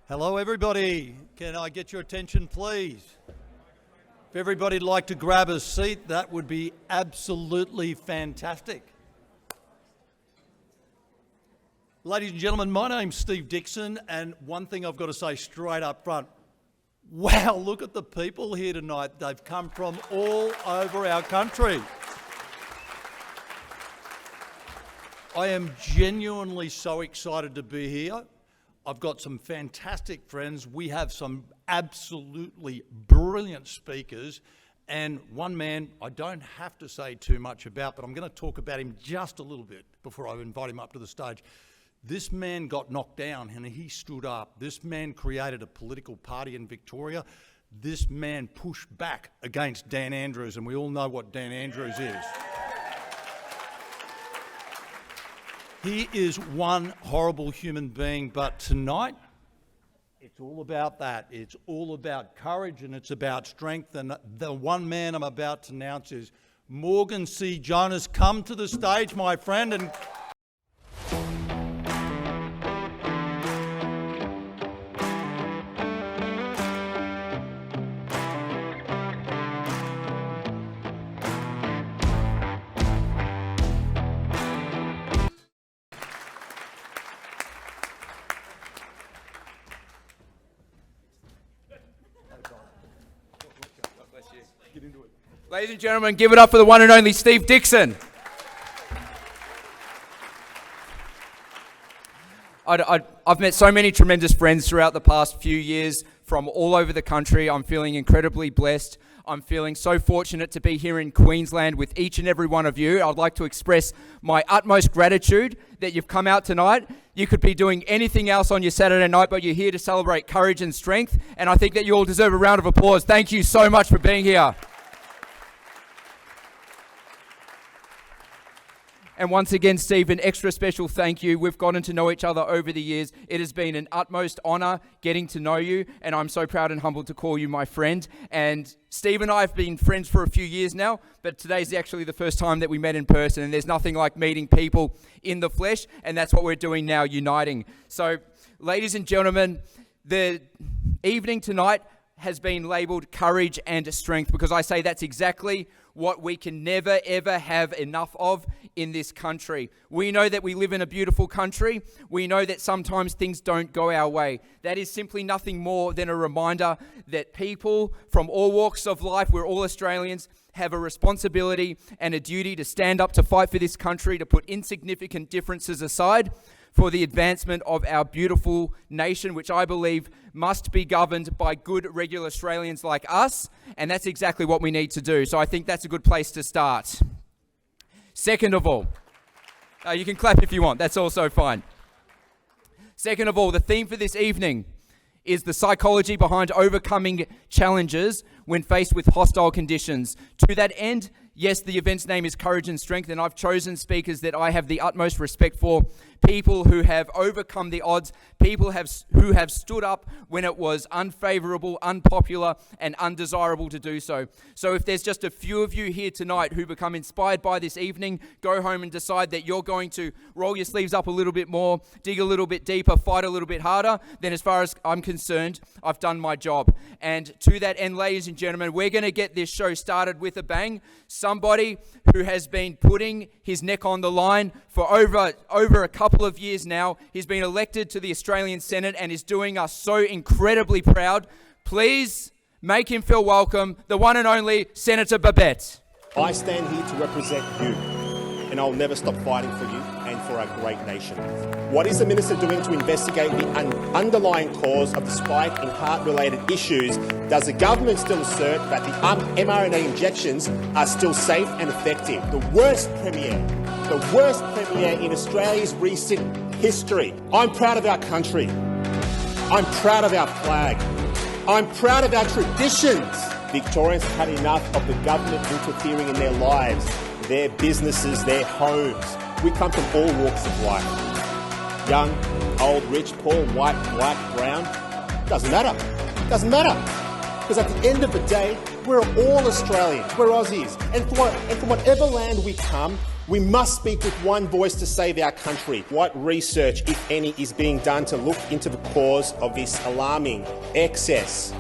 Hello everybody, can I get your attention please? If everybody'd like to grab a seat, that would be absolutely fantastic. Ladies and gentlemen, my name's Steve Dixon, and one thing I've got to say straight up front, wow, look at the people here tonight. They've come from all over our country. I am genuinely so excited to be here. I've got some fantastic friends. We have some absolutely brilliant speakers, and one man I don't have to say too much about, but I'm going to talk about him just a little bit before I invite him up to the stage. This man got knocked down and he stood up. This man created a political party in Victoria. This man pushed back against Dan Andrews, and we all know what Dan Andrews is. He is one horrible human being, but tonight, it's all about that. It's all about courage and it's about strength. And the one man I'm about to announce is Morgan C. Jonas. Come to the stage, my friend. And ladies and gentlemen, give it up for the one and only Steve Dixon. I've met so many tremendous friends throughout the past few years from all over the country. I'm feeling incredibly blessed. I'm feeling so fortunate to be here in Queensland with each and every one of you. I'd like to express my utmost gratitude that you've come out tonight. You could be doing anything else on your Saturday night, but you're here to celebrate courage and strength, and I think that you all deserve a round of applause. Thank you so much for being here. And once again, Steve, an extra special thank you. We've gotten to know each other over the years. It has been an utmost honour getting to know you, and I'm so proud and humbled to call you my friend. And Steve and I have been friends for a few years now, but today's actually the first time that we met in person, and there's nothing like meeting people in the flesh, and that's what we're doing now, uniting. So, ladies and gentlemen, the evening tonight has been labelled courage and strength, because I say that's exactly what we can never ever have enough of in this country. We know that we live in a beautiful country. We know that sometimes things don't go our way. That is simply nothing more than a reminder that people from all walks of life, we're all Australians, have a responsibility and a duty to stand up to fight for this country, to put insignificant differences aside for the advancement of our beautiful nation, which I believe must be governed by good, regular Australians like us, and that's exactly what we need to do. So I think that's a good place to start. Second of all, you can clap if you want, that's also fine. Second of all, the theme for this evening is the psychology behind overcoming challenges when faced with hostile conditions. To that end, yes, the event's name is Courage and Strength, and I've chosen speakers that I have the utmost respect for, people who have overcome the odds, people who have stood up when it was unfavourable, unpopular, and undesirable to do so. So if there's just a few of you here tonight who become inspired by this evening, go home and decide that you're going to roll your sleeves up a little bit more, dig a little bit deeper, fight a little bit harder, then as far as I'm concerned, I've done my job. And to that end, ladies and gentlemen, we're going to get this show started with a bang. Somebody who has been putting his neck on the line for over a couple of years now. He's been elected to the Australian Senate and is doing us so incredibly proud. Please make him feel welcome, the one and only Senator Babet. I stand here to represent you, and I'll never stop fighting for you and for our great nation. What is the Minister doing to investigate the underlying cause of the spike in heart-related issues? Does the government still assert that the mRNA injections are still safe and effective? The worst premier in Australia's recent history. I'm proud of our country. I'm proud of our flag. I'm proud of our traditions. Victorians have had enough of the government interfering in their lives, their businesses, their homes. We come from all walks of life. Young, old, rich, poor, white, black, brown. Doesn't matter. Doesn't matter. Because at the end of the day, we're all Australians. We're Aussies. And from whatever land we come, We must speak with one voice to save our country. What research, if any, is being done to look into the cause of this alarming excess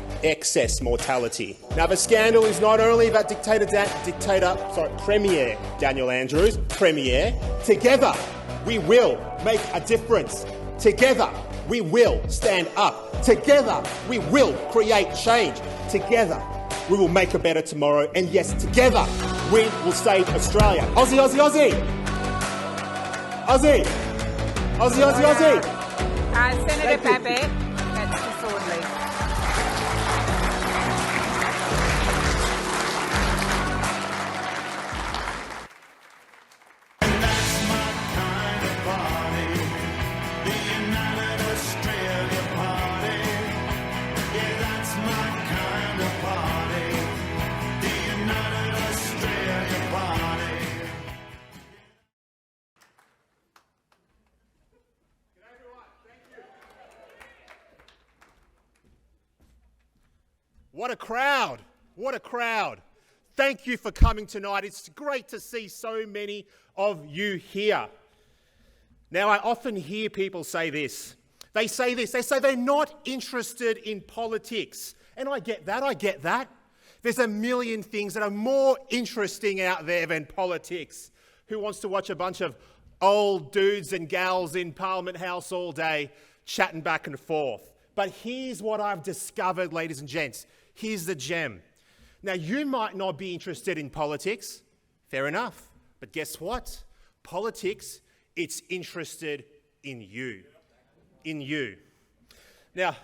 mortality? Now, the scandal is not only about Premier Daniel Andrews, Premier. Together, we will make a difference. Together, we will stand up. Together, we will create change. Together, we will make a better tomorrow. And yes, together, we will save Australia. Aussie, Aussie, Aussie! Aussie! Aussie, Aussie, Aussie! Senator Babet, that's disorderly. What a crowd! What a crowd! Thank you for coming tonight. It's great to see so many of you here. Now, I often hear people say this. They say they're not interested in politics. And I get that. There's a million things that are more interesting out there than politics. Who wants to watch a bunch of old dudes and gals in Parliament House all day chatting back and forth? But here's what I've discovered, ladies and gents. Here's the gem. Now, you might not be interested in politics. Fair enough. But guess what? Politics, it's interested in you. In you. Now,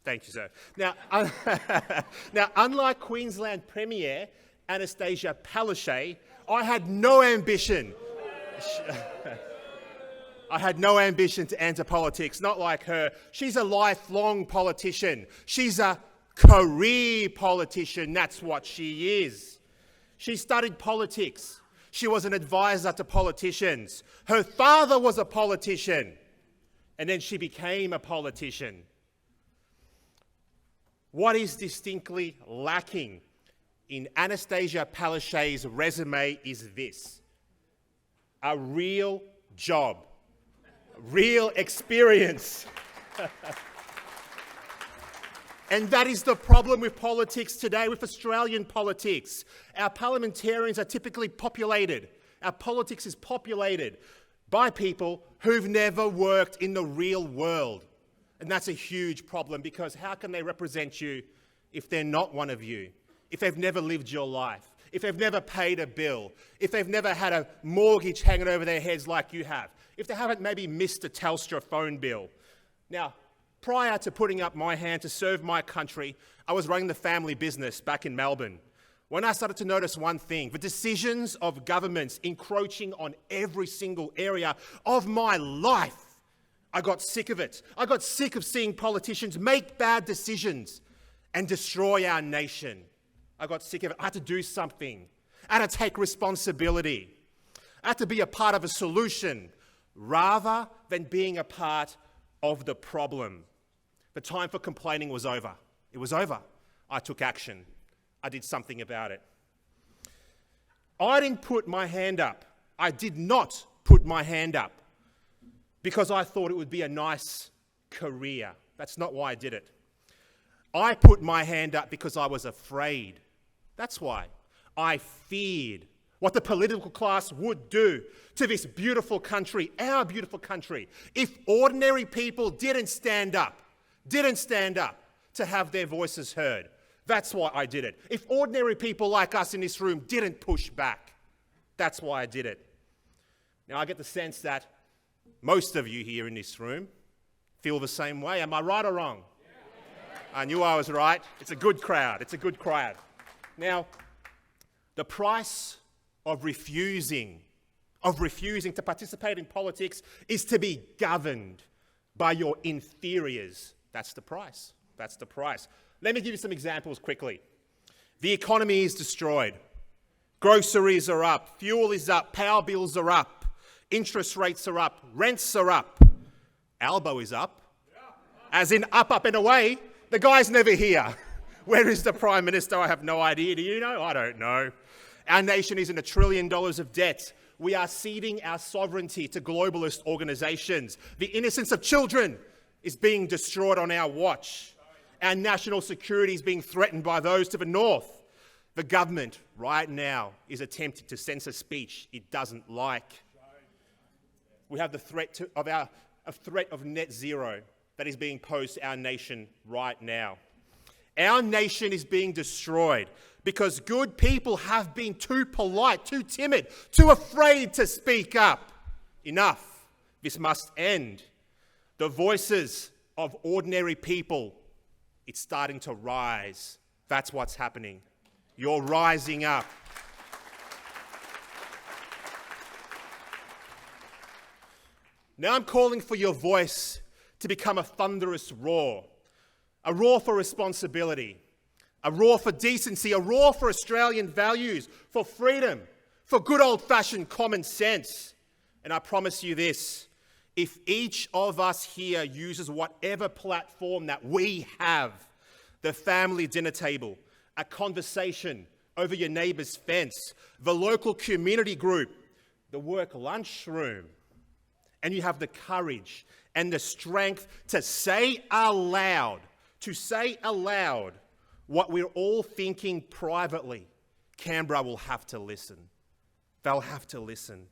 thank you, sir. Now, unlike Queensland Premier Anastasia Palaszczuk, I had no ambition. I had no ambition to enter politics, not like her. She's a lifelong politician. She's a career politician, that's what she is. She studied politics. She was an advisor to politicians. Her father was a politician, and then she became a politician. What is distinctly lacking in Anastasia Palaszczuk's resume is this: a real job, real experience. And that is the problem with politics today, with Australian politics. Our parliamentarians are typically populated. Our politics is populated by people who've never worked in the real world. And that's a huge problem, because how can they represent you if they're not one of you? If they've never lived your life? If they've never paid a bill? If they've never had a mortgage hanging over their heads like you have? If they haven't maybe missed a Telstra phone bill? Now, prior to putting up my hand to serve my country, I was running the family business back in Melbourne. When I started to notice one thing, the decisions of governments encroaching on every single area of my life, I got sick of it. I got sick of seeing politicians make bad decisions and destroy our nation. I got sick of it. I had to do something. I had to take responsibility. I had to be a part of a solution rather than being a part of the problem. The time for complaining was over. It was over. I took action. I did something about it. I didn't put my hand up. I did not put my hand up because I thought it would be a nice career. That's not why I did it. I put my hand up because I was afraid. That's why. I feared what the political class would do to this beautiful country, our beautiful country, if ordinary people didn't stand up to have their voices heard. That's why I did it. If ordinary people like us in this room didn't push back, that's why I did it. Now, I get the sense that most of you here in this room feel the same way. Am I right or wrong? Yeah. I knew I was right. It's a good crowd. It's a good crowd. Now, the price of refusing to participate in politics is to be governed by your inferiors. That's the price. That's the price. Let me give you some examples quickly. The economy is destroyed. Groceries are up. Fuel is up. Power bills are up. Interest rates are up. Rents are up. Albo is up. As in up, up and away. The guy's never here. Where is the Prime Minister? I have no idea. Do you know? I don't know. Our nation is in $1 trillion of debt. we are ceding our sovereignty to globalist organizations. The innocence of children is being destroyed on our watch. Our national security is being threatened by those to the north. The government right now is attempting to censor speech it doesn't like. We have the threat of net zero that is being posed to our nation right now. Our nation is being destroyed because good people have been too polite, too timid, too afraid to speak up. Enough. This must end. The voices of ordinary people, it's starting to rise. That's what's happening. You're rising up. Now I'm calling for your voice to become a thunderous roar. A roar for responsibility. A roar for decency. A roar for Australian values. For freedom. For good old-fashioned common sense. And I promise you this, if each of us here uses whatever platform that we have, the family dinner table, a conversation over your neighbour's fence, the local community group, the work lunchroom, and you have the courage and the strength to say aloud what we're all thinking privately, Canberra will have to listen. They'll have to listen.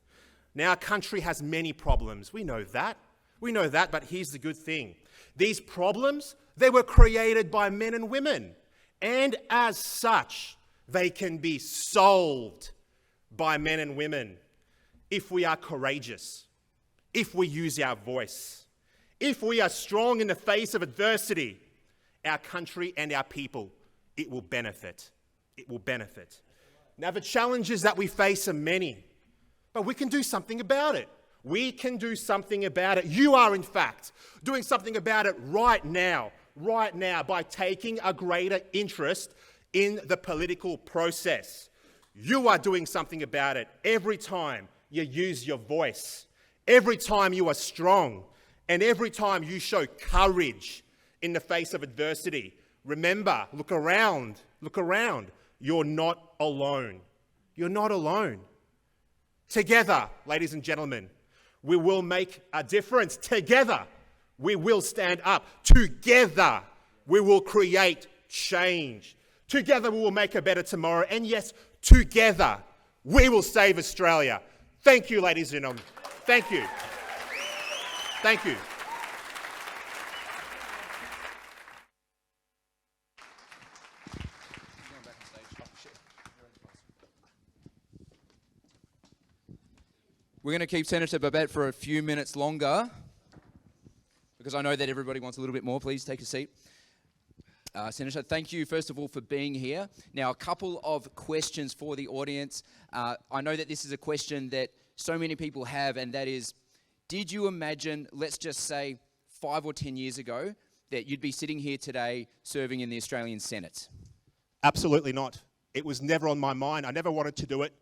Now, our country has many problems. We know that. But here's the good thing. These problems, they were created by men and women. And as such, they can be solved by men and women if we are courageous, if we use our voice, if we are strong in the face of adversity. Our country and our people, it will benefit. It will benefit. Now, the challenges that we face are many, but we can do something about it. We can do something about it. You are, in fact, doing something about it right now, by taking a greater interest in the political process. You are doing something about it every time you use your voice, every time you are strong, and every time you show courage in the face of adversity. Remember, look around. You're not alone. You're not alone. Together, ladies and gentlemen, we will make a difference. Together, we will stand up. Together, we will create change. Together, we will make a better tomorrow. And yes, together, we will save Australia. Thank you, ladies and gentlemen. Thank you. Thank you. We're going to keep Senator Babet for a few minutes longer because I know that everybody wants a little bit more. Please take a seat. Senator, thank you, first of all, for being here. Now, a couple of questions for the audience. I know that this is a question that so many people have, and that is, did you imagine, let's just say 5 or 10 years ago, that you'd be sitting here today serving in the Australian Senate? Absolutely not. It was never on my mind. I never wanted to do it.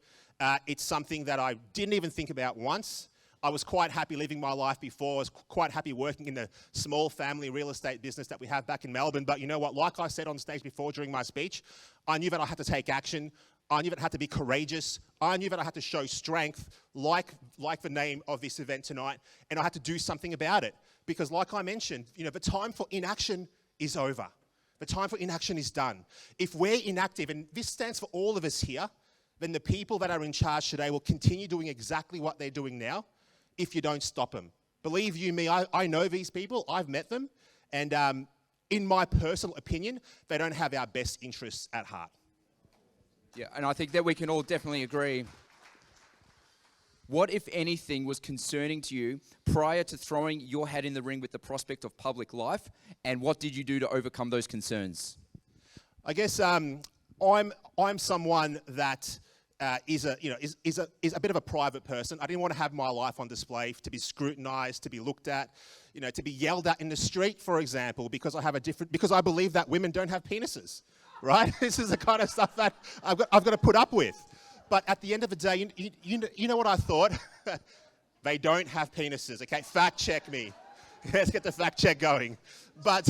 It's something that I didn't even think about once. I was quite happy living my life before. I was quite happy working in the small family real estate business that we have back in Melbourne. But you know what? Like I said on stage before during my speech, I knew that I had to take action. I knew that I had to be courageous. I knew that I had to show strength, like the name of this event tonight. And I had to do something about it. Because like I mentioned, the time for inaction is over. The time for inaction is done. If we're inactive, and this stands for all of us here, then the people that are in charge today will continue doing exactly what they're doing now if you don't stop them. Believe you me, I know these people, I've met them, and in my personal opinion, they don't have our best interests at heart. Yeah, and I think that we can all definitely agree. What, if anything, was concerning to you prior to throwing your hat in the ring with the prospect of public life, and what did you do to overcome those concerns? I guess I'm someone that is a bit of a private person. I didn't want to have my life on display, to be scrutinised, to be looked at, to be yelled at in the street, for example, because I believe that women don't have penises, right? This is the kind of stuff that I've got to put up with. But at the end of the day, you know what I thought? They don't have penises. Okay, fact check me. Let's get the fact check going. But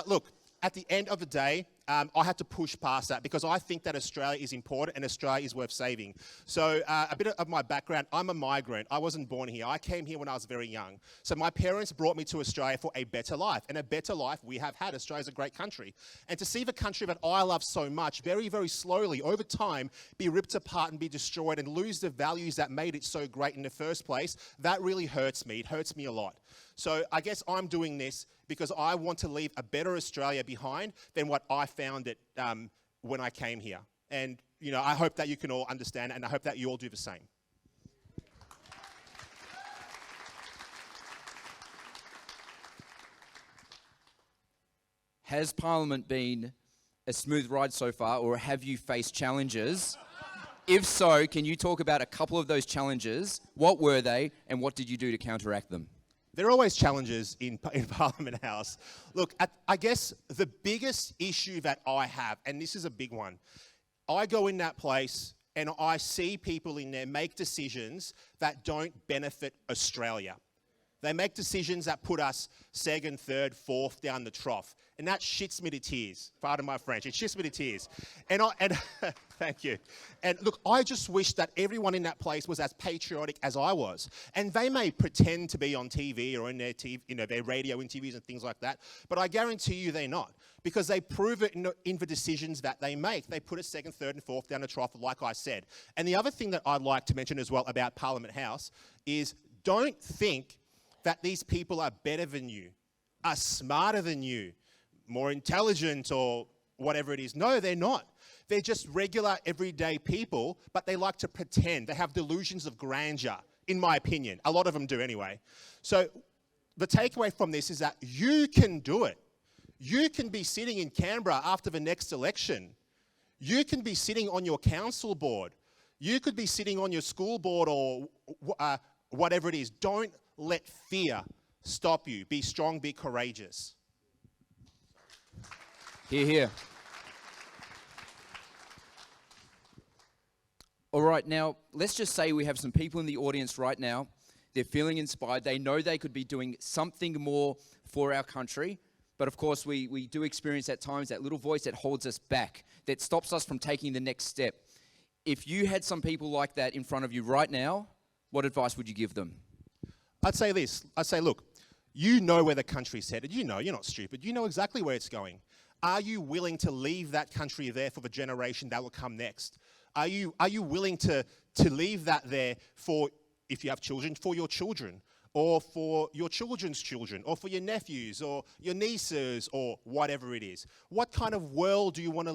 look, at the end of the day, I had to push past that because I think that Australia is important and Australia is worth saving. So a bit of my background, I'm a migrant. I wasn't born here. I came here when I was very young. So my parents brought me to Australia for a better life, and a better life we have had. Australia's a great country. And to see the country that I love so much very, very slowly over time be ripped apart and be destroyed and lose the values that made it so great in the first place, that really hurts me. It hurts me a lot. So I guess I'm doing this because I want to leave a better Australia behind than what I found it when I came here. And, you know, I hope that you can all understand, and I hope that you all do the same. Has Parliament been a smooth ride so far, or have you faced challenges? If so, can you talk about a couple of those challenges? What were they, and what did you do to counteract them? There are always challenges in Parliament House. Look, I guess the biggest issue that I have, and this is a big one, I go in that place and I see people in there make decisions that don't benefit Australia. They make decisions that put us second, third, fourth down the trough. And that shits me to tears. Pardon my French. It shits me to tears. And thank you. And look, I just wish that everyone in that place was as patriotic as I was. And they may pretend to be on TV or in their TV, you know, their radio interviews and things like that. But I guarantee you they're not. Because they prove it in the decisions that they make. They put us second, third, and fourth down the trough, like I said. And the other thing that I'd like to mention as well about Parliament House is don't think that these people are better than you, are smarter than you, more intelligent or whatever it is. No, they're not. They're just regular, everyday people, but they like to pretend. They have delusions of grandeur, in my opinion. A lot of them do anyway. So the takeaway from this is that you can do it. You can be sitting in Canberra after the next election. You can be sitting on your council board. You could be sitting on your school board or whatever it is. Don't let fear stop you. Be strong, be courageous. Hear, hear. All right, now, let's just say we have some people in the audience right now. They're feeling inspired. They know they could be doing something more for our country. But of course, we do experience at times that little voice that holds us back, that stops us from taking the next step. If you had some people like that in front of you right now, what advice would you give them? I'd say this. I'd say, look, you know where the country's headed. You know, you're not stupid. You know exactly where it's going. Are you willing to leave that country there for the generation that will come next? Are you willing to leave that there for, if you have children, for your children, or for your children's children, or for your nephews, or your nieces, or whatever it is? What kind of world do you want to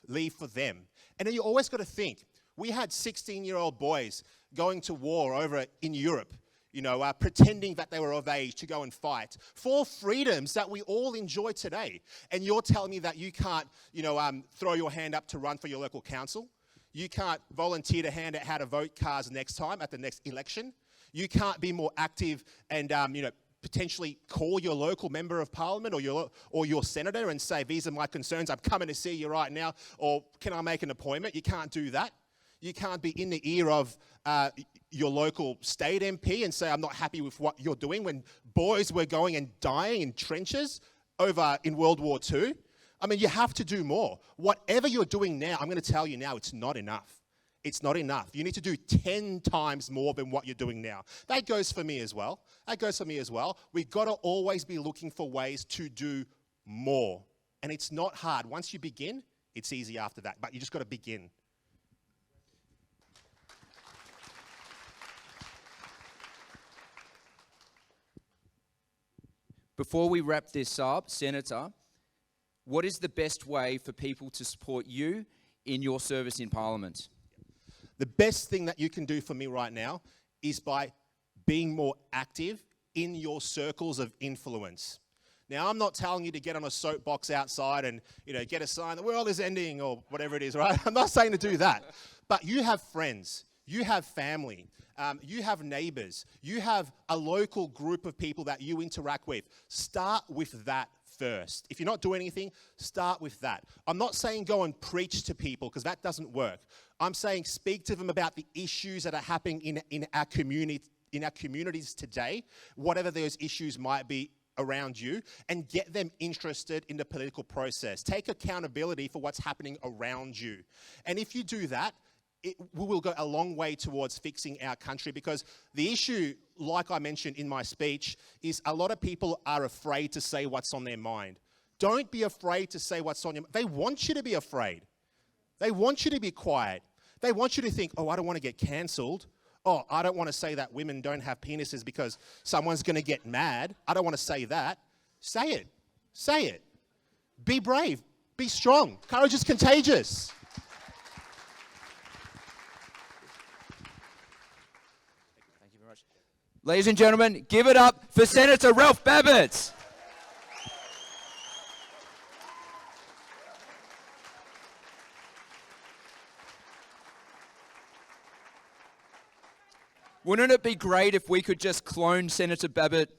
leave for them? And then you always got to think, we had 16-year-old boys going to war over in Europe, you know, pretending that they were of age to go and fight for freedoms that we all enjoy today. And you're telling me that you can't, you know, throw your hand up to run for your local council? You can't volunteer to hand out how to vote cards next time at the next election? You can't be more active and, you know, potentially call your local member of parliament or your senator and say, these are my concerns, I'm coming to see you right now, or can I make an appointment? You can't do that. You can't be in the ear of your local state MP and say, I'm not happy with what you're doing, when boys were going and dying in trenches over in World War II. I mean, you have to do more. Whatever you're doing now, I'm going to tell you now, it's not enough. It's not enough. You need to do 10 times more than what you're doing now. That goes for me as well. That goes for me as well. We've got to always be looking for ways to do more. And it's not hard. Once you begin, it's easy after that. But you just got to begin. Before we wrap this up, Senator, what is the best way for people to support you in your service in Parliament? The best thing that you can do for me right now is by being more active in your circles of influence. Now, I'm not telling you to get on a soapbox outside and, you know, get a sign, the world is ending or whatever it is, right? I'm not saying to do that. But you have friends, you have family, you have neighbors, you have a local group of people that you interact with. Start with that first. If you're not doing anything, start with that. I'm not saying go and preach to people, because that doesn't work. I'm saying speak to them about the issues that are happening in our community, in our communities today, whatever those issues might be around you and get them interested in the political process. Take accountability for what's happening around you. And if you do that, we will go a long way towards fixing our country, because the issue, like I mentioned in my speech, is a lot of people are afraid to say what's on their mind. Don't be afraid to say what's on your mind. They want you to be afraid. They want you to be quiet. They want you to think, oh, I don't want to get cancelled. Oh, I don't want to say that women don't have penises because someone's going to get mad. I don't want to say that. Say it. Say it. Be brave. Be strong. Courage is contagious. Thank you very much. Ladies and gentlemen, give it up for Senator Ralph Babbitt. Wouldn't it be great if we could just clone Senator Babbitt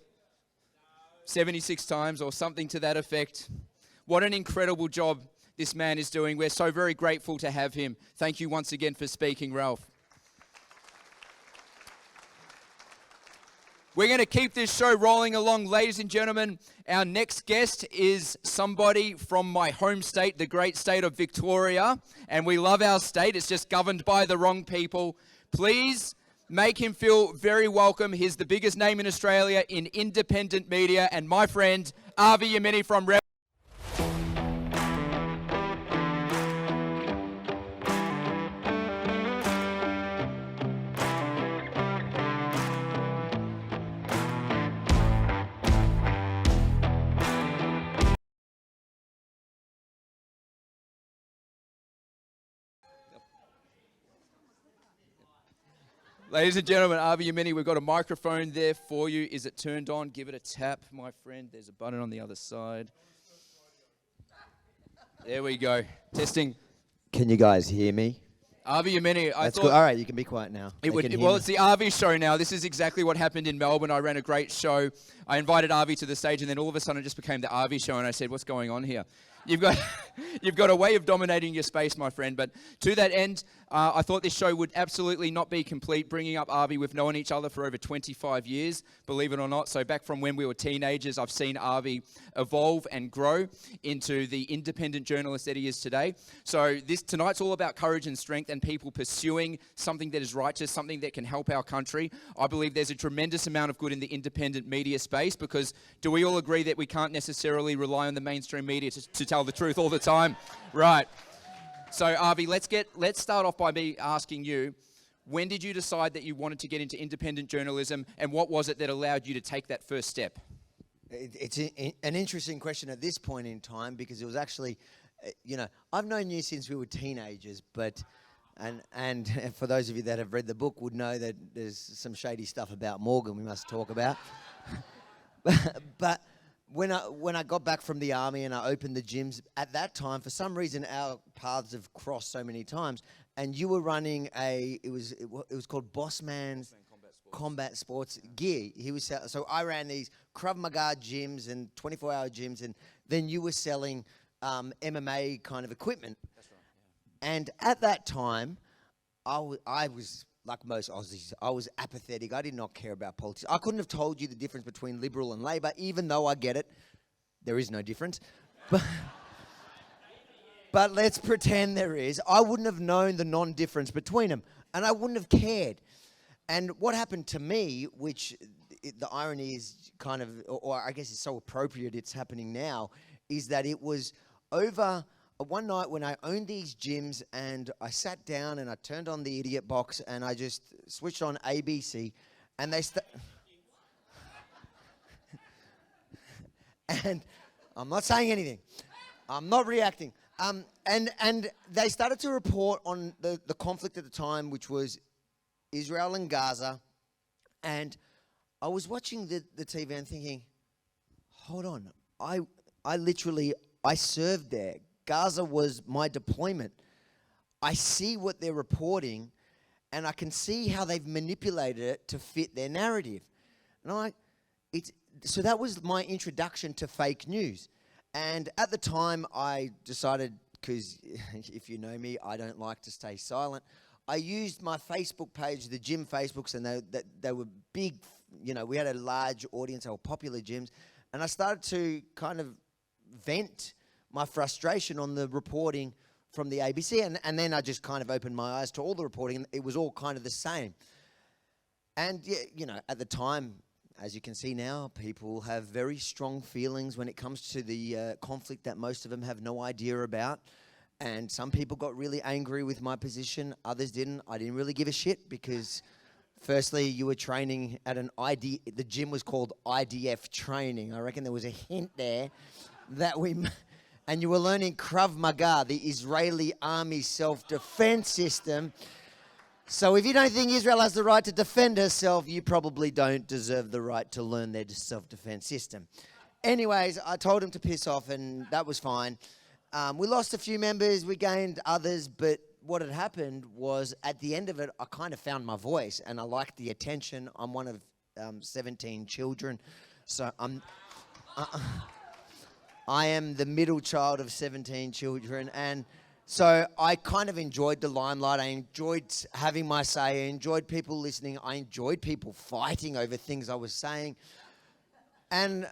76 times or something to that effect? What an incredible job this man is doing. We're so very grateful to have him. Thank you once again for speaking, Ralph. We're going to keep this show rolling along, ladies and gentlemen. Our next guest is somebody from my home state, the great state of Victoria. And we love our state. It's just governed by the wrong people. Please make him feel very welcome. He's the biggest name in Australia in independent media, and my friend, Avi Yemini from Rebel. Ladies and gentlemen, Avi Yemini, we've got a microphone there for you. Is it turned on? Give it a tap, my friend. There's a button on the other side. There we go. Testing. Can you guys hear me? Avi Yemini, I That's thought... good. All right, you can be quiet now. It's the Avi show now. This is exactly what happened in Melbourne. I ran a great show. I invited Avi to the stage, and then all of a sudden it just became the Avi show, and I said, what's going on here? You've got a way of dominating your space, my friend. But to that end, I thought this show would absolutely not be complete bringing up Avi. We've known each other for over 25 years, believe it or not. So back from when we were teenagers, I've seen Avi evolve and grow into the independent journalist that he is today. So tonight's all about courage and strength and people pursuing something that is righteous, something that can help our country. I believe there's a tremendous amount of good in the independent media space, because do we all agree that we can't necessarily rely on the mainstream media to tell the truth all the time? Right. So Avi, let's start off by me asking you, when did you decide that you wanted to get into independent journalism, and what was it that allowed you to take that first step? It's an interesting question at this point in time, because it was actually, I've known you since we were teenagers, but, and for those of you that have read the book would know that there's some shady stuff about Morgan we must talk about. But when I got back from the army and I opened the gyms, at that time, for some reason, our paths have crossed so many times. And you were running it was called Bossman's Combat Sports Gear. So I ran these Krav Maga gyms and 24-hour gyms, and then you were selling MMA kind of equipment. That's right. Yeah. And at that time, I was like most Aussies, I was apathetic. I did not care about politics. I couldn't have told you the difference between Liberal and Labor, even though I get it. There is no difference. But let's pretend there is. I wouldn't have known the non-difference between them, and I wouldn't have cared. And what happened to me, which the irony is kind of, or I guess it's so appropriate it's happening now, is that it was over one night when I owned these gyms, and I sat down and I turned on the idiot box and I just switched on ABC, and and I'm not saying anything. I'm not reacting. And they started to report on the conflict at the time, which was Israel and Gaza. And I was watching the TV and thinking, hold on, I served there. Gaza was my deployment. I see what they're reporting, and I can see how they've manipulated it to fit their narrative. And I'm like, so that was my introduction to fake news. And at the time, I decided, because if you know me, I don't like to stay silent. I used my Facebook page, the gym Facebooks, and they were big. We had a large audience. They were popular gyms. And I started to kind of vent my frustration on the reporting from the ABC. And then I just kind of opened my eyes to all the reporting, and it was all kind of the same. And, yeah, you know, at the time, as you can see now, people have very strong feelings when it comes to the conflict that most of them have no idea about. And some people got really angry with my position. Others didn't. I didn't really give a shit because, firstly, you were training at the gym was called IDF training. I reckon there was a hint there that and you were learning Krav Maga, the Israeli army self-defense system. So if you don't think Israel has the right to defend herself, you probably don't deserve the right to learn their self-defense system. Anyways, I told him to piss off, and that was fine. We lost a few members, we gained others, but what had happened was at the end of it, I kind of found my voice, and I liked the attention. I'm one of 17 children, so I am the middle child of 17 children, and so I kind of enjoyed the limelight. I enjoyed having my say. I enjoyed people listening. I enjoyed people fighting over things I was saying. And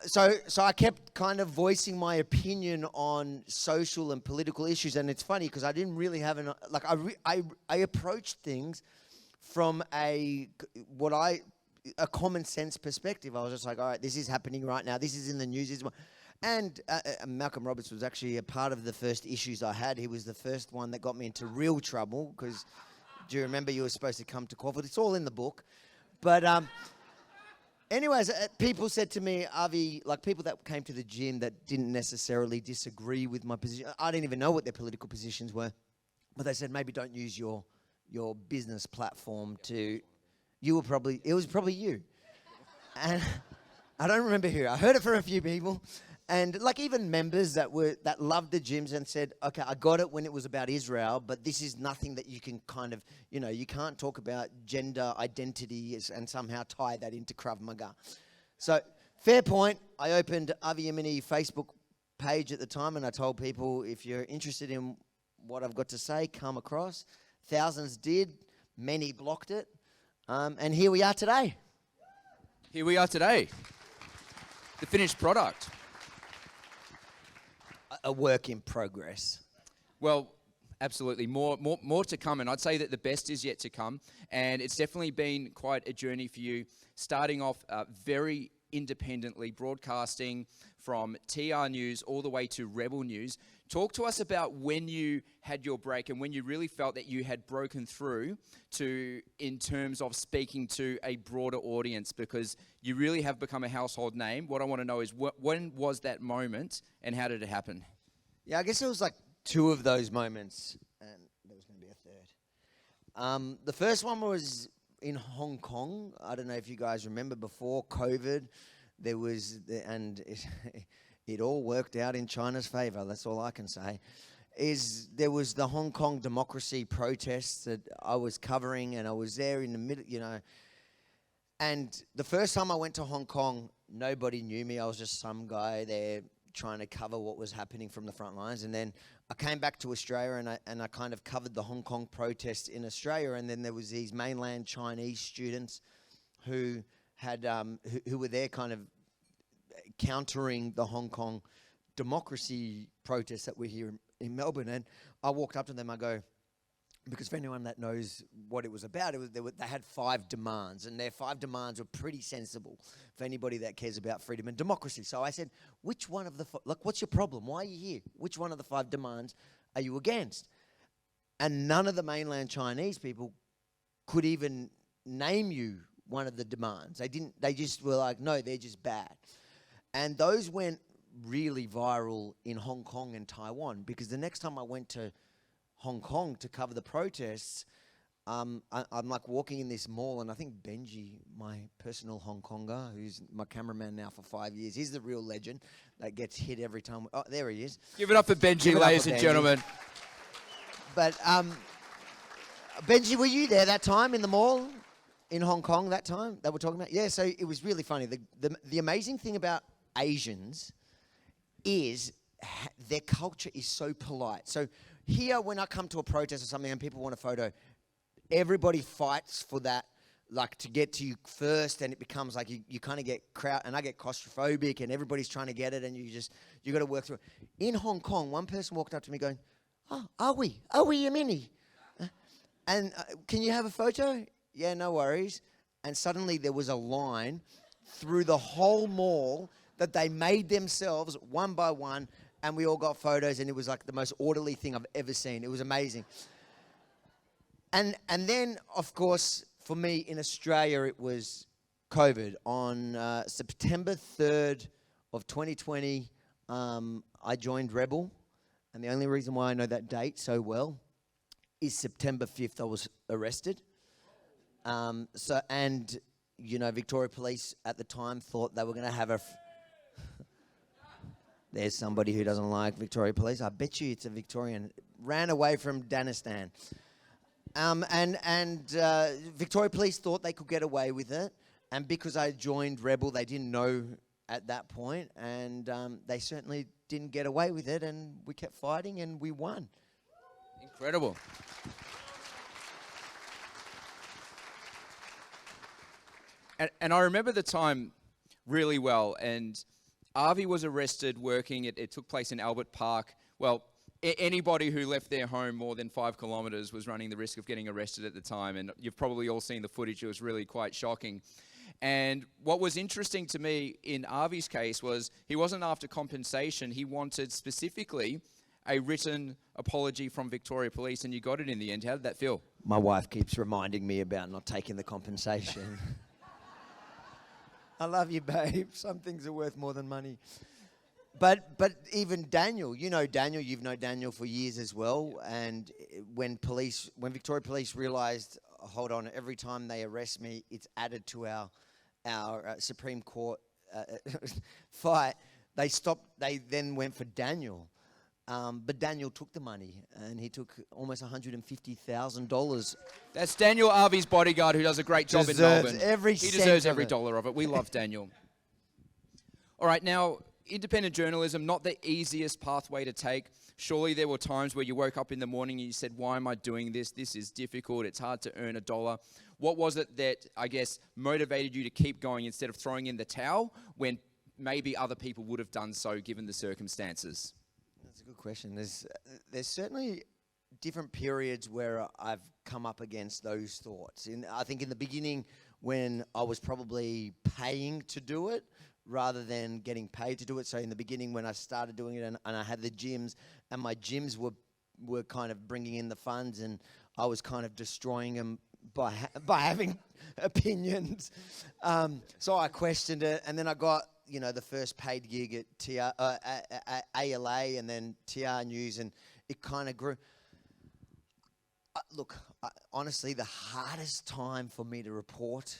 so I kept kind of voicing my opinion on social and political issues. And it's funny because I didn't really have I approached things from a common sense perspective. I was just like, all right, this is happening right now. This is in the news. And Malcolm Roberts was actually a part of the first issues I had. He was the first one that got me into real trouble because, do you remember you were supposed to come to court? It's all in the book. But anyways, people said to me, Avi, like people that came to the gym that didn't necessarily disagree with my position. I didn't even know what their political positions were. But they said, maybe don't use your business platform to... it was probably you. And I don't remember who. I heard it from a few people. And like even members that loved the gyms and said, okay, I got it when it was about Israel, but this is nothing that you can kind of, you can't talk about gender identity and somehow tie that into Krav Maga. So fair point. I opened Avi Yemeni Facebook page at the time, and I told people, if you're interested in what I've got to say, come across. Thousands did. Many blocked it. And here we are today. Here we are today. The finished product. A work in progress. Well, absolutely. More to come. And I'd say that the best is yet to come. And it's definitely been quite a journey for you, starting off very independently, broadcasting from TR News all the way to Rebel News. Talk to us about when you had your break and when you really felt that you had broken through in terms of speaking to a broader audience, because you really have become a household name. What I want to know is when was that moment and how did it happen? Yeah, I guess it was like two of those moments, and there was going to be a third. The first one was in Hong Kong. I don't know if you guys remember, before COVID, there was, it all worked out in China's favor. That's all I can say. There was the Hong Kong democracy protests that I was covering, and I was there in the middle, And the first time I went to Hong Kong, nobody knew me. I was just some guy there trying to cover what was happening from the front lines. And then I came back to Australia, and I kind of covered the Hong Kong protests in Australia. And then there was these mainland Chinese students who had who were there kind of countering the Hong Kong democracy protests that were here in Melbourne. And I walked up to them, I go, because for anyone that knows what it was about, they had 5 demands, and their 5 demands were pretty sensible for anybody that cares about freedom and democracy. So I said, which one of the, what's your problem? Why are you here? Which one of the 5 demands are you against? And none of the mainland Chinese people could even name you one of the demands. They just were like, no, they're just bad. And those went really viral in Hong Kong and Taiwan, because the next time I went to Hong Kong to cover the protests, I'm like walking in this mall, and I think Benji, my personal Hong Konger, who's my cameraman now for 5 years, he's the real legend that gets hit every time. Oh, there he is. Give it up for Benji, ladies and gentlemen. But Benji, were you there that time in the mall in Hong Kong that time that we're talking about? Yeah, so it was really funny. The amazing thing about Asians is their culture is so polite. So here, when I come to a protest or something and people want a photo, everybody fights for that like to get to you first, and it becomes like you kind of get crowd, and I get claustrophobic, and everybody's trying to get it, and you got to work through it. In Hong Kong, one person walked up to me going, "Oh, are we Yemeni? And can you have a photo?" "Yeah, no worries." And suddenly there was a line through the whole mall that they made themselves one by one, and we all got photos, and it was like the most orderly thing I've ever seen. It was amazing. And then, of course, for me in Australia, it was COVID. On September 3rd of 2020, I joined Rebel, and the only reason why I know that date so well is September 5th I was arrested. Victoria Police at the time thought they were going to have there's somebody who doesn't like Victoria Police. I bet you it's a Victorian. Ran away from Danistan. Victoria Police thought they could get away with it. And because I joined Rebel, they didn't know at that point. And they certainly didn't get away with it. And we kept fighting and we won. Incredible. And I remember the time really well. And Avi was arrested working. It took place in Albert Park. Well, anybody who left their home more than 5 kilometres was running the risk of getting arrested at the time. And you've probably all seen the footage. It was really quite shocking. And what was interesting to me in Avi's case was he wasn't after compensation. He wanted specifically a written apology from Victoria Police, and you got it in the end. How did that feel? My wife keeps reminding me about not taking the compensation. I love you, babe. Some things are worth more than money. But even Daniel, Daniel, you've known Daniel for years as well. And when Victoria Police realised, hold on, every time they arrest me, it's added to our Supreme Court fight. They then went for Daniel. But Daniel took the money, and he took almost $150,000. That's Daniel Avi's bodyguard, who does a great job in Melbourne. He deserves every dollar of it. We love Daniel. All right, now, independent journalism, not the easiest pathway to take. Surely there were times where you woke up in the morning and you said, why am I doing this? This is difficult. It's hard to earn $1. What was it that, I guess, motivated you to keep going instead of throwing in the towel when maybe other people would have done so given the circumstances? That's a good question. There's certainly different periods where I've come up against those thoughts. I think in the beginning, when I was probably paying to do it rather than getting paid to do it. So in the beginning, when I started doing it, and I had the gyms, and my gyms were kind of bringing in the funds, and I was kind of destroying them by having opinions. So I questioned it, and then I got the first paid gig at ALA and then TR News, and it kind of grew. Honestly, the hardest time for me to report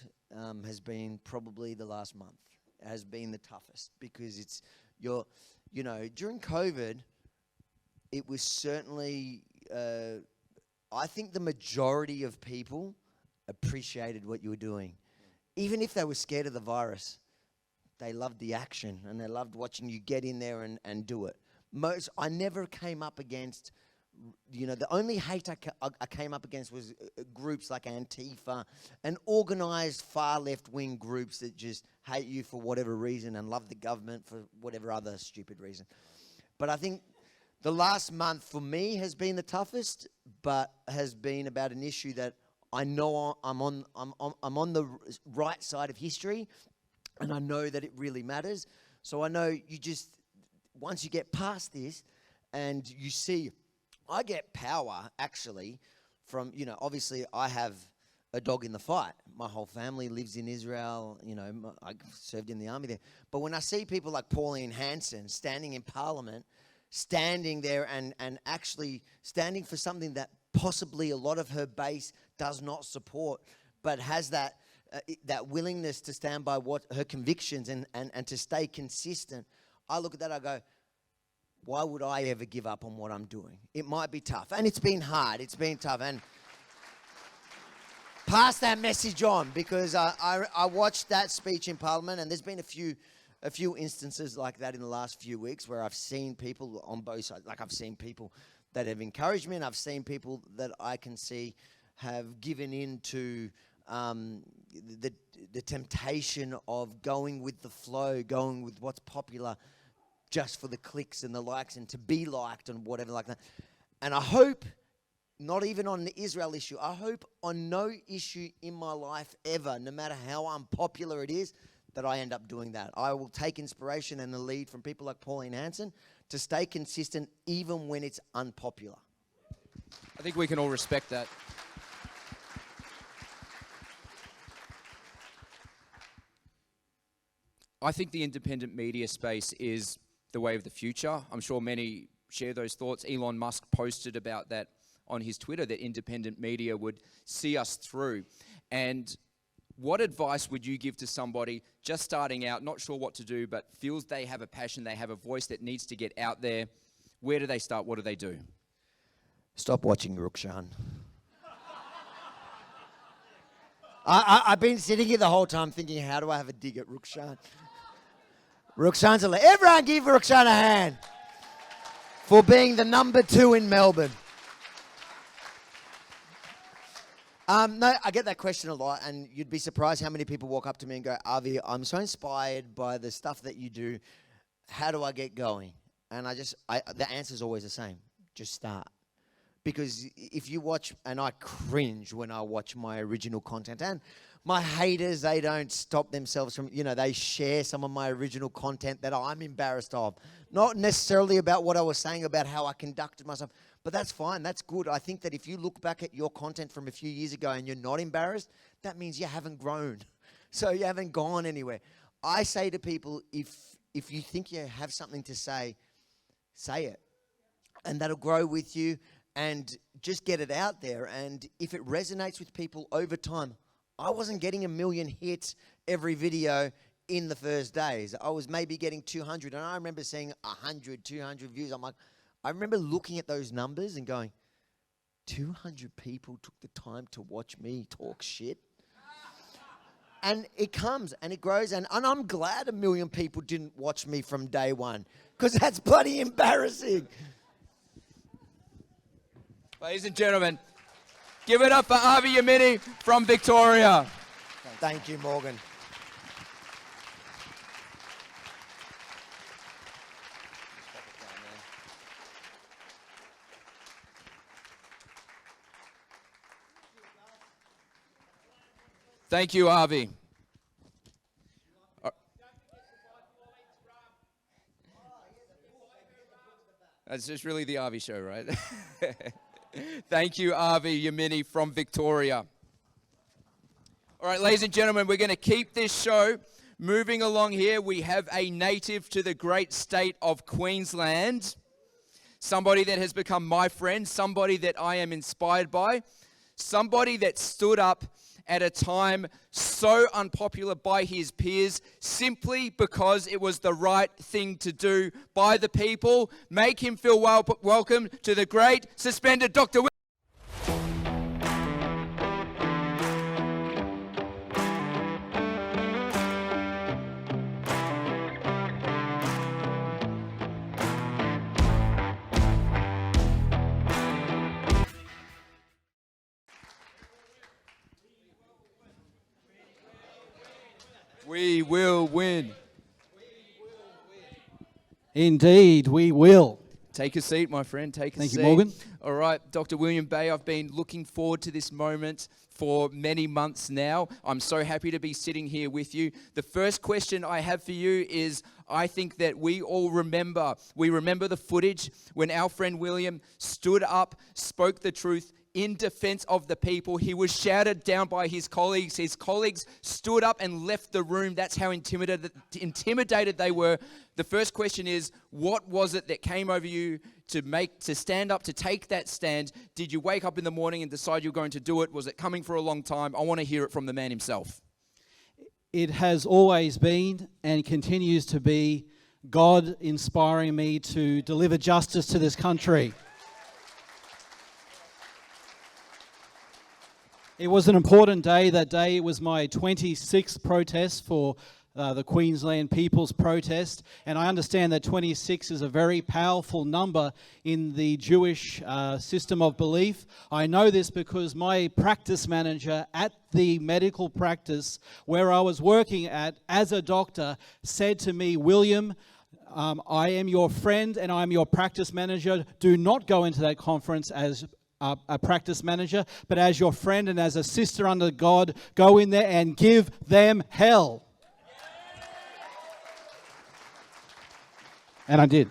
has been probably the last month. It has been the toughest because during COVID, it was certainly, I think the majority of people appreciated what you were doing. Even if they were scared of the virus, they loved the action and they loved watching you get in there and do it. I never came up against, the only hate I came up against was groups like Antifa and organised far left-wing groups that just hate you for whatever reason and love the government for whatever other stupid reason. But I think the last month for me has been the toughest, but has been about an issue that I know I'm on the right side of history, and I know that it really matters. So I know once you get past this and you see, I get power actually from, obviously I have a dog in the fight. My whole family lives in Israel, I served in the army there. But when I see people like Pauline Hanson standing in Parliament, standing there and actually standing for something that possibly a lot of her base does not support, but has that willingness to stand by what her convictions and to stay consistent, I look at that, I go, why would I ever give up on what I'm doing? It might be tough. And it's been hard. It's been tough. And pass that message on, because I watched that speech in Parliament, and there's been a few instances like that in the last few weeks where I've seen people on both sides. Like, I've seen people that have encouraged me, and I've seen people that I can see have given in to the temptation of going with the flow, going with what's popular, just for the clicks and the likes and to be liked and whatever like that. And I hope, not even on the Israel issue, I hope on no issue in my life ever, no matter how unpopular it is, that I end up doing that. I will take inspiration and the lead from people like Pauline Hanson to stay consistent even when it's unpopular. I think we can all respect that. I think the independent media space is the way of the future. I'm sure many share those thoughts. Elon Musk posted about that on his Twitter, that independent media would see us through. And what advice would you give to somebody just starting out, not sure what to do, but feels they have a passion, they have a voice that needs to get out there? Where do they start? What do they do? Stop watching Rukshan. I've been sitting here the whole time thinking, how do I have a dig at Rukshan? Rukshan's everyone give Rukshan a hand for being the number 2 in Melbourne. No, I get that question a lot, and you'd be surprised how many people walk up to me and go, Avi, I'm so inspired by the stuff that you do. How do I get going? And the answer is always the same. Just start. Because if you watch, and I cringe when I watch my original content, and my haters, they don't stop themselves from, they share some of my original content that I'm embarrassed of. Not necessarily about what I was saying about how I conducted myself, but that's fine, that's good. I think that if you look back at your content from a few years ago and you're not embarrassed, that means you haven't grown. So you haven't gone anywhere. I say to people, if you think you have something to say it. And that'll grow with you, and just get it out there. And if it resonates with people over time, I wasn't getting 1 million hits every video in the first days. I was maybe getting 200, and I remember seeing 100, 200 views. I remember looking at those numbers and going, 200 people took the time to watch me talk shit. And it comes and it grows, and I'm glad 1 million people didn't watch me from day one, because that's bloody embarrassing. Ladies and gentlemen, give it up for Avi Yamini from Victoria. Thank you, Morgan. Thank you, Avi. That's just really the Avi show, right? Thank you, Avi Yamini from Victoria. All right, ladies and gentlemen, we're going to keep this show moving along here. We have a native to the great state of Queensland, somebody that has become my friend, somebody that I am inspired by, somebody that stood up at a time so unpopular by his peers simply because it was the right thing to do by the people. Make him feel welcome to the great suspended Dr. We will win. Indeed, we will. Take a seat, my friend. Take a seat. Thank you, Morgan. All right, Dr. William Bay, I've been looking forward to this moment for many months now. I'm so happy to be sitting here with you. The first question I have for you is, I think that we all remember the footage when our friend William stood up, spoke the truth in defense of the people. He was shouted down by his colleagues. His colleagues stood up and left the room. That's how intimidated they were. The first question is, what was it that came over you to stand up, to take that stand? Did you wake up in the morning and decide you were going to do it? Was it coming for a long time? I want to hear it from the man himself. It has always been and continues to be God inspiring me to deliver justice to this country. It was an important day. That day, it was my 26th protest for the Queensland People's Protest, and I understand that 26 is a very powerful number in the Jewish system of belief. I know this because my practice manager at the medical practice where I was working at as a doctor said to me, "William, I am your friend and I'm your practice manager. Do not go into that conference as a practice manager, but as your friend and as a sister under God, go in there and give them hell." And I did.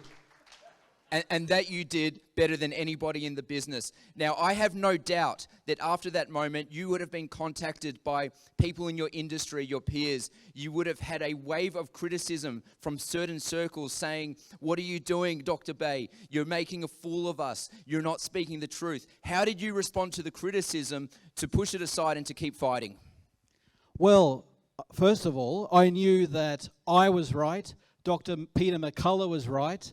And that you did better than anybody in the business. Now, I have no doubt that after that moment, you would have been contacted by people in your industry, your peers. You would have had a wave of criticism from certain circles saying, "What are you doing, Dr. Bay? You're making a fool of us. You're not speaking the truth." How did you respond to the criticism to push it aside and to keep fighting? Well, first of all, I knew that I was right. Dr. Peter McCullough was right.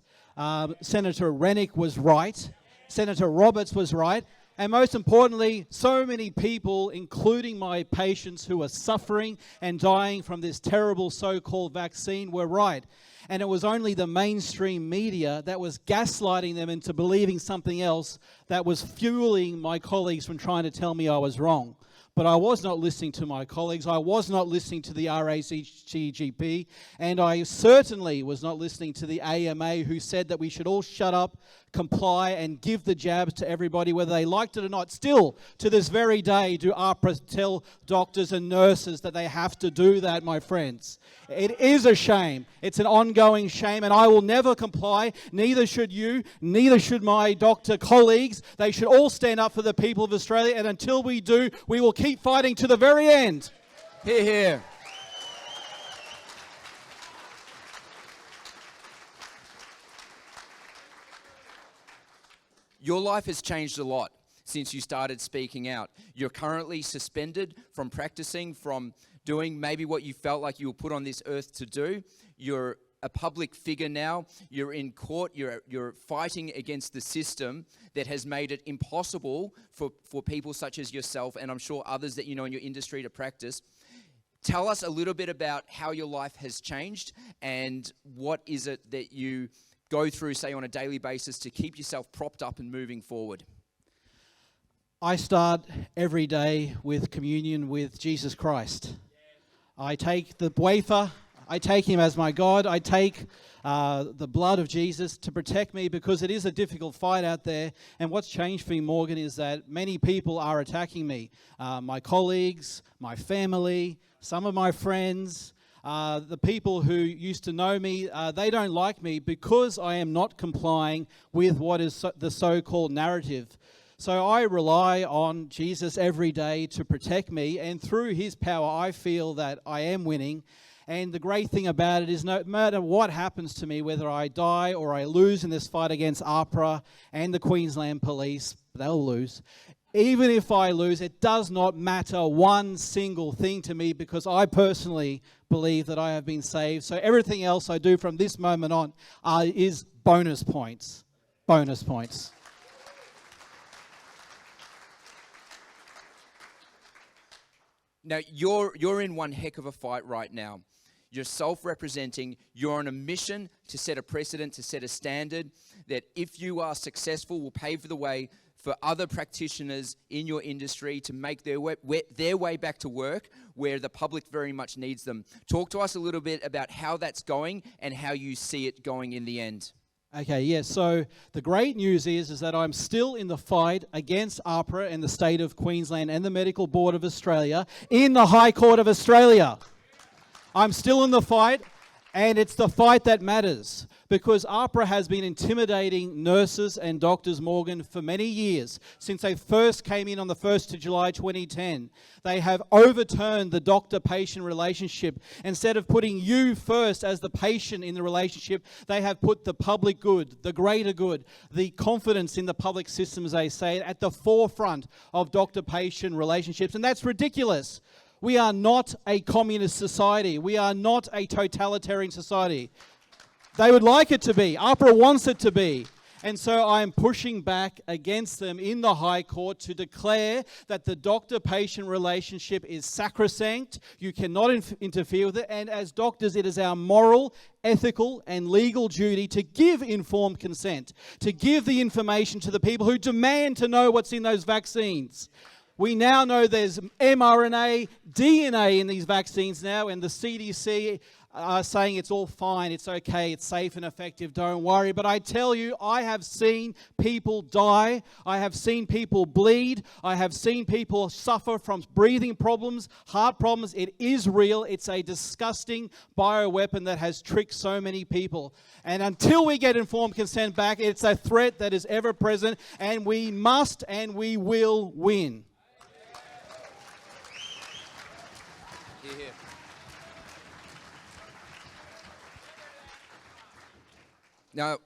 Senator Rennick was right. Senator Roberts was right. And most importantly, so many people, including my patients who are suffering and dying from this terrible so-called vaccine, were right. And it was only the mainstream media that was gaslighting them into believing something else that was fueling my colleagues from trying to tell me I was wrong. But I was not listening to my colleagues. I was not listening to the RACGP. And I certainly was not listening to the AMA, who said that we should all shut up, comply, and give the jabs to everybody, whether they liked it or not. Still, to this very day, do AHPRA tell doctors and nurses that they have to do that, my friends. It is a shame. It's an ongoing shame, and I will never comply. Neither should you. Neither should my doctor colleagues. They should all stand up for the people of Australia, and until we do, we will keep fighting to the very end. Hear, hear. Your life has changed a lot since you started speaking out. You're currently suspended from practicing, from doing maybe what you felt like you were put on this earth to do. You're a public figure now. You're in court. You're fighting against the system that has made it impossible for people such as yourself, and I'm sure others that you know in your industry, to practice. Tell us a little bit about how your life has changed and what is it that you go through, say, on a daily basis to keep yourself propped up and moving forward. I start every day with communion with Jesus Christ. I take the wafer, I take him as my God, I take the blood of Jesus to protect me, because it is a difficult fight out there. And what's changed for me, Morgan, is that many people are attacking me. My colleagues, my family, some of my friends, the people who used to know me, they don't like me because I am not complying with what is the so-called narrative. So I rely on Jesus every day to protect me, and through his power I feel that I am winning. And the great thing about it is, no matter what happens to me, whether I die or I lose in this fight against AHPRA and the Queensland Police, they'll lose. Even if I lose, it does not matter one single thing to me, because I personally believe that I have been saved. So everything else I do from this moment on is bonus points. Bonus points. Now, you're in one heck of a fight right now. You're self-representing. You're on a mission to set a precedent, to set a standard that, if you are successful, will pave the way for other practitioners in your industry to make their way back to work where the public very much needs them. Talk to us a little bit about how that's going and how you see it going in the end. Okay, yes. So the great news is that I'm still in the fight against AHPRA and the state of Queensland and the Medical Board of Australia in the High Court of Australia. I'm still in the fight, and it's the fight that matters, because AHPRA has been intimidating nurses and doctors, Morgan, for many years, since they first came in on the 1st of July 2010. They have overturned the doctor-patient relationship. Instead of putting you first as the patient in the relationship, they have put the public good, the greater good, the confidence in the public system, as they say, at the forefront of doctor-patient relationships. And that's ridiculous. We are not a communist society. We are not a totalitarian society. They would like it to be. AHPRA wants it to be. And so I am pushing back against them in the High Court to declare that the doctor-patient relationship is sacrosanct. You cannot interfere with it. And as doctors, it is our moral, ethical and legal duty to give informed consent, to give the information to the people who demand to know what's in those vaccines. We now know there's mRNA, DNA in these vaccines now, and the CDC are saying it's all fine, it's okay, it's safe and effective, don't worry. But I tell you, I have seen people die, I have seen people bleed, I have seen people suffer from breathing problems, heart problems. It is real. It's a disgusting bioweapon that has tricked so many people. And until we get informed consent back, it's a threat that is ever present, and we must and we will win. Here. Now,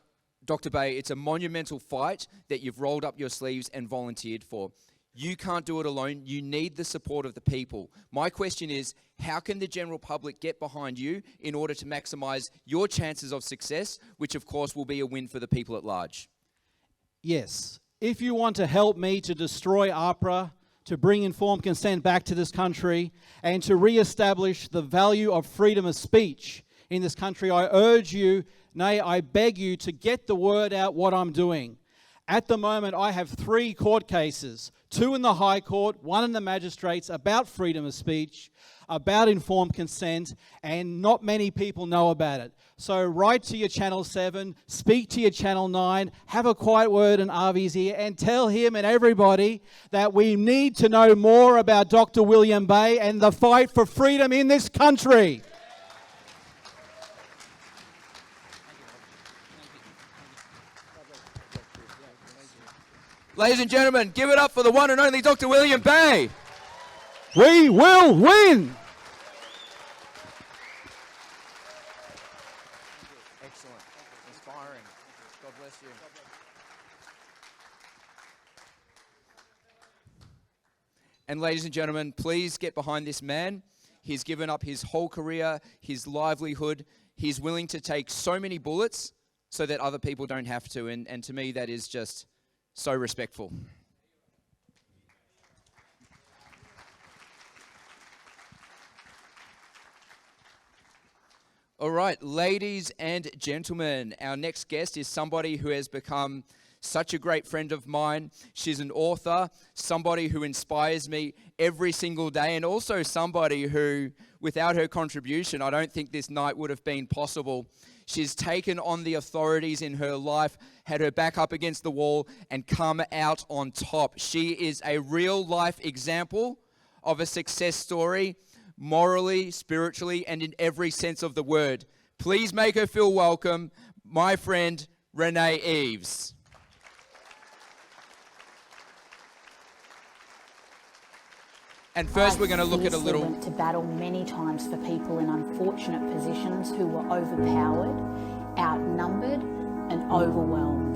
Dr. Bay, it's a monumental fight that you've rolled up your sleeves and volunteered for. You can't do it alone. You need the support of the people. My question is, how can the general public get behind you in order to maximize your chances of success, which of course will be a win for the people at large? Yes. If you want to help me to destroy APRA, to bring informed consent back to this country, and to re-establish the value of freedom of speech in this country, I urge you, nay, I beg you to get the word out what I'm doing. At the moment, I have 3 court cases, 2 in the High Court, 1 in the magistrates, about freedom of speech, about informed consent, and not many people know about it. So write to your Channel 7, speak to your Channel 9, have a quiet word in Avi's ear, and tell him and everybody that we need to know more about Dr. William Bay and the fight for freedom in this country. Ladies and gentlemen, give it up for the one and only Dr. William Bay. We will win! Excellent. Inspiring. God bless you. And ladies and gentlemen, please get behind this man. He's given up his whole career, his livelihood. He's willing to take so many bullets so that other people don't have to. And to me, that is just so respectful. All right, ladies and gentlemen, our next guest is somebody who has become such a great friend of mine. She's an author, somebody who inspires me every single day, and also somebody who, without her contribution, I don't think this night would have been possible. She's taken on the authorities in her life, had her back up against the wall, and come out on top. She is a real-life example of a success story, morally, spiritually, and in every sense of the word. Please make her feel welcome, my friend, Renee Eves. And first, we're going to look at a little. Went to battle many times for people in unfortunate positions who were overpowered, outnumbered, and overwhelmed.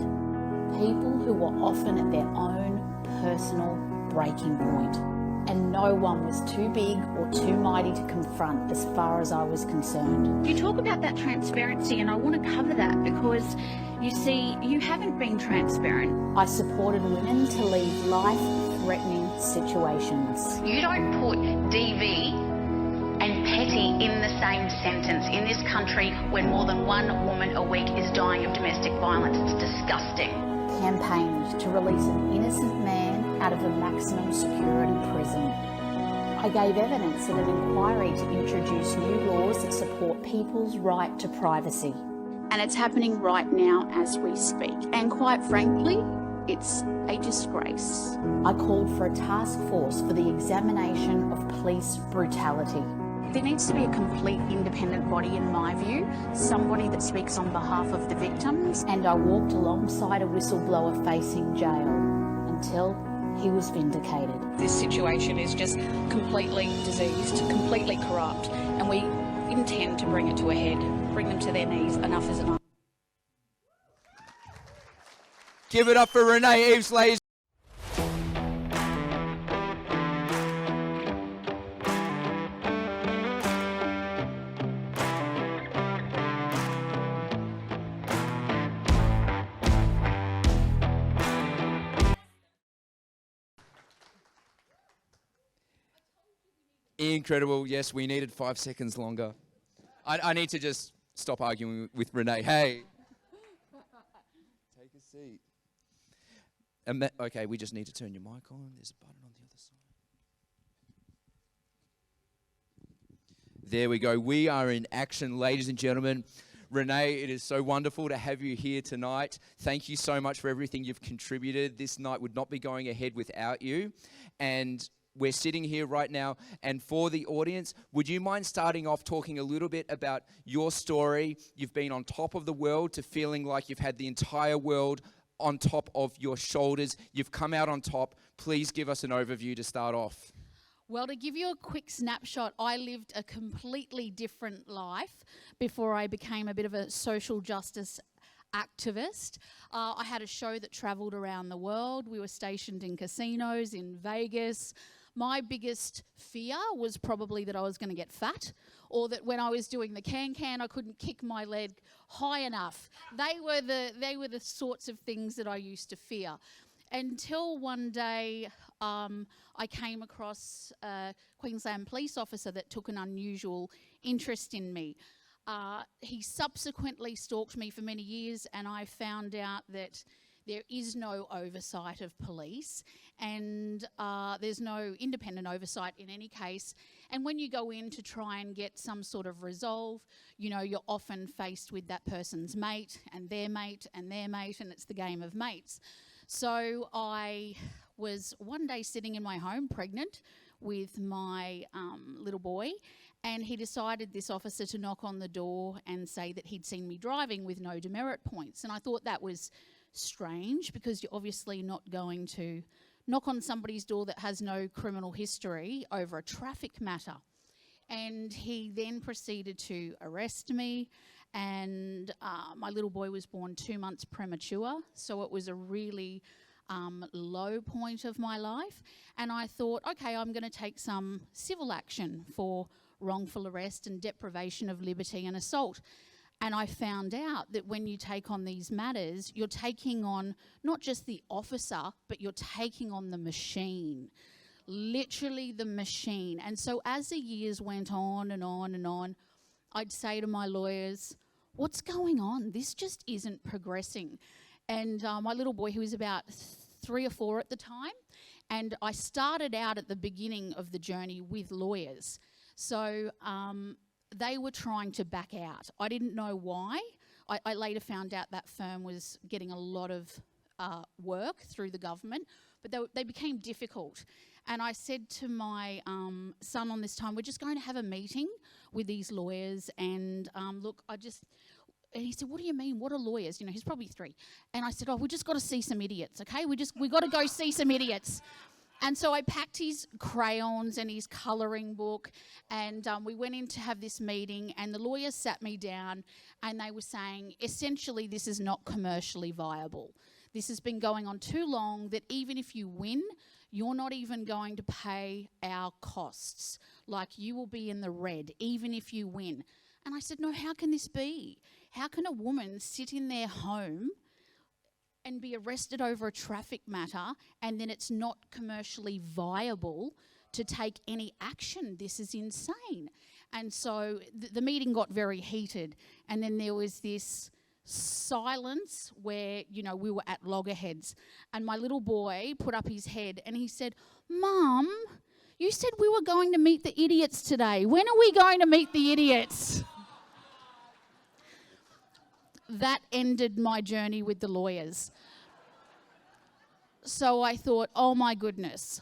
People who were often at their own personal breaking point. And no one was too big or too mighty to confront as far as I was concerned. You talk about that transparency, and I want to cover that because, you see, you haven't been transparent. I supported women to leave life-threatening situations. You don't put DV and petty in the same sentence in this country when more than one woman a week is dying of domestic violence. It's disgusting. Campaigned to release an innocent man out of a maximum security prison. I gave evidence at an inquiry to introduce new laws that support people's right to privacy. And it's happening right now as we speak. And quite frankly, it's a disgrace. I called for a task force for the examination of police brutality. There needs to be a complete independent body, in my view, somebody that speaks on behalf of the victims. And I walked alongside a whistleblower facing jail until he was vindicated. This situation is just completely diseased, completely corrupt, and we intend to bring it to a head, bring them to their knees. Enough is enough. Give it up for Renee Eves, ladies. Incredible. Yes, we needed 5 seconds longer. I need to just stop arguing with Renee. Hey. Take a seat. Okay, we just need to turn your mic on. There's a button on the other side. There we go. We are in action, ladies and gentlemen. Renee, it is so wonderful to have you here tonight. Thank you so much for everything you've contributed. This night would not be going ahead without you. And we're sitting here right now, and for the audience, would you mind starting off talking a little bit about your story? You've been on top of the world to feeling like you've had the entire world on top of your shoulders. You've come out on top. Please give us an overview to start off. Well, to give you a quick snapshot, I lived a completely different life before I became a bit of a social justice activist. I had a show that travelled around the world. We were stationed in casinos in Vegas. My biggest fear was probably that I was going to get fat, or that when I was doing the can, I couldn't kick my leg high enough. They were the sorts of things that I used to fear. Until one day I came across a Queensland police officer that took an unusual interest in me. He subsequently stalked me for many years, and I found out that there is no oversight of police, and there's no independent oversight in any case. And when you go in to try and get some sort of resolve, you know, you're often faced with that person's mate and their mate and their mate, and it's the game of mates. So I was one day sitting in my home pregnant with my little boy, and he decided, this officer, to knock on the door and say that he'd seen me driving with no demerit points. And I thought that was strange, because you're obviously not going to knock on somebody's door that has no criminal history over a traffic matter. And he then proceeded to arrest me, and my little boy was born 2 months premature, so it was a really low point of my life. And I thought, okay, I'm going to take some civil action for wrongful arrest and deprivation of liberty and assault. And I found out that when you take on these matters, you're taking on not just the officer, but you're taking on the machine, literally the machine. And so as the years went on and on and on, I'd say to my lawyers, what's going on? This just isn't progressing. And my little boy, who was about 3 or 4 at the time, and I started out at the beginning of the journey with lawyers. So they were trying to back out. I didn't know why. I later found out that firm was getting a lot of work through the government, but they became difficult. And I said to my son on this time, we're just going to have a meeting with these lawyers, and look, and he said, what do you mean? What are lawyers? You know, he's probably 3. And I said, we just got to see some idiots, okay? We got to go see some idiots. And so I packed his crayons and his colouring book, and we went in to have this meeting, and the lawyers sat me down, and they were saying, essentially, this is not commercially viable. This has been going on too long, that even if you win, you're not even going to pay our costs. Like, you will be in the red, even if you win. And I said, no, how can this be? How can a woman sit in their home and be arrested over a traffic matter, and then it's not commercially viable to take any action? This is insane. And so the meeting got very heated, and then there was this silence where, you know, we were at loggerheads, and my little boy put up his head and he said, Mum, you said we were going to meet the idiots today. When are we going to meet the idiots? That ended my journey with the lawyers. So I thought, oh my goodness.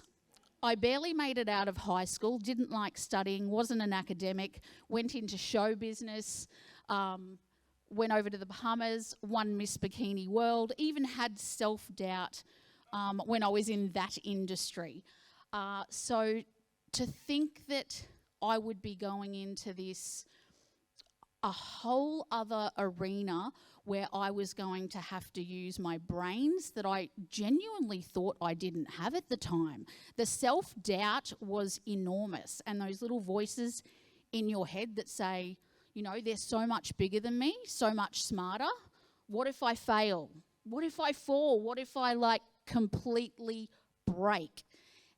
I barely made it out of high school, didn't like studying, wasn't an academic, went into show business, went over to the Bahamas, won Miss Bikini World, even had self-doubt when I was in that industry. So to think that I would be going into this a whole other arena where I was going to have to use my brains that I genuinely thought I didn't have at the time. The self-doubt was enormous, and those little voices in your head that say, you know, they're so much bigger than me, so much smarter. What if I fail? What if I fall? What if I completely break?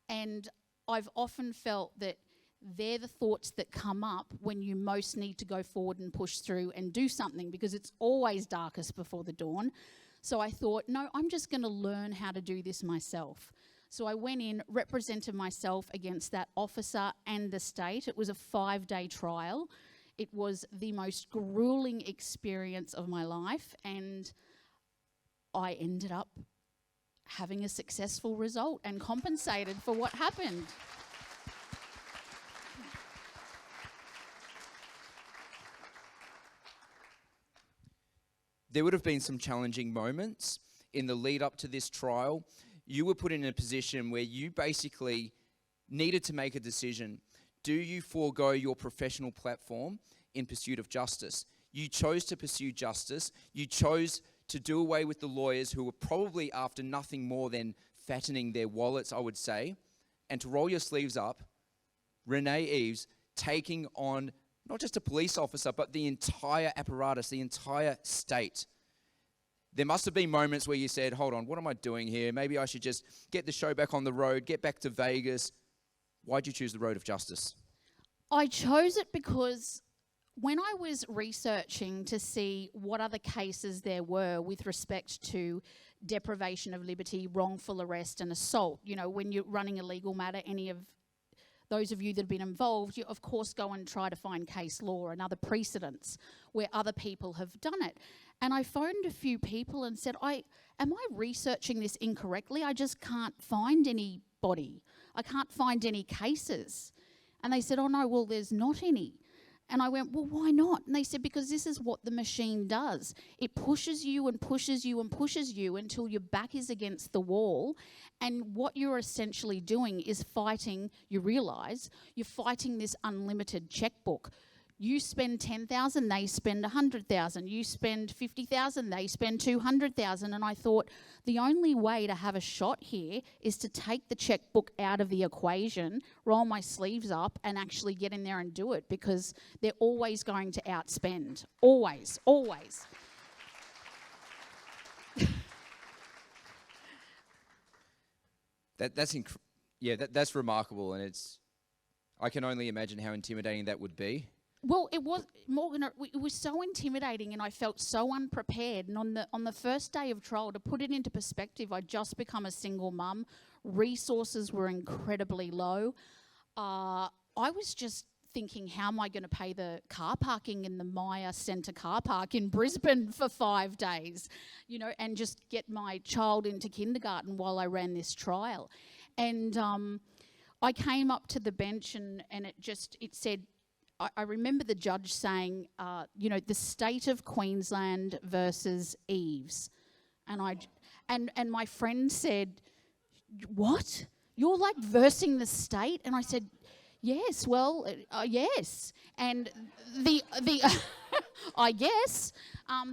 And I've often felt that they're the thoughts that come up when you most need to go forward and push through and do something, because it's always darkest before the dawn. So I thought, no, I'm just going to learn how to do this myself. So I went in, represented myself against that officer and the state. It was a 5-day trial. It was the most grueling experience of my life, and I ended up having a successful result and compensated for what happened. There would have been some challenging moments in the lead up to this trial. You were put in a position where you basically needed to make a decision. Do you forego your professional platform in pursuit of justice? You chose to pursue justice. You chose to do away with the lawyers who were probably after nothing more than fattening their wallets, I would say, and to roll your sleeves up, Renee Eves, taking on not just a police officer, but the entire apparatus, the entire state. There must have been moments where you said, hold on, what am I doing here? Maybe I should just get the show back on the road, get back to Vegas. Why'd you choose the road of justice? I chose it because when I was researching to see what other cases there were with respect to deprivation of liberty, wrongful arrest and assault, you know, when you're running a legal matter, any of those of you that have been involved, you of course go and try to find case law and other precedents where other people have done it. And I phoned a few people and said, am I researching this incorrectly? I just can't find anybody. I can't find any cases. And they said, oh no, well there's not any. And I went, well, why not? And they said, because this is what the machine does. It pushes you and pushes you and pushes you until your back is against the wall. And what you're essentially doing is fighting, you realise, you're fighting this unlimited checkbook. You spend 10,000, they spend 100,000. You spend 50,000, they spend 200,000. And I thought the only way to have a shot here is to take the checkbook out of the equation, roll my sleeves up, and actually get in there and do it, because they're always going to outspend. Always, always. That's remarkable, and I can only imagine how intimidating that would be. Well, it was, Morgan, it was so intimidating, and I felt so unprepared. And on the first day of trial, to put it into perspective, I'd just become a single mum. Resources were incredibly low. I was just thinking, how am I going to pay the car parking in the Maya Centre car park in Brisbane for 5 days, you know, and just get my child into kindergarten while I ran this trial. And I came up to the bench and it said, I remember the judge saying, the state of Queensland versus Eves. And my friend said, what? You're like versing the state? And I said, yes, well, yes. And the I guess,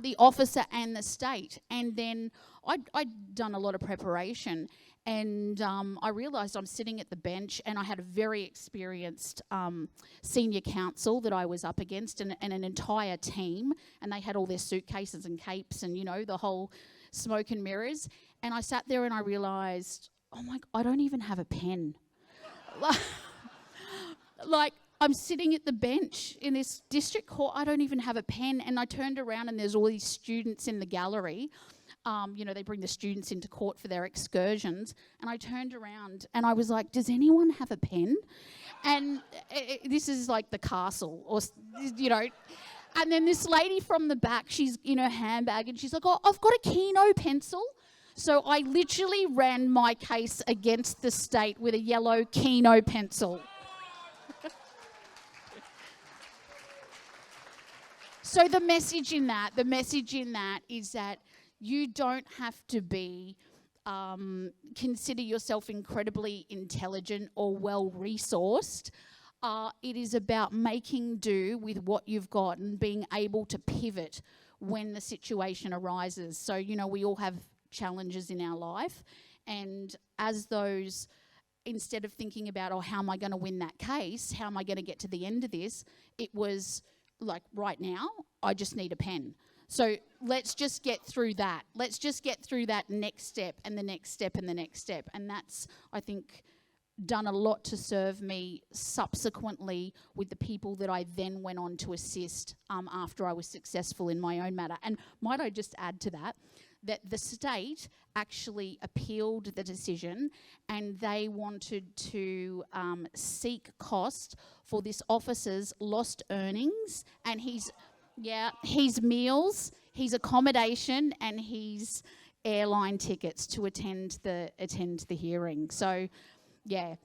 the officer and the state. And then I'd done a lot of preparation, and I realised I'm sitting at the bench, and I had a very experienced senior counsel that I was up against, and an entire team, and they had all their suitcases and capes and, you know, the whole smoke and mirrors. And I sat there and I realised, oh my, I don't even have a pen. Like, I'm sitting at the bench in this district court, I don't even have a pen. And I turned around and there's all these students in the gallery. They bring the students into court for their excursions. And I turned around and I was like, does anyone have a pen? And this is like the castle, or, you know. And then this lady from the back, she's in her handbag and she's like, oh, I've got a Keno pencil. So I literally ran my case against the state with a yellow Keno pencil. So the message in that is that you don't have to be, consider yourself incredibly intelligent or well-resourced. It is about making do with what you've got and being able to pivot when the situation arises. So, you know, we all have challenges in our life, and as those, instead of thinking about, oh, how am I going to win that case? How am I going to get to the end of this? It was like, right now, I just need a pen. So let's just get through that. Let's just get through that next step and the next step and the next step. And that's, I think, done a lot to serve me subsequently with the people that I then went on to assist after I was successful in my own matter. And might I just add to that the state actually appealed the decision, and they wanted to seek cost for this officer's lost earnings and his meals, his accommodation, and his airline tickets to attend the hearing. So, yeah.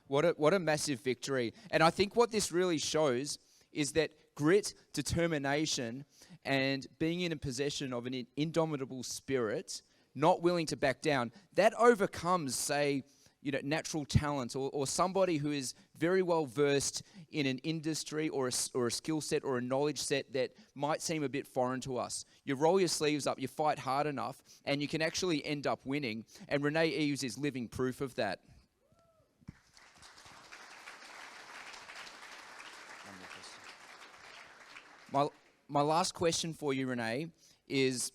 What a massive victory. And I think what this really shows is that grit, determination, and being in a possession of an indomitable spirit, not willing to back down, that overcomes, say, natural talent or somebody who is very well versed in an industry or a skill set or a knowledge set that might seem a bit foreign to us. You roll your sleeves up, you fight hard enough, and you can actually end up winning. And Renee Eves is living proof of that. My last question for you, Renee, is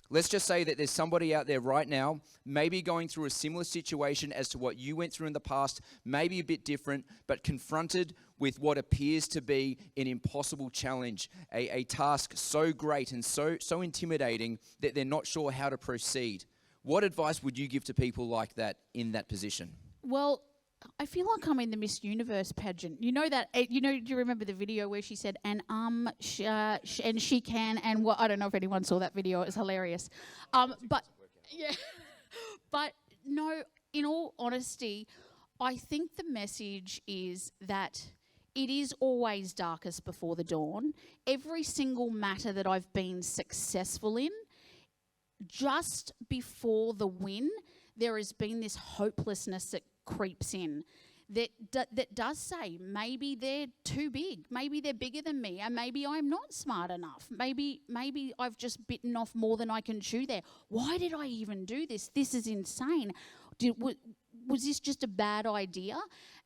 let's just say that there's somebody out there right now, maybe going through a similar situation as to what you went through in the past, maybe a bit different, but confronted with what appears to be an impossible challenge, a task so great and so intimidating that they're not sure how to proceed. What advice would you give to people like that in that position? Well, I feel like I'm in the Miss Universe pageant. You know that? Do you remember the video where she said, and she can, and what? I don't know if anyone saw that video. It was hilarious. But yeah, but no. In all honesty, I think the message is that it is always darkest before the dawn. Every single matter that I've been successful in, just before the win, there has been this hopelessness that creeps in that does say maybe they're too big, maybe they're bigger than me, and maybe I'm not smart enough, maybe I've just bitten off more than I can chew there. Why did I even do this? This is insane. Was this just a bad idea?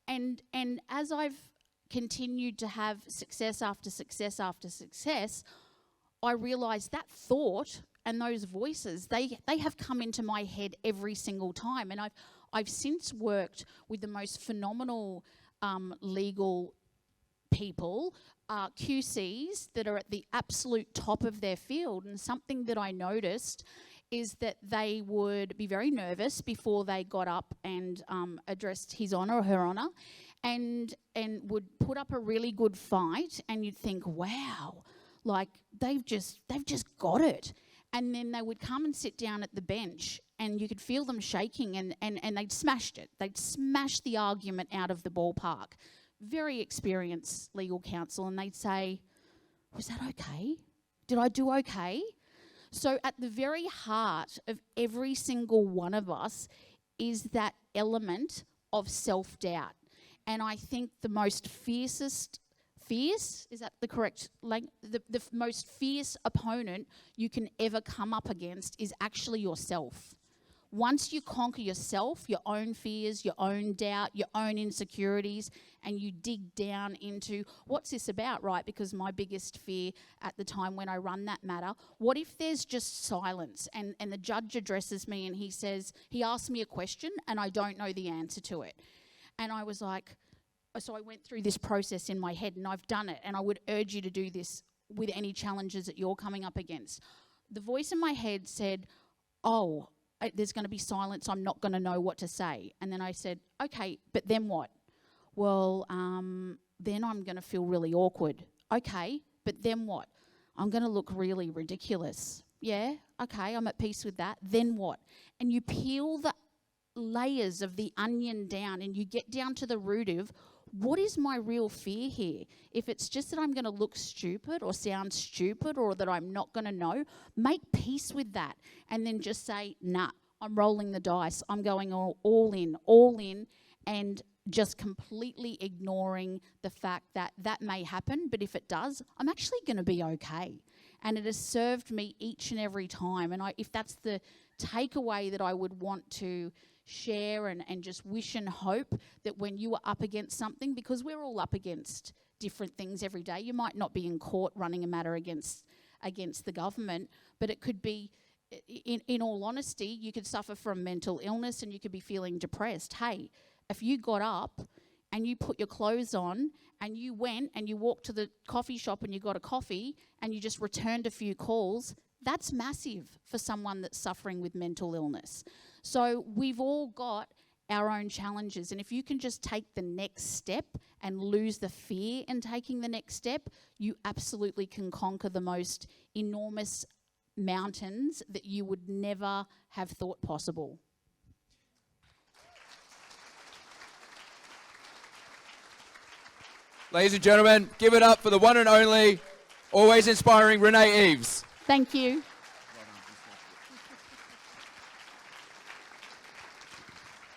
And as I've continued to have success after success after success, I realised that thought and those voices, they have come into my head every single time. And I've since worked with the most phenomenal legal people, QCs that are at the absolute top of their field. And something that I noticed is that they would be very nervous before they got up and addressed His Honour or Her Honour, and would put up a really good fight, and you'd think, wow, like they've just got it. And then they would come and sit down at the bench, and you could feel them shaking, and they'd smashed it. They'd smashed the argument out of the ballpark. Very experienced legal counsel, and they'd say, was that okay? Did I do okay? So at the very heart of every single one of us is that element of self-doubt. And I think the most fierce, is that the correct language? The most fierce opponent you can ever come up against is actually yourself. Once you conquer yourself, your own fears, your own doubt, your own insecurities, and you dig down into what's this about, right? Because my biggest fear at the time when I run that matter, what if there's just silence and the judge addresses me and he asks me a question and I don't know the answer to it. And I was like, so I went through this process in my head, and I've done it, and I would urge you to do this with any challenges that you're coming up against. The voice in my head said, there's going to be silence, I'm not going to know what to say. And then I said, okay, but then what? Well, then I'm going to feel really awkward. Okay, but then what? I'm going to look really ridiculous. Yeah, okay, I'm at peace with that. Then what? And you peel the layers of the onion down, and you get down to the root of, what is my real fear here? If it's just that I'm going to look stupid or sound stupid or that I'm not going to know, make peace with that, and then just say, nah, I'm rolling the dice. I'm going all in, and just completely ignoring the fact that that may happen, but if it does, I'm actually going to be okay. And it has served me each and every time. And if that's the takeaway that I would want to share and just wish and hope, that when you are up against something, because we're all up against different things every day. You might not be in court running a matter against the government, but it could be, in all honesty, you could suffer from mental illness and you could be feeling depressed. Hey, if you got up and you put your clothes on and you went and you walked to the coffee shop and you got a coffee and you just returned a few calls, that's massive for someone that's suffering with mental illness. So we've all got our own challenges, and if you can just take the next step and lose the fear in taking the next step, you absolutely can conquer the most enormous mountains that you would never have thought possible. Ladies and gentlemen, give it up for the one and only, always inspiring Renee Eves. Thank you.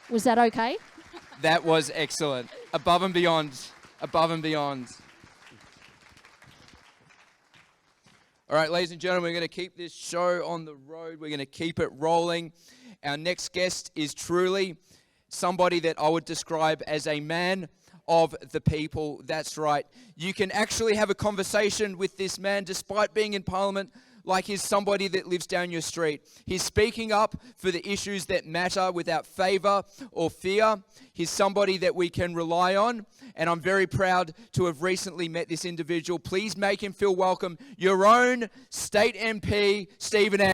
Was that okay? That was excellent. Above and beyond. Above and beyond. All right, ladies and gentlemen, we're going to keep this show on the road. We're going to keep it rolling. Our next guest is truly somebody that I would describe as a man of the people. That's right. You can actually have a conversation with this man despite being in Parliament like he's somebody that lives down your street. He's speaking up for the issues that matter without favour or fear. He's somebody that we can rely on, and I'm very proud to have recently met this individual. Please make him feel welcome. Your own State MP, Stephen Andrews.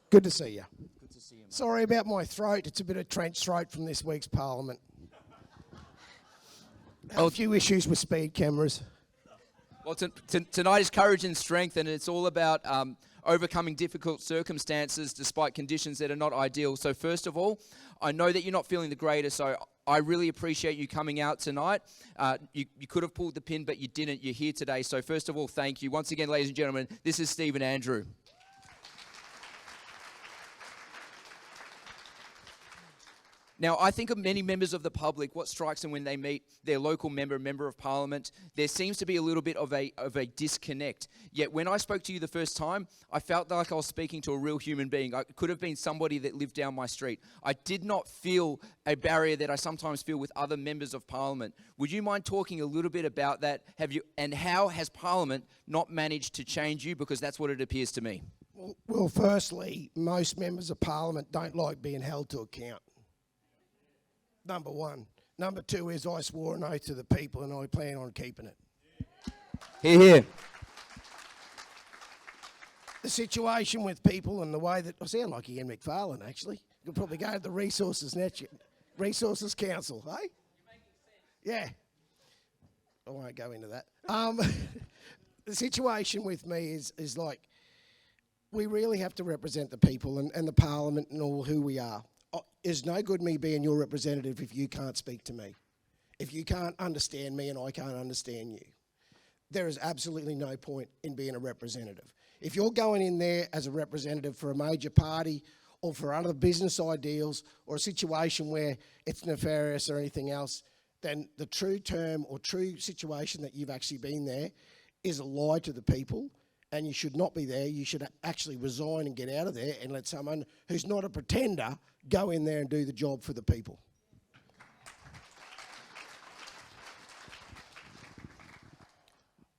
Good to see you. Good to see you, mate. Sorry about my throat. It's a bit of trench throat from this week's Parliament. A few issues with speed cameras. Well, tonight is courage and strength, and it's all about overcoming difficult circumstances despite conditions that are not ideal. So first of all, I know that you're not feeling the greatest, so I really appreciate you coming out tonight. You could have pulled the pin, but you didn't. You're here today. So first of all, thank you. Once again, ladies and gentlemen, this is Stephen Andrew. Now, I think of many members of the public, what strikes them when they meet their local member of Parliament, there seems to be a little bit of a disconnect. Yet when I spoke to you the first time, I felt like I was speaking to a real human being. I could have been somebody that lived down my street. I did not feel a barrier that I sometimes feel with other members of Parliament. Would you mind talking a little bit about that? And how has Parliament not managed to change you? Because that's what it appears to me. Well, firstly, most members of Parliament don't like being held to account. Number one. Number two is I swore an oath to the people and I plan on keeping it. Hear, hear. The situation with people and the way that... I sound like Ian McFarlane, actually. You'll probably go to the Resources Council, eh? Yeah. I won't go into that. The situation with me is like, we really have to represent the people and the Parliament and all who we are. It's no good me being your representative if you can't speak to me, if you can't understand me and I can't understand you. There is absolutely no point in being a representative. If you're going in there as a representative for a major party or for other business ideals or a situation where it's nefarious or anything else, then the true term or true situation that you've actually been there is a lie to the people, and you should not be there. You should actually resign and get out of there and let someone who's not a pretender go in there and do the job for the people.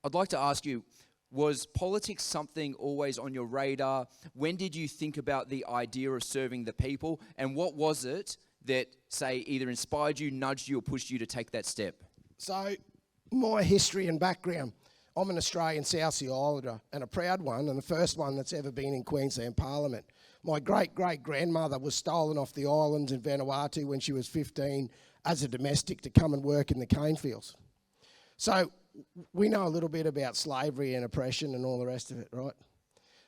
I'd like to ask you, was politics something always on your radar? When did you think about the idea of serving the people? And what was it that, say, either inspired you, nudged you, or pushed you to take that step? So, my history and background. I'm an Australian South Sea Islander, and a proud one, and the first one that's ever been in Queensland Parliament. My great-great-grandmother was stolen off the islands in Vanuatu when she was 15 as a domestic to come and work in the cane fields. So we know a little bit about slavery and oppression and all the rest of it, right?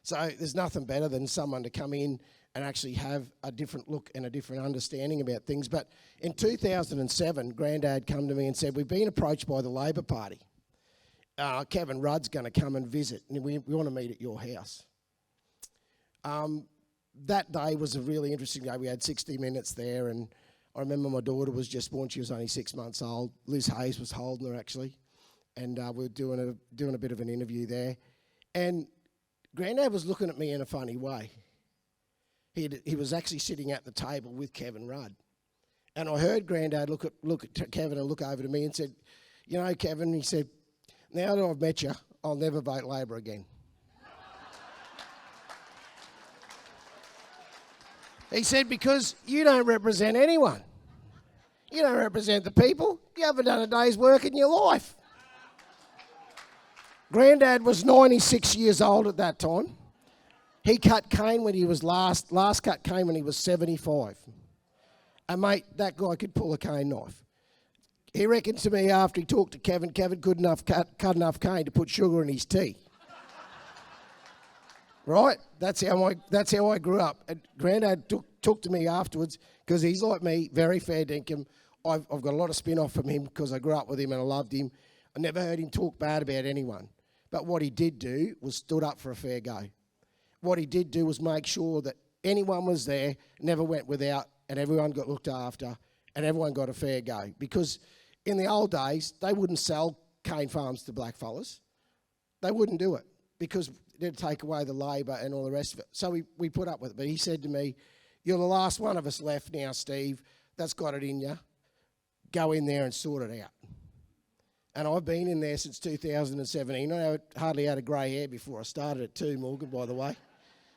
So there's nothing better than someone to come in and actually have a different look and a different understanding about things. But in 2007, Grandad come to me and said, we've been approached by the Labor Party. Kevin Rudd's going to come and visit, and we want to meet at your house. That day was a really interesting day. We had 60 minutes there, and I remember my daughter was just born. She was only 6 months old. Liz Hayes was holding her, actually, and we were doing a bit of an interview there. And Grandad was looking at me in a funny way. He was actually sitting at the table with Kevin Rudd. And I heard Grandad look at Kevin and look over to me and said, you know, Kevin, he said, now that I've met you, I'll never vote Labor again. He said, because you don't represent anyone. You don't represent the people. You haven't done a day's work in your life. Grandad was 96 years old at that time. He cut cane when he was last cut cane when he was 75. And mate, that guy could pull a cane knife. He reckoned to me after he talked to Kevin couldn't cut enough cane to put sugar in his tea. Right? That's how I grew up. And Grandad took to me afterwards because he's like me, very fair dinkum. I've got a lot of spin-off from him because I grew up with him and I loved him. I never heard him talk bad about anyone. But what he did do was stood up for a fair go. What he did do was make sure that anyone was there, never went without, and everyone got looked after, and everyone got a fair go. Because in the old days, they wouldn't sell cane farms to blackfellas. They wouldn't do it because they'd take away the labour and all the rest of it. So we put up with it. But he said to me, you're the last one of us left now, Steve. That's got it in you. Go in there and sort it out. And I've been in there since 2017. I hardly had a grey hair before I started it too, Morgan, by the way.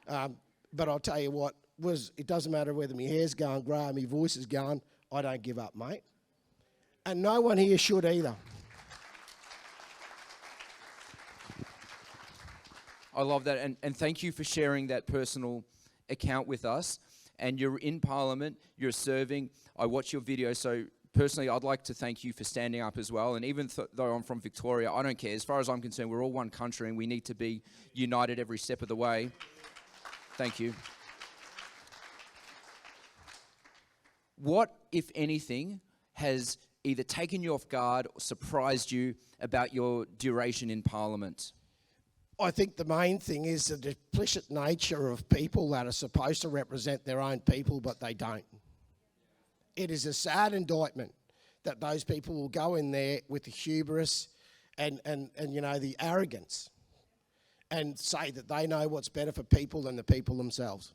But I'll tell you what, it doesn't matter whether my hair's going grey or my voice is going, I don't give up, mate. And no one here should either. I love that, and thank you for sharing that personal account with us. And you're in Parliament, you're serving. I watch your video, so personally, I'd like to thank you for standing up as well. And even though I'm from Victoria, I don't care. As far as I'm concerned, we're all one country, and we need to be united every step of the way. Thank you. What, if anything, has either taken you off guard or surprised you about your duration in Parliament? I think the main thing is the duplicitous nature of people that are supposed to represent their own people, but they don't. It is a sad indictment that those people will go in there with the hubris and you know, the arrogance and say that they know what's better for people than the people themselves.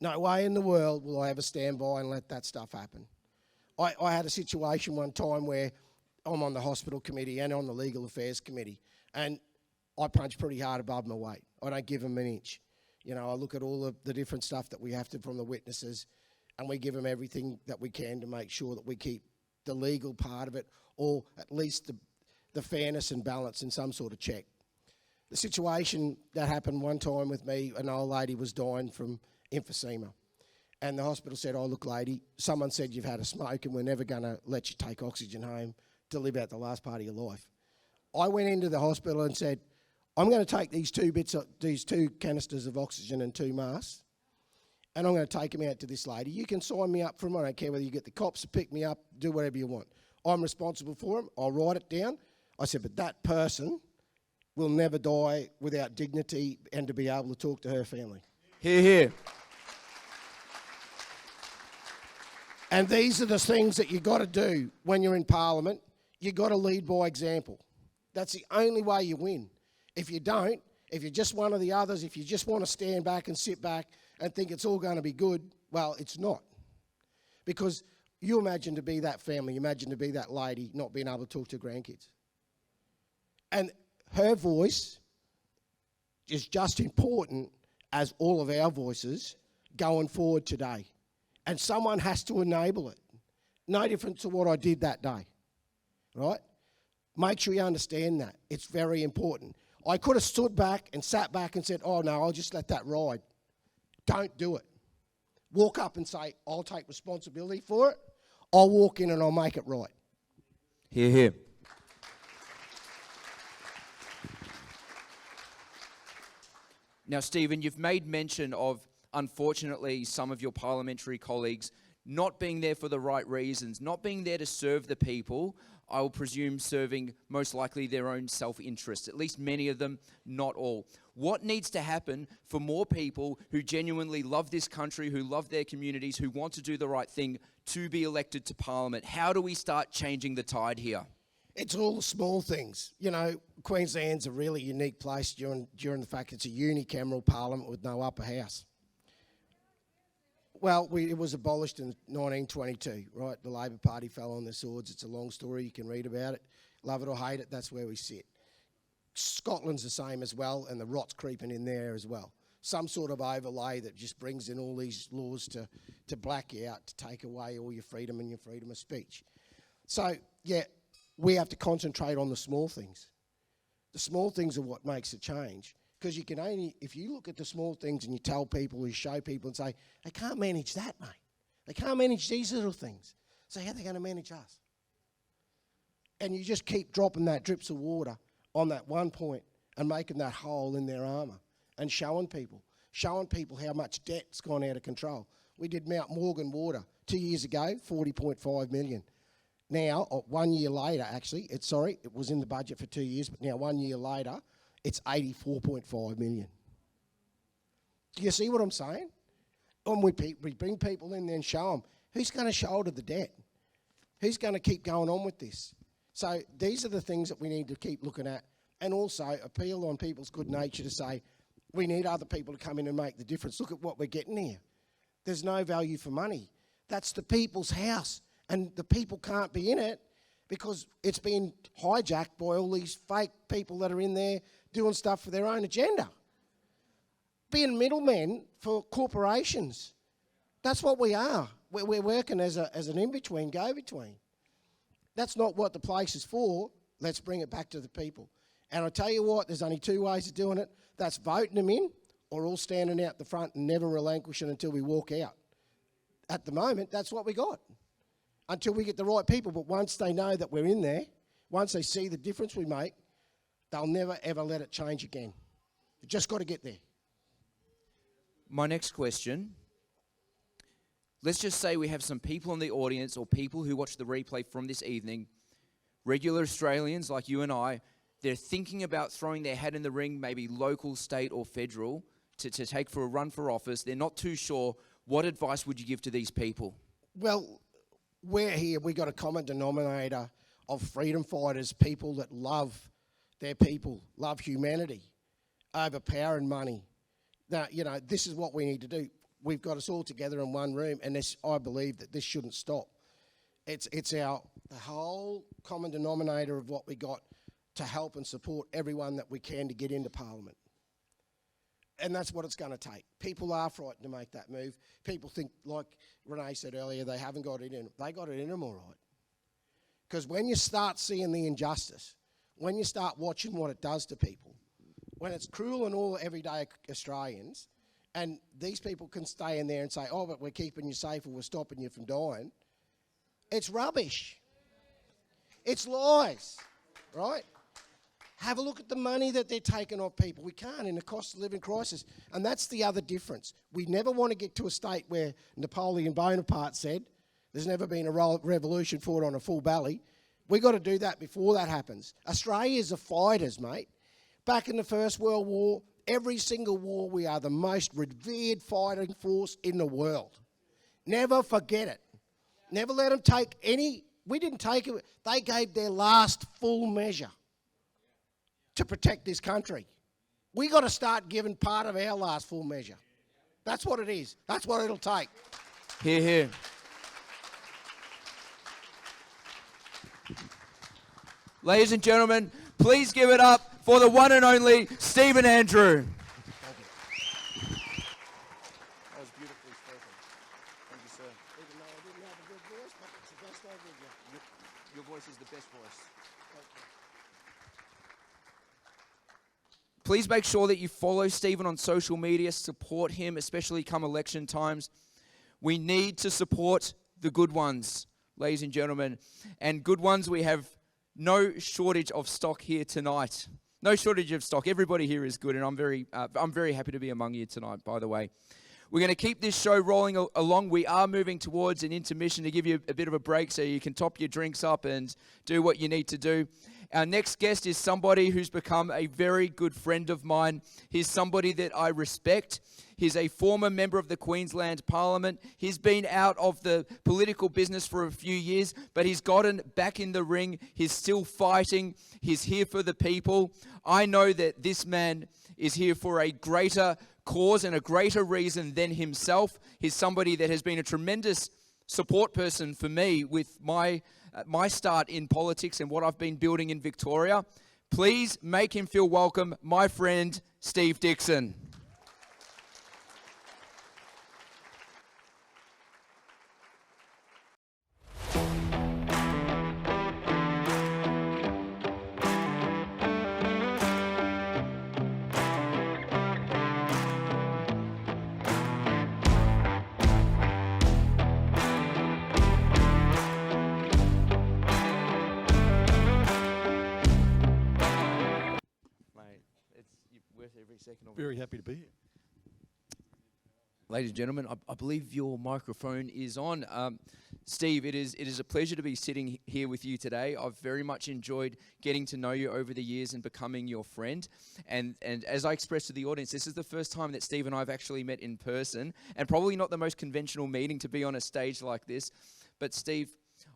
No way in the world will I ever stand by and let that stuff happen. I had a situation one time where I'm on the hospital committee and on the legal affairs committee, and I punch pretty hard above my weight. I don't give them an inch. You know, I look at all the different stuff that we have to from the witnesses, and we give them everything that we can to make sure that we keep the legal part of it, or at least the fairness and balance in some sort of check. The situation that happened one time with me, an old lady was dying from emphysema. And the hospital said, oh, look, lady, someone said you've had a smoke and we're never going to let you take oxygen home to live out the last part of your life. I went into the hospital and said, I'm going to take these two canisters of oxygen and 2 masks, and I'm going to take them out to this lady. You can sign me up for them. I don't care whether you get the cops to pick me up, do whatever you want. I'm responsible for them. I'll write it down. I said, but that person will never die without dignity and to be able to talk to her family. Hear, hear. And these are the things that you've got to do when you're in Parliament. You've got to lead by example. That's the only way you win. If you don't, if you're just one of the others, if you just want to stand back and sit back and think it's all going to be good, well, it's not. Because you imagine to be that family, you imagine to be that lady not being able to talk to grandkids. And her voice is just important as all of our voices going forward today. And someone has to enable it. No different to what I did that day, right? Make sure you understand that. It's very important. I could have stood back and sat back and said, oh, no, I'll just let that ride. Don't do it. Walk up and say, I'll take responsibility for it. I'll walk in and I'll make it right. Hear, hear. Now, Stephen, you've made mention of, unfortunately, some of your parliamentary colleagues not being there for the right reasons, not being there to serve the people. I will presume serving most likely their own self-interest, at least many of them, not all. What needs to happen for more people who genuinely love this country, who love their communities, who want to do the right thing to be elected to Parliament? How do we start changing the tide here? It's all the small things. You know, Queensland's a really unique place during the fact it's a unicameral parliament with no upper house. Well, it was abolished in 1922, right? The Labor Party fell on their swords. It's a long story. You can read about it. Love it or hate it, that's where we sit. Scotland's the same as well, and the rot's creeping in there as well. Some sort of overlay that just brings in all these laws to black you out, to take away all your freedom and your freedom of speech. So, yeah, we have to concentrate on the small things. The small things are what makes a change. Because you can only, if you look at the small things and you tell people, you show people and say, they can't manage that, mate. They can't manage these little things. So how are they going to manage us? And you just keep dropping that drips of water on that one point and making that hole in their armour and showing people how much debt's gone out of control. We did Mount Morgan Water 2 years ago, 40.5 million. Now, 1 year later, actually, it was in the budget for 2 years, but now 1 year later, it's 84.5 million. Do you see what I'm saying? And we bring people in there and show them, who's going to shoulder the debt? Who's going to keep going on with this? So these are the things that we need to keep looking at, and also appeal on people's good nature to say, we need other people to come in and make the difference. Look at what we're getting here. There's no value for money. That's the people's house, and the people can't be in it because it's been hijacked by all these fake people that are in there doing stuff for their own agenda. Being middlemen for corporations. That's what we are. We're working as an in-between, go-between. That's not what the place is for. Let's bring it back to the people. And I tell you what, there's only two ways of doing it. That's voting them in or all standing out the front and never relinquishing until we walk out. At the moment, that's what we got. Until we get the right people. But once they know that we're in there, once they see the difference we make, they'll never, ever let it change again. You've just got to get there. My next question, let's just say we have some people in the audience or people who watch the replay from this evening, regular Australians like you and I, they're thinking about throwing their hat in the ring, maybe local, state or federal, to take for a run for office. They're not too sure. What advice would you give to these people? Well, we're here, we got a common denominator of freedom fighters, people that love their people, love humanity, over power and money. Now, you know, this is what we need to do. We've got us all together in one room, and this, I believe that this shouldn't stop. It's the whole common denominator of what we got to help and support everyone that we can to get into Parliament. And that's what it's going to take. People are frightened to make that move. People think, like Renee said earlier, they haven't got it in them. They got it in them all right. Because when you start seeing the injustice, when you start watching what it does to people, when it's cruel and all everyday Australians, and these people can stay in there and say, oh, but we're keeping you safe or we're stopping you from dying, it's rubbish. It's lies, right? Have a look at the money that they're taking off people. We can't in the cost of living crisis. And that's the other difference. We never want to get to a state where Napoleon Bonaparte said, there's never been a revolution fought on a full belly. We've got to do that before that happens. Australia's a fighters, mate. Back in the First World War, every single war, we are the most revered fighting force in the world. Never forget it. Never let them take any. We didn't take it. They gave their last full measure to protect this country. We got to start giving part of our last full measure. That's what it is. That's what it'll take. Hear, hear. Ladies and gentlemen, please give it up for the one and only Stephen Andrew. Thank you. That was beautifully spoken. Thank you, sir. Even though I didn't have a good voice, but it's the best I did. Your voice is the best voice. Please make sure that you follow Stephen on social media, support him, especially come election times. We need to support the good ones, ladies and gentlemen. And good ones, we have no shortage of stock here tonight. No shortage of stock. Everybody here is good, and I'm very happy to be among you tonight, by the way. We're going to keep this show rolling along. We are moving towards an intermission to give you a bit of a break so you can top your drinks up and do what you need to do. Our next guest is somebody who's become a very good friend of mine. He's somebody that I respect. He's a former member of the Queensland Parliament. He's been out of the political business for a few years, but he's gotten back in the ring. He's still fighting. He's here for the people. I know that this man is here for a greater cause and a greater reason than himself. He's somebody that has been a tremendous support person for me with my start in politics and what I've been building in Victoria. Please make him feel welcome, my friend, Steve Dixon. Very happy to be here. Ladies and gentlemen, I believe your microphone is on. Steve, it is a pleasure to be sitting here with you today. I've very much enjoyed getting to know you over the years and becoming your friend. And as I expressed to the audience, this is the first time that Steve and I have actually met in person, and probably not the most conventional meeting to be on a stage like this. But Steve,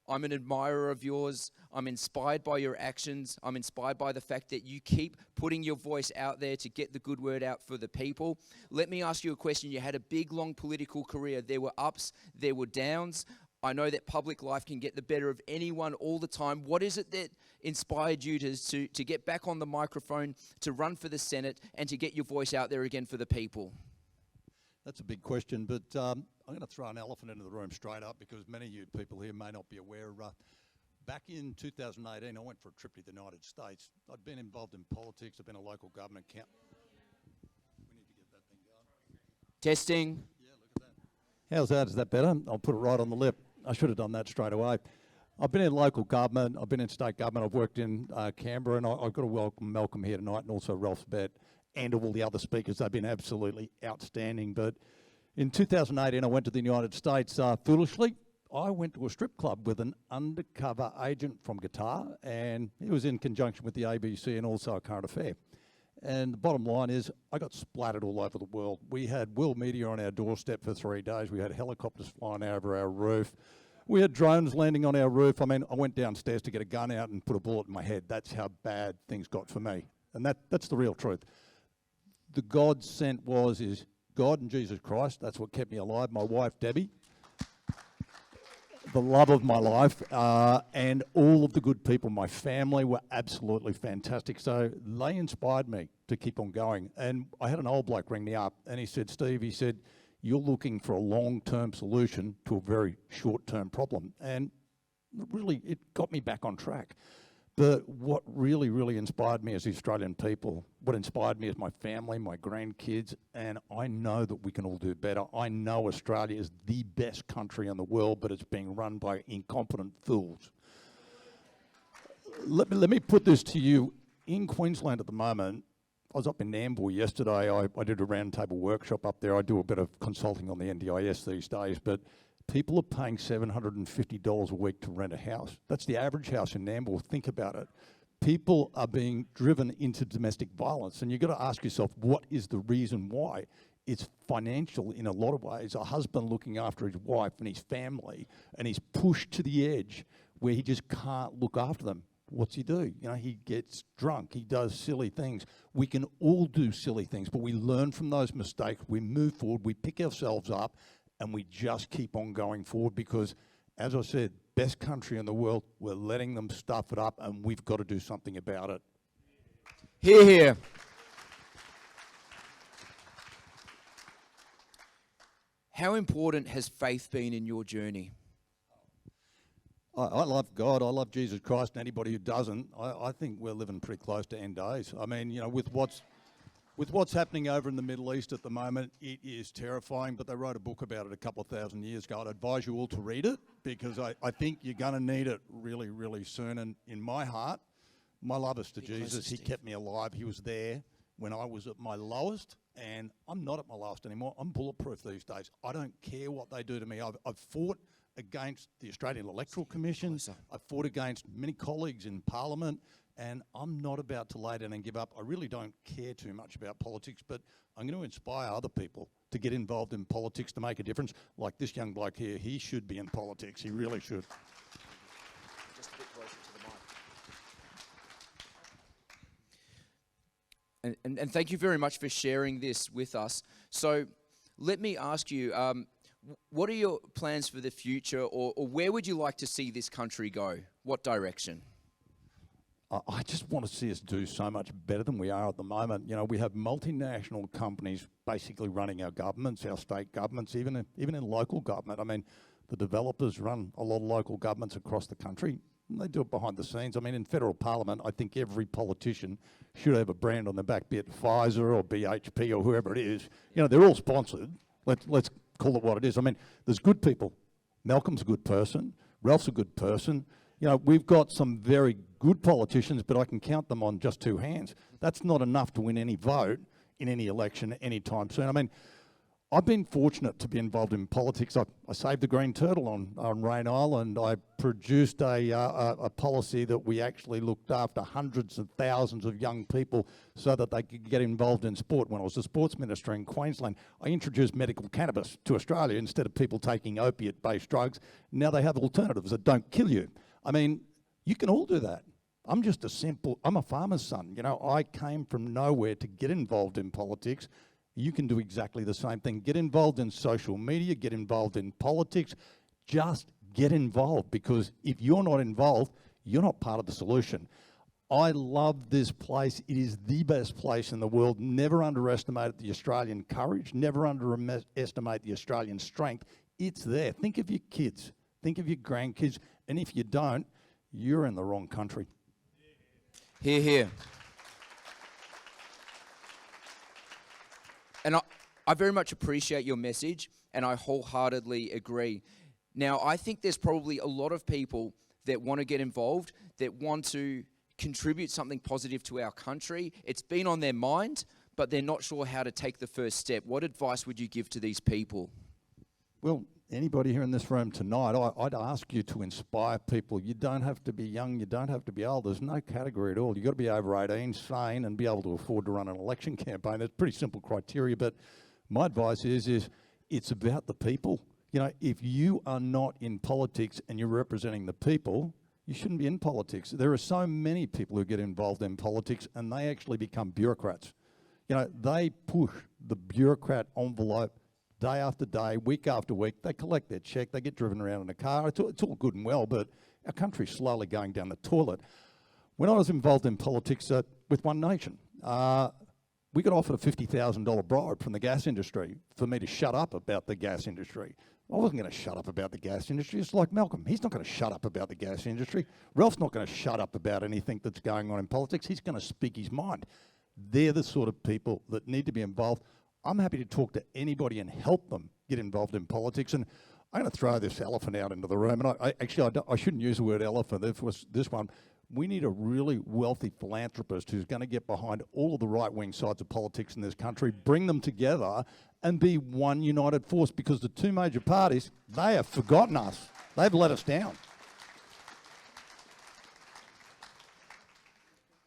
I'm an admirer of yours. I'm inspired by your actions. I'm inspired by the fact that you keep putting your voice out there to get the good word out for the people. Let me ask you a question. You had a big, long political career. There were ups, there were downs. I know that public life can get the better of anyone all the time. What is it that inspired you to get back on the microphone, to run for the Senate, and to get your voice out there again for the people? That's a big question, but I'm going to throw an elephant into the room straight up because many of you people here may not be aware. Back in 2018, I went for a trip to the United States. I'd been involved in politics. I've been a local government We need to get that thing going. Testing. Yeah, look at that. How's that? Is that better? I'll put it right on the lip. I should have done that straight away. I've been in local government. I've been in state government. I've worked in Canberra, and I've got to welcome Malcolm here tonight, and also Ralph Spett and all the other speakers. They've been absolutely outstanding. But in 2018, I went to the United States. Foolishly, I went to a strip club with an undercover agent from Qatar, and it was in conjunction with the ABC and also a current affair. And the bottom line is, I got splattered all over the world. We had world media on our doorstep for 3 days. We had helicopters flying over our roof. We had drones landing on our roof. I mean, I went downstairs to get a gun out and put a bullet in my head. That's how bad things got for me. And that's the real truth. The God sent is God and Jesus Christ. That's what kept me alive. My wife, Debbie, the love of my life, and all of the good people. My family were absolutely fantastic. So they inspired me to keep on going. And I had an old bloke ring me up, and he said, Steve, he said, you're looking for a long-term solution to a very short-term problem. And really, it got me back on track. But what really, really inspired me as the Australian people, what inspired me is my family, my grandkids, and I know that we can all do better. I know Australia is the best country in the world, but it's being run by incompetent fools. Let me put this to you. In Queensland at the moment, I was up in Nambour yesterday. I did a roundtable workshop up there. I do a bit of consulting on the NDIS these days, but people are paying $750 a week to rent a house. That's the average house in Nambour. Think about it. People are being driven into domestic violence, and you've got to ask yourself, what is the reason why? It's financial in a lot of ways. A husband looking after his wife and his family, and he's pushed to the edge where he just can't look after them. What's he do? You know, he gets drunk. He does silly things. We can all do silly things, but we learn from those mistakes. We move forward. We pick ourselves up, and we just keep on going forward because, as I said, best country in the world, we're letting them stuff it up, and we've got to do something about it. Hear, hear. How important has faith been in your journey? I love God. I love Jesus Christ. And anybody who doesn't, I think we're living pretty close to end days. I mean, you know, with what's happening over in the Middle East at the moment, it is terrifying, but they wrote a book about it a couple of thousand years ago. I'd advise you all to read it because I think you're going to need it really, really soon. And in my heart, my love is to Jesus. He kept me alive. He was there when I was at my lowest, and I'm not at my lowest anymore. I'm bulletproof these days. I don't care what they do to me. I've fought against the Australian Electoral Commission. I've fought against many colleagues in Parliament, and I'm not about to lay down and give up. I really don't care too much about politics, but I'm going to inspire other people to get involved in politics to make a difference. Like this young bloke here, he should be in politics. He really should. Just a bit closer to the mic. And thank you very much for sharing this with us. So let me ask you, what are your plans for the future, or where would you like to see this country go? What direction? I just want to see us do so much better than we are at the moment. You know, we have multinational companies basically running our governments, our state governments, even in local government. I mean, the developers run a lot of local governments across the country. And they do it behind the scenes. I mean, in federal parliament, I think every politician should have a brand on their back, be it Pfizer or BHP or whoever it is. You know, they're all sponsored. Let's call it what it is. I mean, there's good people. Malcolm's a good person. Ralph's a good person. You know, we've got some very good politicians, but I can count them on just two hands. That's not enough to win any vote in any election anytime soon. I mean, I've been fortunate to be involved in politics. I saved the green turtle on Rain Island. I produced a policy that we actually looked after hundreds of thousands of young people so that they could get involved in sport. When I was the sports minister in Queensland, I introduced medical cannabis to Australia instead of people taking opiate-based drugs. Now they have alternatives that don't kill you. I mean, you can all do that. I'm a farmer's son. You know, I came from nowhere to get involved in politics. You can do exactly the same thing. Get involved in social media, get involved in politics. Just get involved, because if you're not involved, you're not part of the solution. I love this place. It is the best place in the world. Never underestimate the Australian courage. Never underestimate the Australian strength. It's there. Think of your kids. Think of your grandkids. And if you don't, you're in the wrong country. Hear, hear. And I very much appreciate your message, and I wholeheartedly agree. Now, I think there's probably a lot of people that want to get involved, that want to contribute something positive to our country. It's been on their mind, but they're not sure how to take the first step. What advice would you give to these people? Well, anybody here in this room tonight, I'd ask you to inspire people. You don't have to be young, you don't have to be old. There's no category at all. You've got to be over 18, sane, and be able to afford to run an election campaign. That's pretty simple criteria, but my advice is it's about the people. You know, if you are not in politics and you're representing the people, you shouldn't be in politics. There are so many people who get involved in politics and they actually become bureaucrats. You know, they push the bureaucrat envelope day after day, week after week. They collect their check, they get driven around in a car. It's all good and well, but our country's slowly going down the toilet. When I was involved in politics with One Nation, we got offered a $50,000 bribe from the gas industry for me to shut up about the gas industry. I wasn't going to shut up about the gas industry. It's like Malcolm. He's not going to shut up about the gas industry. Ralph's not going to shut up about anything that's going on in politics. He's going to speak his mind. They're the sort of people that need to be involved. I'm happy to talk to anybody and help them get involved in politics. And I'm going to throw this elephant out into the room. And I shouldn't use the word elephant. If it was this one, we need a really wealthy philanthropist who's going to get behind all of the right-wing sides of politics in this country, bring them together and be one united force, because the two major parties, they have forgotten us. They've let us down.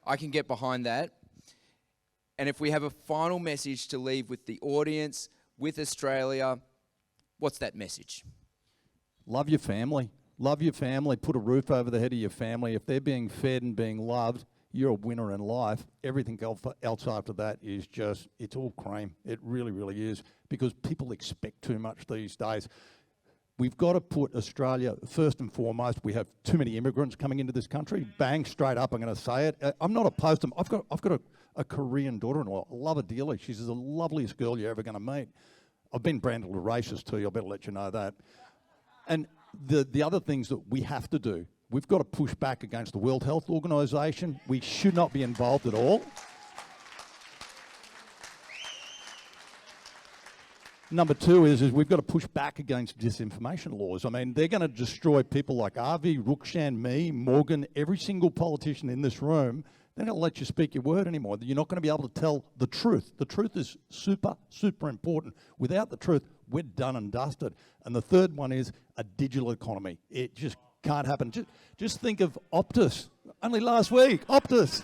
I can get behind that. And if we have a final message to leave with the audience, with Australia, what's that message? Love your family. Love your family. Put a roof over the head of your family. If they're being fed and being loved, you're a winner in life. Everything else after that is just, it's all cream. It really, really is, because people expect too much these days. We've got to put Australia first and foremost. We have too many immigrants coming into this country. Bang, straight up, I'm going to say it. I'm not opposed to them. I've got a Korean daughter-in-law. I love her dearly. She's the loveliest girl you're ever going to meet. I've been branded a racist too. I better let you know that. And the other things that we have to do, we've got to push back against the World Health Organization. We should not be involved at all. Number two is we've got to push back against disinformation laws. I mean, they're going to destroy people like Avi, Rukshan, me, Morgan, every single politician in this room. They're not going to let you speak your word anymore. You're not going to be able to tell the truth. The truth is super, super important. Without the truth, we're done and dusted. And the third one is a digital economy. It just can't happen. Just think of Optus. Only last week, Optus.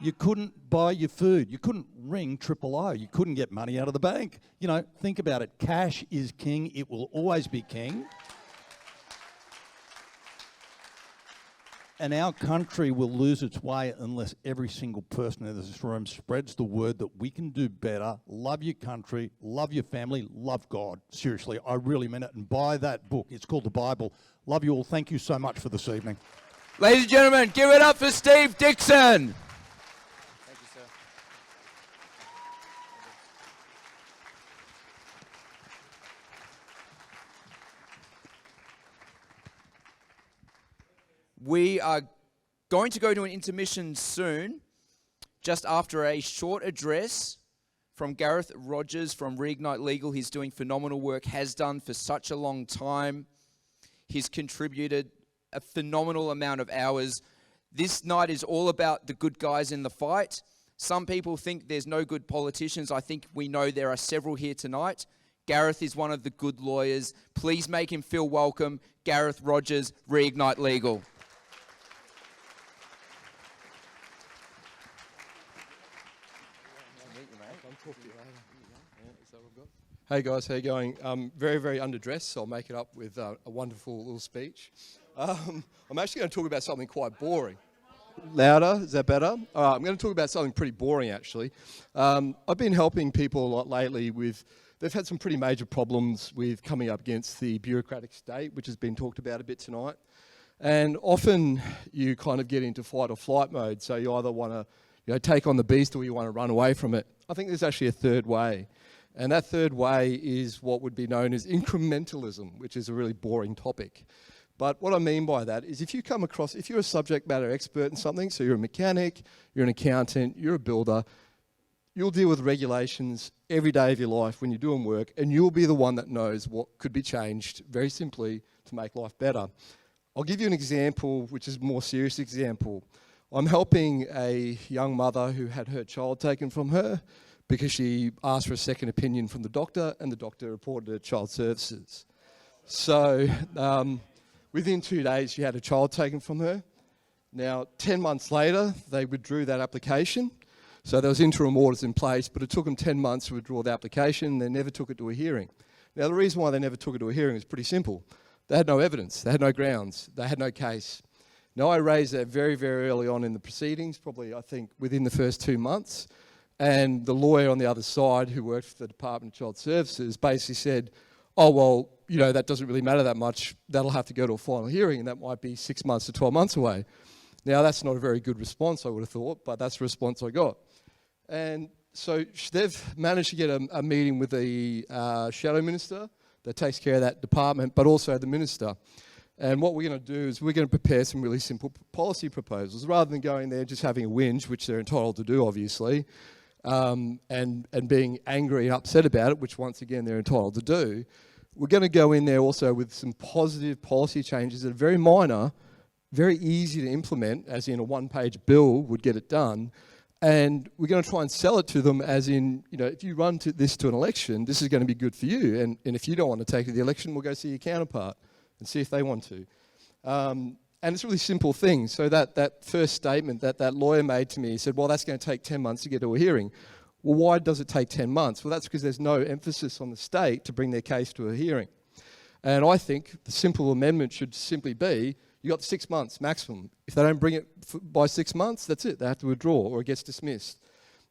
You couldn't buy your food. You couldn't ring 000. You couldn't get money out of the bank. You know, think about it. Cash is king. It will always be king. And our country will lose its way unless every single person in this room spreads the word that we can do better. Love your country, love your family, love God. Seriously, I really mean it. And buy that book. It's called the Bible. Love you all. Thank you so much for this evening. Ladies and gentlemen, give it up for Steve Dixon. Thank you, sir. We are going to go to an intermission soon, just after a short address from Gareth Rogers from Reignite Legal. He's doing phenomenal work, has done for such a long time. He's contributed a phenomenal amount of hours. This night is all about the good guys in the fight. Some people think there's no good politicians. I think we know there are several here tonight. Gareth is one of the good lawyers. Please make him feel welcome. Gareth Rogers, Reignite Legal. Hey guys, how you going? Very, very underdressed, so I'll make it up with a wonderful little speech. I'm actually going to talk about something quite boring. Louder, is that better? All right, I'm going to talk about something pretty boring actually. I've been helping people a lot lately with, they've had some pretty major problems with coming up against the bureaucratic state, which has been talked about a bit tonight. And often you kind of get into fight or flight mode, so you either want to take on the beast or you want to run away from it. I think there's actually a third way. And that third way is what would be known as incrementalism, which is a really boring topic. But what I mean by that is if you come across, if you're a subject matter expert in something, so you're a mechanic, you're an accountant, you're a builder, you'll deal with regulations every day of your life when you're doing work, and you'll be the one that knows what could be changed very simply to make life better. I'll give you an example, which is a more serious example. I'm helping a young mother who had her child taken from her because she asked for a second opinion from the doctor, and the doctor reported her to child services. So within 2 days, she had a child taken from her. Now, 10 months later, they withdrew that application. So there was interim orders in place, but it took them 10 months to withdraw the application, and they never took it to a hearing. Now, the reason why they never took it to a hearing is pretty simple. They had no evidence, they had no grounds, they had no case. Now, I raised that very, very early on in the proceedings, probably, I think, within the first 2 months. And the lawyer on the other side, who worked for the Department of Child Services, basically said, oh, well, that doesn't really matter that much. That'll have to go to a final hearing, and that might be 6 months to 12 months away. Now, that's not a very good response, I would have thought, but that's the response I got. And so they've managed to get a meeting with the shadow minister that takes care of that department, but also the minister. And what we're going to do is we're going to prepare some really simple policy proposals, rather than going there just having a whinge, which they're entitled to do, obviously, and being angry and upset about it, which once again they're entitled to do. We're going to go in there also with some positive policy changes that are very minor, very easy to implement, as in a one-page bill would get it done. And we're going to try and sell it to them as in, if you run this to an election, this is going to be good for you. And if you don't want to take it to the election, we'll go see your counterpart and see if they want to. And it's a really simple thing. So that first statement that lawyer made to me, he said, well, that's going to take 10 months to get to a hearing. Well, why does it take 10 months? Well, that's because there's no emphasis on the state to bring their case to a hearing. And I think the simple amendment should simply be, you got 6 months maximum. If they don't bring it by 6 months, that's it. They have to withdraw or it gets dismissed.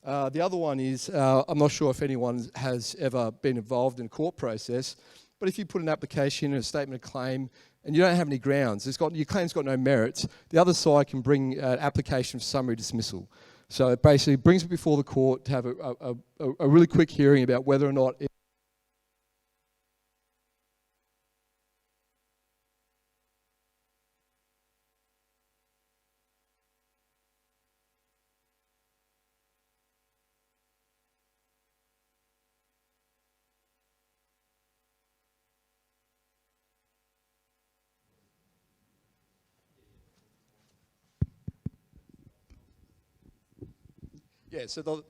The other one is, I'm not sure if anyone has ever been involved in a court process, but if you put an application and a statement of claim and you don't have any grounds, your claim's got no merits, the other side can bring an application for summary dismissal. So it basically brings it before the court to have a really quick hearing about whether or not yeah, so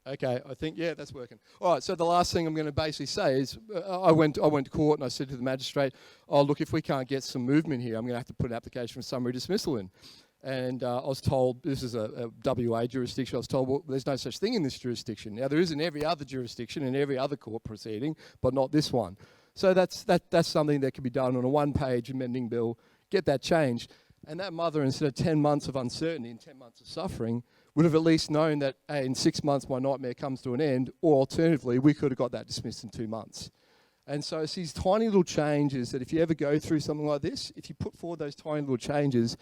okay, I think, yeah, that's working. All right, so the last thing I'm going to basically say is I went to court and I said to the magistrate, oh, look, if we can't get some movement here, I'm going to have to put an application for summary dismissal in. And I was told, this is a WA jurisdiction, I was told, well, there's no such thing in this jurisdiction. Now, there is in every other jurisdiction and every other court proceeding, but not this one. So that's something that can be done on a one-page amending bill, get that changed. And that mother, instead of 10 months of uncertainty and 10 months of suffering, would have at least known that, hey, in 6 months my nightmare comes to an end, or alternatively, we could have got that dismissed in 2 months. And so it's these tiny little changes that if you ever go through something like this, if you put forward those tiny little changes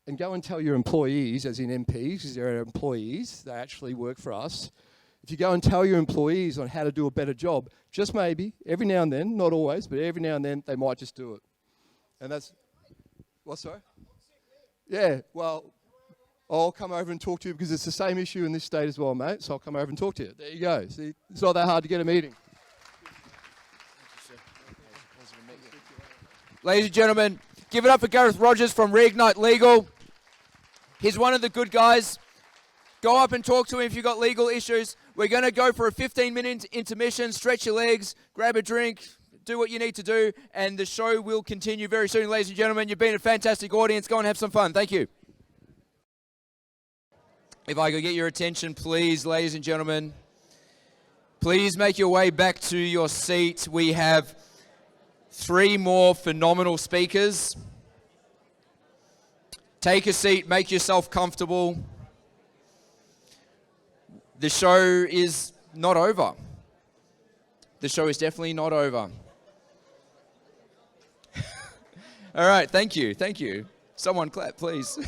and go and tell your employees, as in MPs, because they're employees, they actually work for us, if you go and tell your employees on how to do a better job, just maybe, every now and then, not always, but every now and then, they might just do it. And that's... What, sorry? Yeah, well, I'll come over and talk to you because it's the same issue in this state as well, mate, so I'll come over and talk to you. There you go. See, it's not that hard to get a meeting. Ladies and gentlemen, give it up for Gareth Rogers from Reignite Legal. He's one of the good guys. Go up and talk to him if you've got legal issues. We're going to go for a 15-minute intermission, stretch your legs, grab a drink, do what you need to do, and the show will continue very soon. Ladies and gentlemen, you've been a fantastic audience. Go and have some fun. Thank you. If I could get your attention, please, ladies and gentlemen. Please make your way back to your seat. We have 3 more phenomenal speakers. Take a seat, make yourself comfortable. The show is not over. The show is definitely not over. All right, thank you, thank you. Someone clap, please.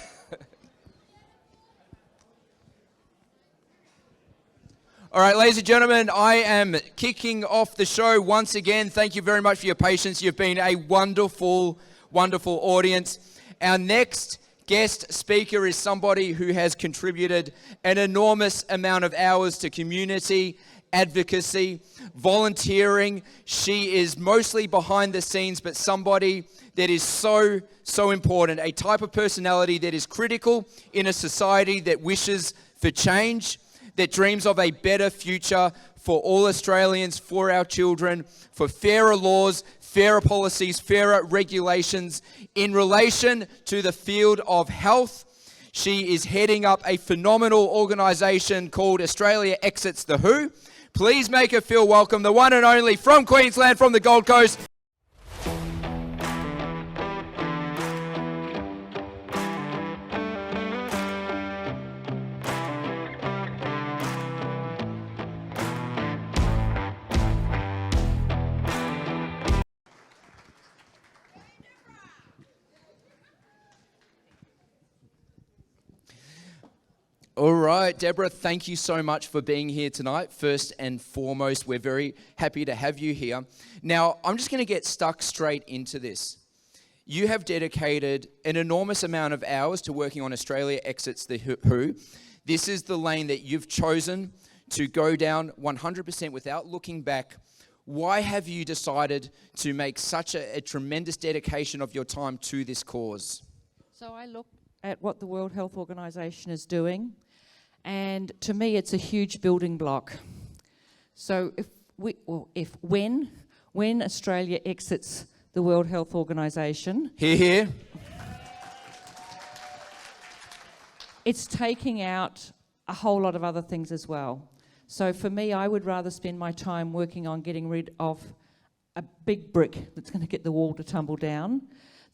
All right, ladies and gentlemen, I am kicking off the show once again. Thank you very much for your patience. You've been a wonderful, wonderful audience. Our next guest speaker is somebody who has contributed an enormous amount of hours to community advocacy, volunteering. She is mostly behind the scenes, but somebody that is so, so important, a type of personality that is critical in a society that wishes for change, that dreams of a better future for all Australians, for our children, for fairer laws, fairer policies, fairer regulations. In relation to the field of health, she is heading up a phenomenal organisation called Australia Exits the WHO. Please make her feel welcome, the one and only from Queensland, from the Gold Coast. All right, Deborah, thank you so much for being here tonight. First and foremost, we're very happy to have you here. Now, I'm just going to get stuck straight into this. You have dedicated an enormous amount of hours to working on Australia Exits the WHO. This is the lane that you've chosen to go down 100% without looking back. Why have you decided to make such a tremendous dedication of your time to this cause? So I looked at what the World Health Organization is doing, and to me it's a huge building block. So when Australia exits the World Health Organization, Here. it's taking out a whole lot of other things as well. So for me, I would rather spend my time working on getting rid of a big brick that's going to get the wall to tumble down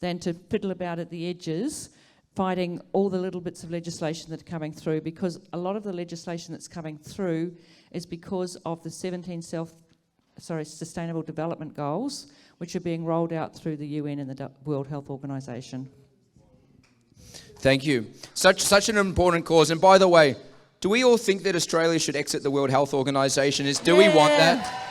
than to fiddle about at the edges fighting all the little bits of legislation that are coming through, because a lot of the legislation that's coming through is because of the 17 Sustainable Development Goals, which are being rolled out through the UN and the World Health Organization. Thank you. Such an important cause. And by the way, do we all think that Australia should exit the World Health Organization? Do we want that?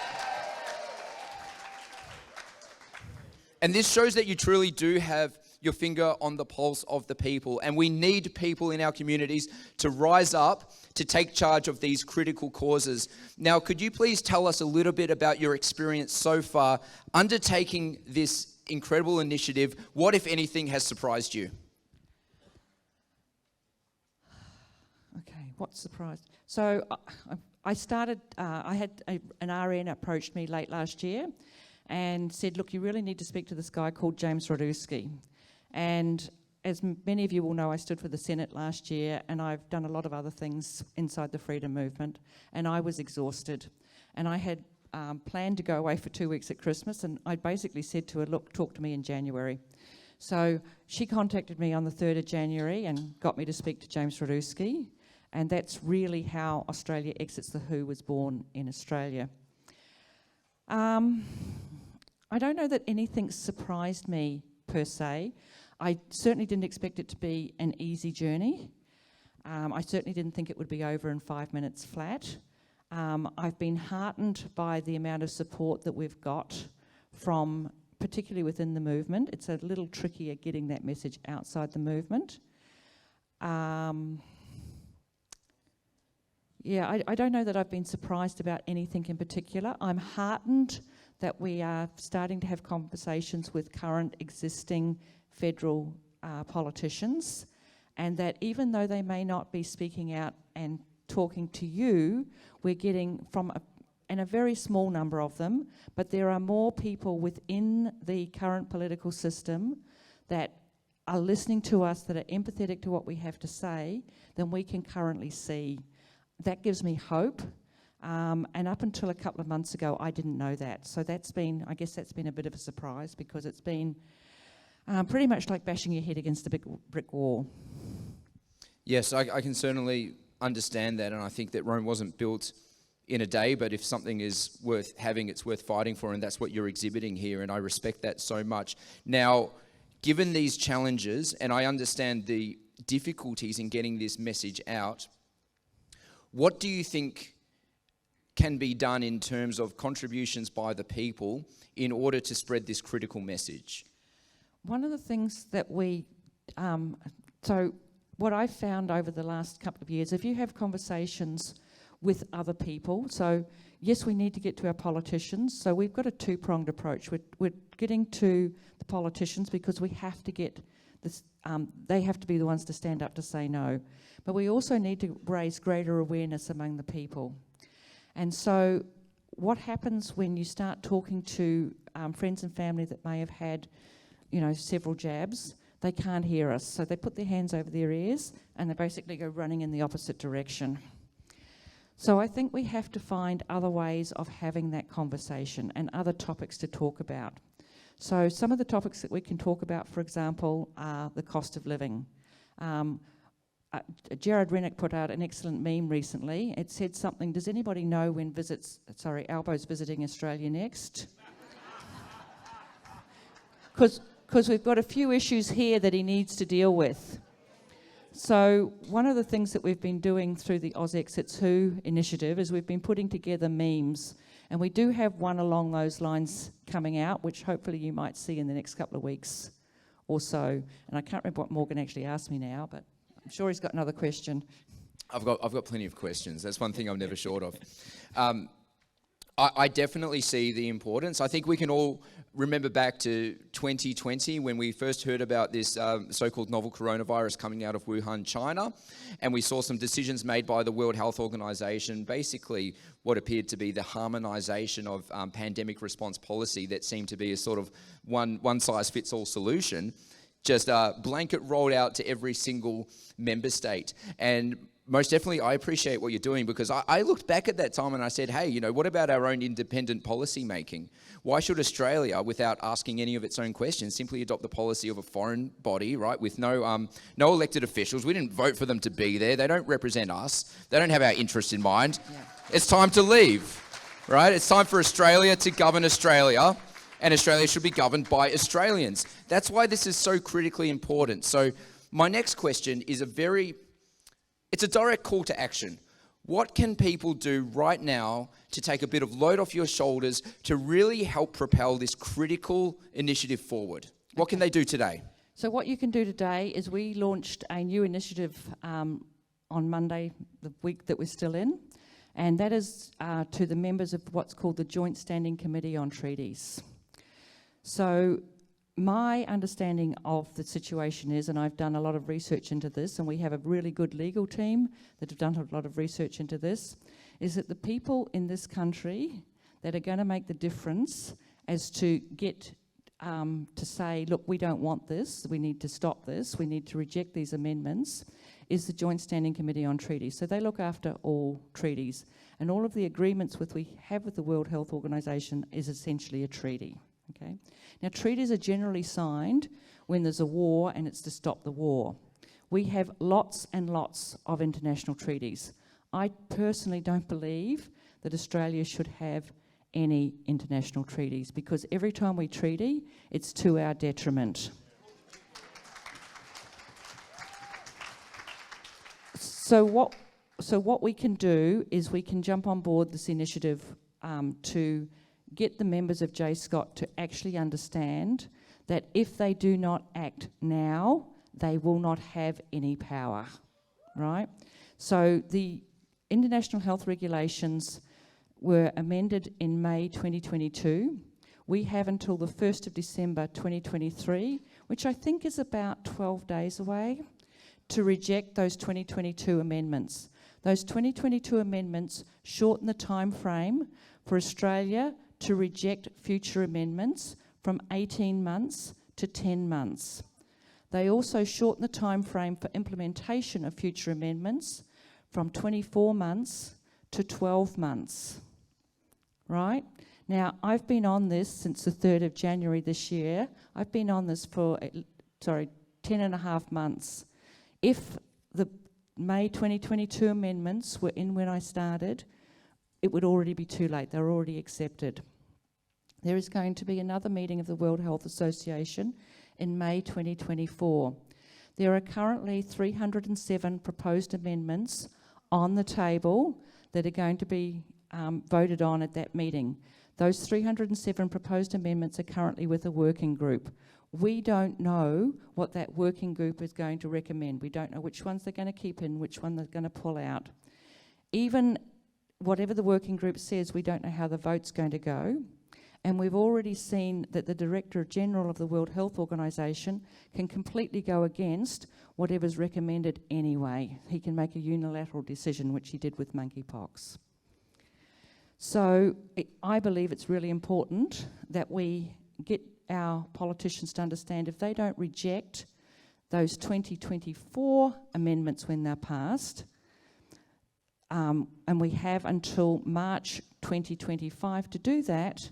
And this shows that you truly do have your finger on the pulse of the people. And we need people in our communities to rise up, to take charge of these critical causes. Now, could you please tell us a little bit about your experience so far undertaking this incredible initiative? What, if anything, has surprised you? Okay, what surprised? So I started, I had an RN approached me late last year and said, look, you really need to speak to this guy called James Rodowski. And as many of you will know, I stood for the Senate last year, and I've done a lot of other things inside the freedom movement, and I was exhausted. And I had planned to go away for 2 weeks at Christmas, and I basically said to her, look, talk to me in January. So she contacted me on the 3rd of January and got me to speak to James Radusky, and that's really how Australia Exits the WHO was born in Australia. I don't know that anything surprised me per se. I certainly didn't expect it to be an easy journey. I certainly didn't think it would be over in 5 minutes flat. I've been heartened by the amount of support that we've got from, particularly within the movement. It's a little trickier getting that message outside the movement. Yeah, I don't know that I've been surprised about anything in particular. I'm heartened that we are starting to have conversations with current existing federal politicians, and that even though they may not be speaking out and talking to you, we're getting from and a very small number of them, but there are more people within the current political system that are listening to us, that are empathetic to what we have to say, than we can currently see. That gives me hope. And up until a couple of months ago, I didn't know that. So that's been, I guess that's been a bit of a surprise, because it's been pretty much like bashing your head against a big brick wall. Yes, I can certainly understand that, and I think that Rome wasn't built in a day, but if something is worth having, it's worth fighting for, and that's what you're exhibiting here, and I respect that so much. Now, given these challenges, and I understand the difficulties in getting this message out, what do you think can be done in terms of contributions by the people in order to spread this critical message? One of the things that so what I've found over the last couple of years, if you have conversations with other people, so yes, we need to get to our politicians, so we've got a two-pronged approach. We're getting to the politicians because we have to get this, they have to be the ones to stand up to say no. But we also need to raise greater awareness among the people. And so what happens when you start talking to friends and family that may have had, several jabs? They can't hear us, so they put their hands over their ears and they basically go running in the opposite direction. So I think we have to find other ways of having that conversation and other topics to talk about. So some of the topics that we can talk about, for example, are the cost of living. Jared Rennick put out an excellent meme recently. It said something, does anybody know when Albo's visiting Australia next? Because we've got a few issues here that he needs to deal with. So one of the things that we've been doing through the Oz Exits Who initiative is we've been putting together memes, and we do have one along those lines coming out, which hopefully you might see in the next couple of weeks or so. And I can't remember what Morgan actually asked me now, but I'm sure he's got another question. I've got plenty of questions. That's one thing I'm never short of. I definitely see the importance. I think we can all remember back to 2020 when we first heard about this so-called novel coronavirus coming out of Wuhan, China, and we saw some decisions made by the World Health Organization, basically what appeared to be the harmonization of pandemic response policy that seemed to be a sort of one-size-fits-all solution, just blanket rolled out to every single member state. And most definitely, I appreciate what you're doing, because I looked back at that time and I said, hey, what about our own independent policy making? Why should Australia, without asking any of its own questions, simply adopt the policy of a foreign body, right, with no elected officials? We didn't vote for them to be there. They don't represent us. They don't have our interests in mind. Yeah. It's time to leave, right? It's time for Australia to govern Australia, and Australia should be governed by Australians. That's why this is so critically important. So my next question is it's a direct call to action. What can people do right now to take a bit of load off your shoulders to really help propel this critical initiative forward? What can they do today? So what you can do today is we launched a new initiative on Monday, the week that we're still in, and that is to the members of what's called the Joint Standing Committee on Treaties. So my understanding of the situation is, and I've done a lot of research into this, and we have a really good legal team that have done a lot of research into this, is that the people in this country that are going to make the difference as to get to say, look, we don't want this, we need to stop this, we need to reject these amendments, is the Joint Standing Committee on Treaties. So they look after all treaties, and all of the agreements we have with the World Health Organization is essentially a treaty. Okay. Now, treaties are generally signed when there's a war and it's to stop the war. We have lots and lots of international treaties. I personally don't believe that Australia should have any international treaties, because every time we treaty, it's to our detriment. So what we can do is we can jump on board this initiative to get the members of J. Scott to actually understand that if they do not act now, they will not have any power, right? So the international health regulations were amended in May 2022. We have until the 1st of December 2023, which I think is about 12 days away, to reject those 2022 amendments. Those 2022 amendments shorten the time frame for Australia to reject future amendments from 18 months to 10 months. They also shorten the time frame for implementation of future amendments from 24 months to 12 months, right? Now, I've been on this since the 3rd of January this year. I've been on this for, 10 and a half months. If the May 2022 amendments were in when I started, it would already be too late. They're already accepted. There is going to be another meeting of the World Health Association in May 2024. There are currently 307 proposed amendments on the table that are going to be voted on at that meeting. Those 307 proposed amendments are currently with a working group. We don't know what that working group is going to recommend. We don't know which ones they're going to keep in, which one they're going to pull out. Even whatever the working group says, we don't know how the vote's going to go. And we've already seen that the Director General of the World Health Organization can completely go against whatever's recommended anyway. He can make a unilateral decision, which he did with monkeypox. So I believe it's really important that we get our politicians to understand if they don't reject those 2024 amendments when they're passed, and we have until March 2025 to do that,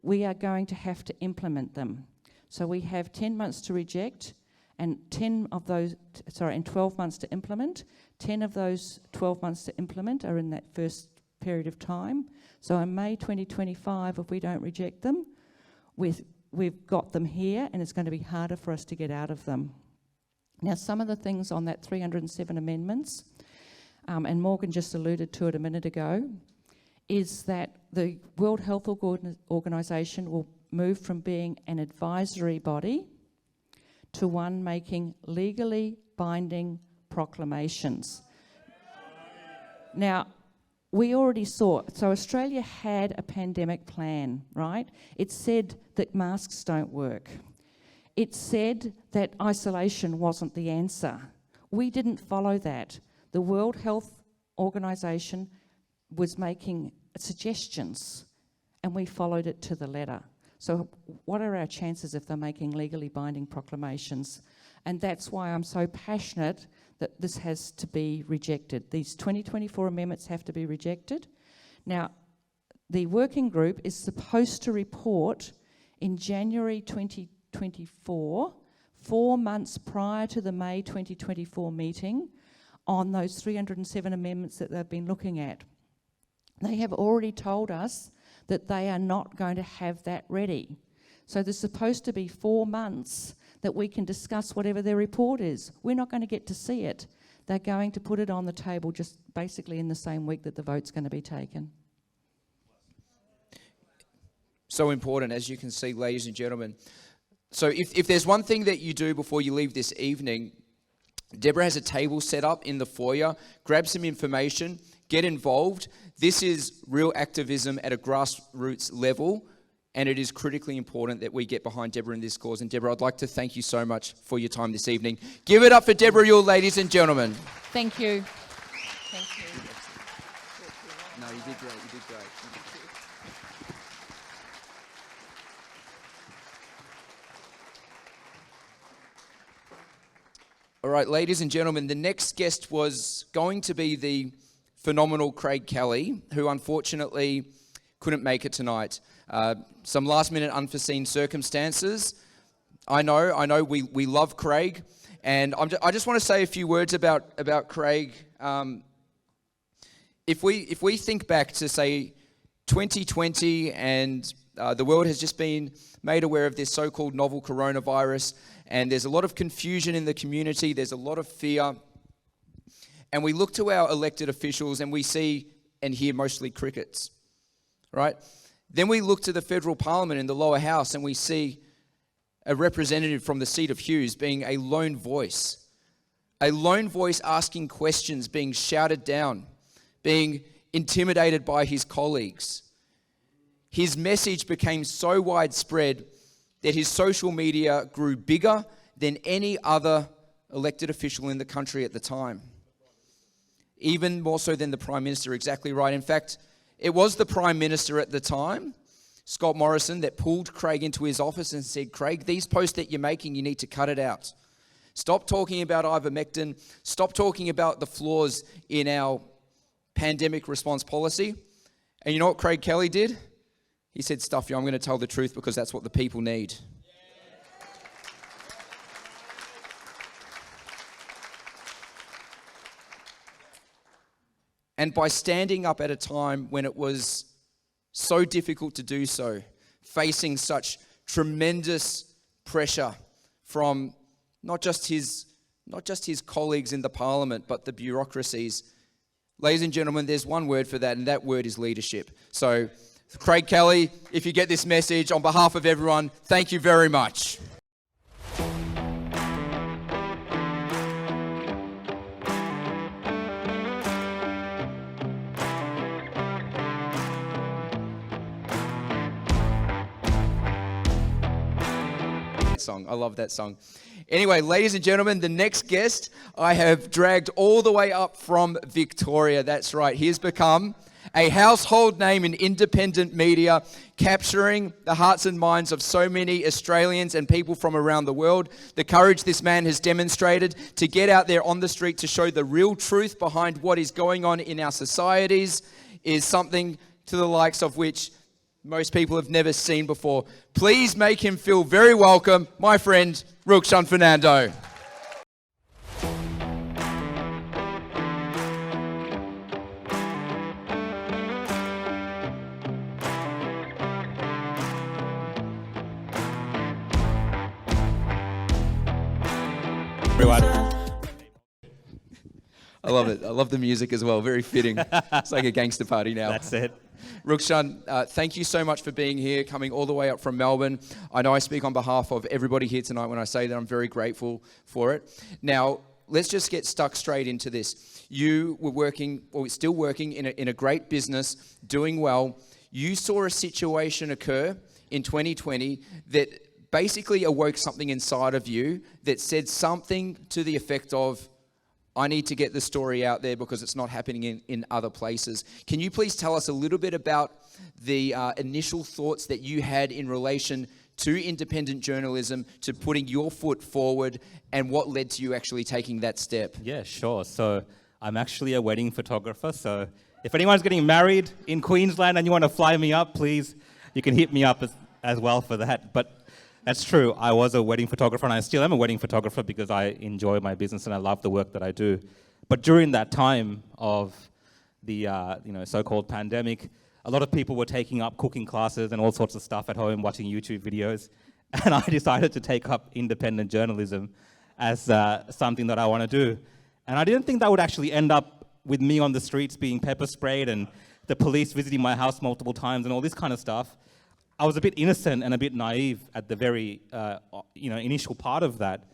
we are going to have to implement them. So we have 10 months to reject and 12 months to implement. 10 of those 12 months to implement are in that first period of time. So in May 2025, if we don't reject them, we've got them here, and it's going to be harder for us to get out of them. Now, some of the things on that 307 amendments, and Morgan just alluded to it a minute ago, is that the World Health Organization will move from being an advisory body to one making legally binding proclamations. Now, we already saw, so Australia had a pandemic plan, right? It said that masks don't work. It said that isolation wasn't the answer. We didn't follow that. The World Health Organization was making suggestions, and we followed it to the letter. So what are our chances if they're making legally binding proclamations? And that's why I'm so passionate that this has to be rejected. These 2024 amendments have to be rejected. Now, the working group is supposed to report in January 2024, 4 months prior to the May 2024 meeting, on those 307 amendments that they've been looking at. They have already told us that they are not going to have that ready. So there's supposed to be 4 months that we can discuss whatever their report is. We're not going to get to see it. They're going to put it on the table just basically in the same week that the vote's going to be taken. So important, as you can see, ladies and gentlemen. So if there's one thing that you do before you leave this evening, Deborah has a table set up in the foyer. Grab some information, get involved. This is real activism at a grassroots level, and it is critically important that we get behind Deborah in this cause. And Deborah, I'd like to thank you so much for your time this evening. Give it up for Deborah Yule, ladies and gentlemen. Thank you. Thank you. No, you did great. You did great. All right, ladies and gentlemen, the next guest was going to be the phenomenal Craig Kelly, who unfortunately couldn't make it tonight. Some last-minute unforeseen circumstances. I know we love Craig, and I just want to say a few words about Craig. If we think back to, say, 2020, and the world has just been made aware of this so-called novel coronavirus, and there's a lot of confusion in the community, there's a lot of fear, and we look to our elected officials and we see and hear mostly crickets, right? Then we look to the federal parliament in the lower house and we see a representative from the seat of Hughes being a lone voice asking questions, being shouted down, being intimidated by his colleagues. His message became so widespread that his social media grew bigger than any other elected official in the country at the time. Even more so than the Prime Minister, exactly right. In fact, it was the Prime Minister at the time, Scott Morrison, that pulled Craig into his office and said, Craig, these posts that you're making, you need to cut it out. Stop talking about ivermectin. Stop talking about the flaws in our pandemic response policy. And you know what Craig Kelly did? He said, stuff you, I'm going to tell the truth because that's what the people need. And by standing up at a time when it was so difficult to do so, facing such tremendous pressure from not just his colleagues in the parliament, but the bureaucracies. Ladies and gentlemen, there's one word for that, and that word is leadership. So, Craig Kelly, if you get this message, on behalf of everyone, thank you very much. Song. I love that song. Anyway, ladies and gentlemen, the next guest I have dragged all the way up from Victoria. That's right. He has become a household name in independent media, capturing the hearts and minds of so many Australians and people from around the world. The courage this man has demonstrated to get out there on the street to show the real truth behind what is going on in our societies is something to the likes of which most people have never seen before. Please make him feel very welcome, my friend, Rukshan Fernando. Everyone. I love it. I love the music as well. Very fitting. It's like a gangster party now. That's it. Rukshan, thank you so much for being here, coming all the way up from Melbourne. I know I speak on behalf of everybody here tonight when I say that I'm very grateful for it. Now, let's just get stuck straight into this. You were working, or still working, in a great business, doing well. You saw a situation occur in 2020 that basically awoke something inside of you that said something to the effect of, I need to get the story out there because it's not happening in other places. Can you please tell us a little bit about the initial thoughts that you had in relation to independent journalism, to putting your foot forward, and what led to you actually taking that step? Yeah, sure. So I'm actually a wedding photographer. So if anyone's getting married in Queensland and you want to fly me up, please, you can hit me up as well for that. But that's true. I was a wedding photographer, and I still am a wedding photographer because I enjoy my business and I love the work that I do. But during that time of the so-called pandemic, a lot of people were taking up cooking classes and all sorts of stuff at home, watching YouTube videos, and I decided to take up independent journalism as something that I want to do. And I didn't think that would actually end up with me on the streets being pepper sprayed and the police visiting my house multiple times and all this kind of stuff. I was a bit innocent and a bit naive at the very initial part of that.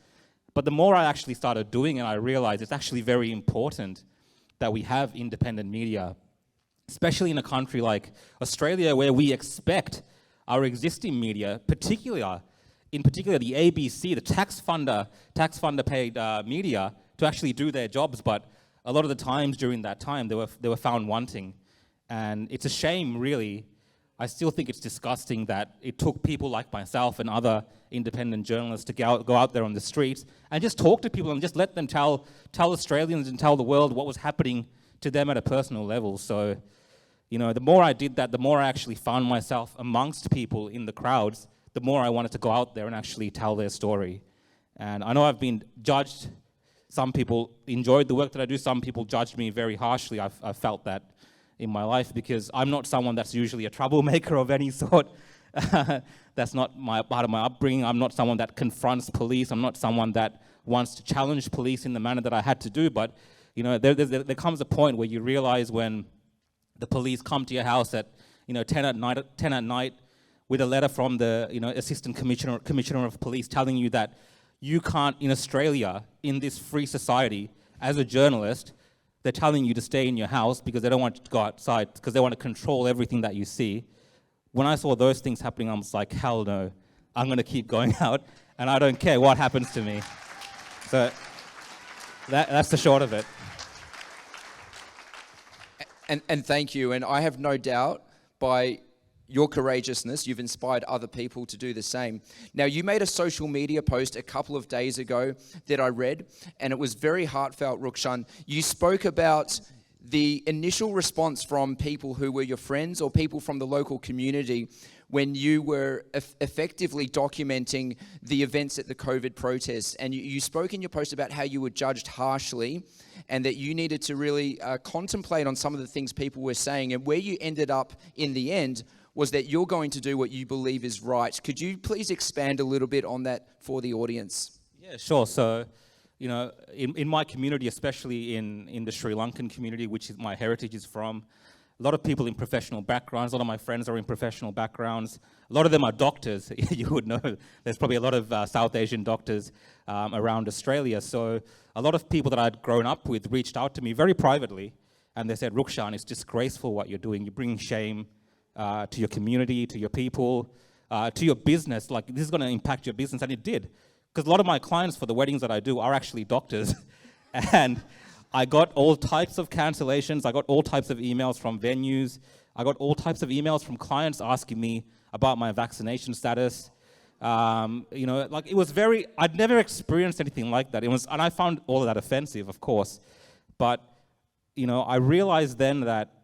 But the more I actually started doing it, I realized it's actually very important that we have independent media, especially in a country like Australia, where we expect our existing media, in particular the ABC, the tax funder paid media, to actually do their jobs. But a lot of the times during that time, they were found wanting. And it's a shame, really. I still think it's disgusting that it took people like myself and other independent journalists to go out there on the streets and just talk to people and just let them tell Australians and tell the world what was happening to them at a personal level. So, the more I did that, the more I actually found myself amongst people in the crowds the more I wanted to go out there and actually tell their story. And I know I've been judged. Some people enjoyed the work that I do. Some people judged me very harshly. I've felt that in my life because I'm not someone that's usually a troublemaker of any sort. That's not part of my upbringing. I'm not someone that confronts police. I'm not someone that wants to challenge police in the manner that I had to do. But you know, there comes a point where you realize when the police come to your house at 10 at night with a letter from the assistant commissioner of police telling you that you can't, in Australia, in this free society, as a journalist, they're telling you to stay in your house because they don't want you to go outside, because they want to control everything that you see. When I saw those things happening, I was like, hell no, I'm going to keep going out, and I don't care what happens to me. So that's the short of it. And thank you. And I have no doubt by your courageousness, you've inspired other people to do the same. Now, you made a social media post a couple of days ago that I read, and it was very heartfelt, Rukshan. You spoke about the initial response from people who were your friends or people from the local community when you were effectively documenting the events at the COVID protests. And you spoke in your post about how you were judged harshly and that you needed to really contemplate on some of the things people were saying. And where you ended up in the end was that you're going to do what you believe is right. Could you please expand a little bit on that for the audience? Yeah, sure. So, in my community, especially in the Sri Lankan community, which is my heritage is from, a lot of people in professional backgrounds, a lot of my friends are in professional backgrounds. A lot of them are doctors. You would know there's probably a lot of South Asian doctors around Australia. So a lot of people that I'd grown up with reached out to me very privately, and they said, Rukshan, it's disgraceful what you're doing. You're bringing shame to your community, to your people, to your business. Like, this is going to impact your business, and it did. Because a lot of my clients for the weddings that I do are actually doctors. And I got all types of cancellations. I got all types of emails from venues. I got all types of emails from clients asking me about my vaccination status. Like, it was I'd never experienced anything like that. And I found all of that offensive, of course. But, I realized then that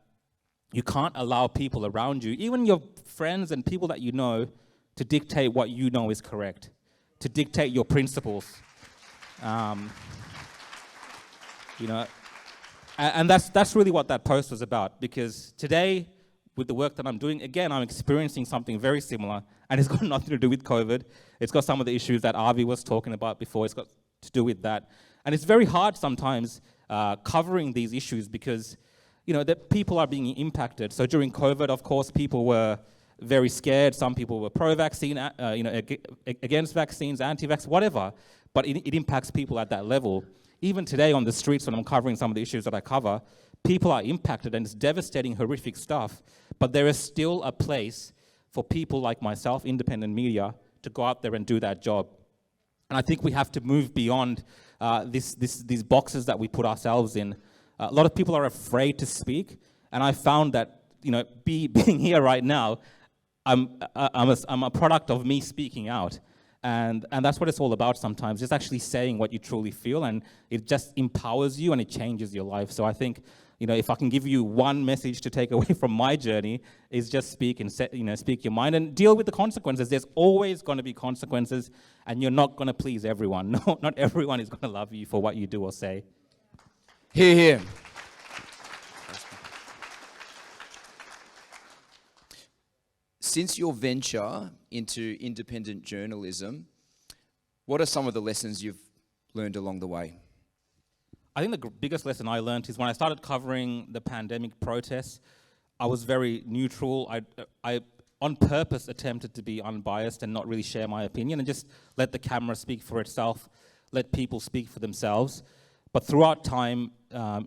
you can't allow people around you, even your friends and people that you know, to dictate what you know is correct, to dictate your principles. And that's really what that post was about, because today, with the work that I'm doing, again, I'm experiencing something very similar, and it's got nothing to do with COVID. It's got some of the issues that Avi was talking about before. It's got to do with that. And it's very hard sometimes covering these issues because, that people are being impacted. So during COVID, of course, people were very scared. Some people were pro-vaccine, against vaccines, anti-vax, whatever. But it impacts people at that level. Even today on the streets, when I'm covering some of the issues that I cover, people are impacted, and it's devastating, horrific stuff. But there is still a place for people like myself, independent media, to go out there and do that job. And I think we have to move beyond these boxes that we put ourselves in. A lot of people are afraid to speak, and I found that being here right now, I'm a product of me speaking out. And that's what it's all about sometimes, just actually saying what you truly feel, and it just empowers you and it changes your life. So I think, if I can give you one message to take away from my journey, is just speak and speak your mind and deal with the consequences. There's always going to be consequences, and you're not going to please everyone. No, not everyone is going to love you for what you do or say. Hear, hear. Since your venture into independent journalism, what are some of the lessons you've learned along the way? I think the biggest lesson I learned is when I started covering the pandemic protests, I was very neutral. I on purpose attempted to be unbiased and not really share my opinion and just let the camera speak for itself, let people speak for themselves. But throughout time,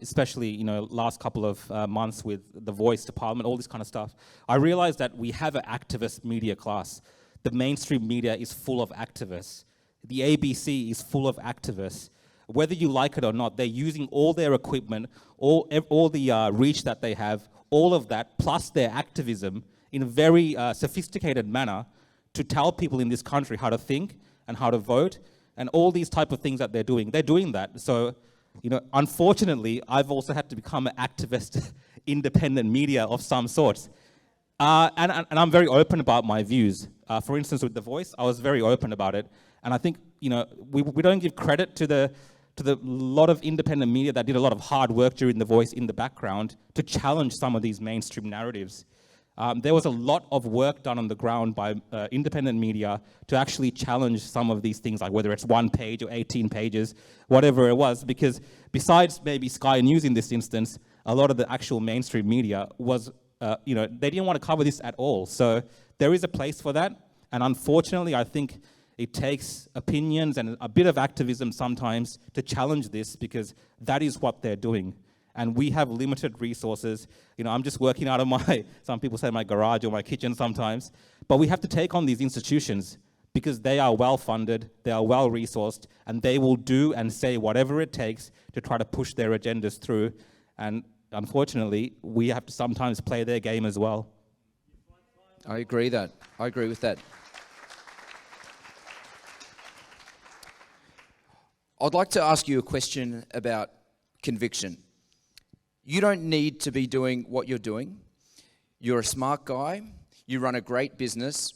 especially last couple of months with the Voice to Parliament, all this kind of stuff, I realized that we have an activist media class. The mainstream media is full of activists. The ABC is full of activists. Whether you like it or not, they're using all their equipment, all the reach that they have, all of that, plus their activism in a very sophisticated manner to tell people in this country how to think and how to vote and all these type of things that they're doing. They're doing that. So, unfortunately, I've also had to become an activist, independent media of some sorts. And I'm very open about my views. For instance, with The Voice, I was very open about it. And I think, we don't give credit to the lot of independent media that did a lot of hard work during The Voice in the background to challenge some of these mainstream narratives. There was a lot of work done on the ground by independent media to actually challenge some of these things, like whether it's 1 page or 18 pages, whatever it was, because besides maybe Sky News in this instance, a lot of the actual mainstream media was, they didn't want to cover this at all. So there is a place for that, and unfortunately, I think it takes opinions and a bit of activism sometimes to challenge this, because that is what they're doing. And we have limited resources. I'm just working out of some people say my garage or my kitchen sometimes, but we have to take on these institutions because they are well-funded, they are well-resourced, and they will do and say whatever it takes to try to push their agendas through. And unfortunately, we have to sometimes play their game as well. I agree with that. I'd like to ask you a question about conviction. You don't need to be doing what you're doing. You're a smart guy. You run a great business.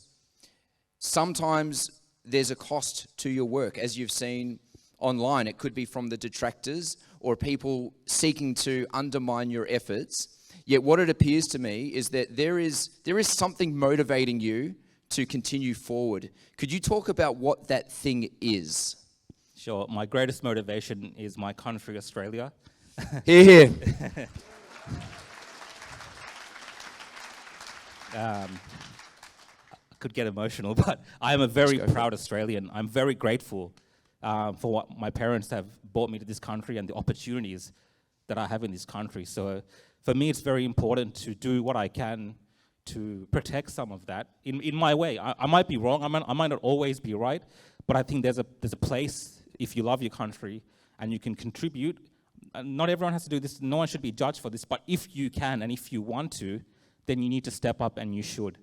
Sometimes there's a cost to your work, as you've seen online. It could be from the detractors or people seeking to undermine your efforts. Yet what it appears to me is that there is something motivating you to continue forward. Could you talk about what that thing is? Sure. My greatest motivation is my country, Australia. Hear, hear. I could get emotional, but I am a very proud Australian. I'm very grateful for what my parents have brought me to this country and the opportunities that I have in this country. So for me, it's very important to do what I can to protect some of that in my way. I might be wrong, I might not always be right, but I think there's a place, if you love your country and you can contribute. Not everyone has to do this, no one should be judged for this, but if you can and if you want to, then you need to step up, and you should.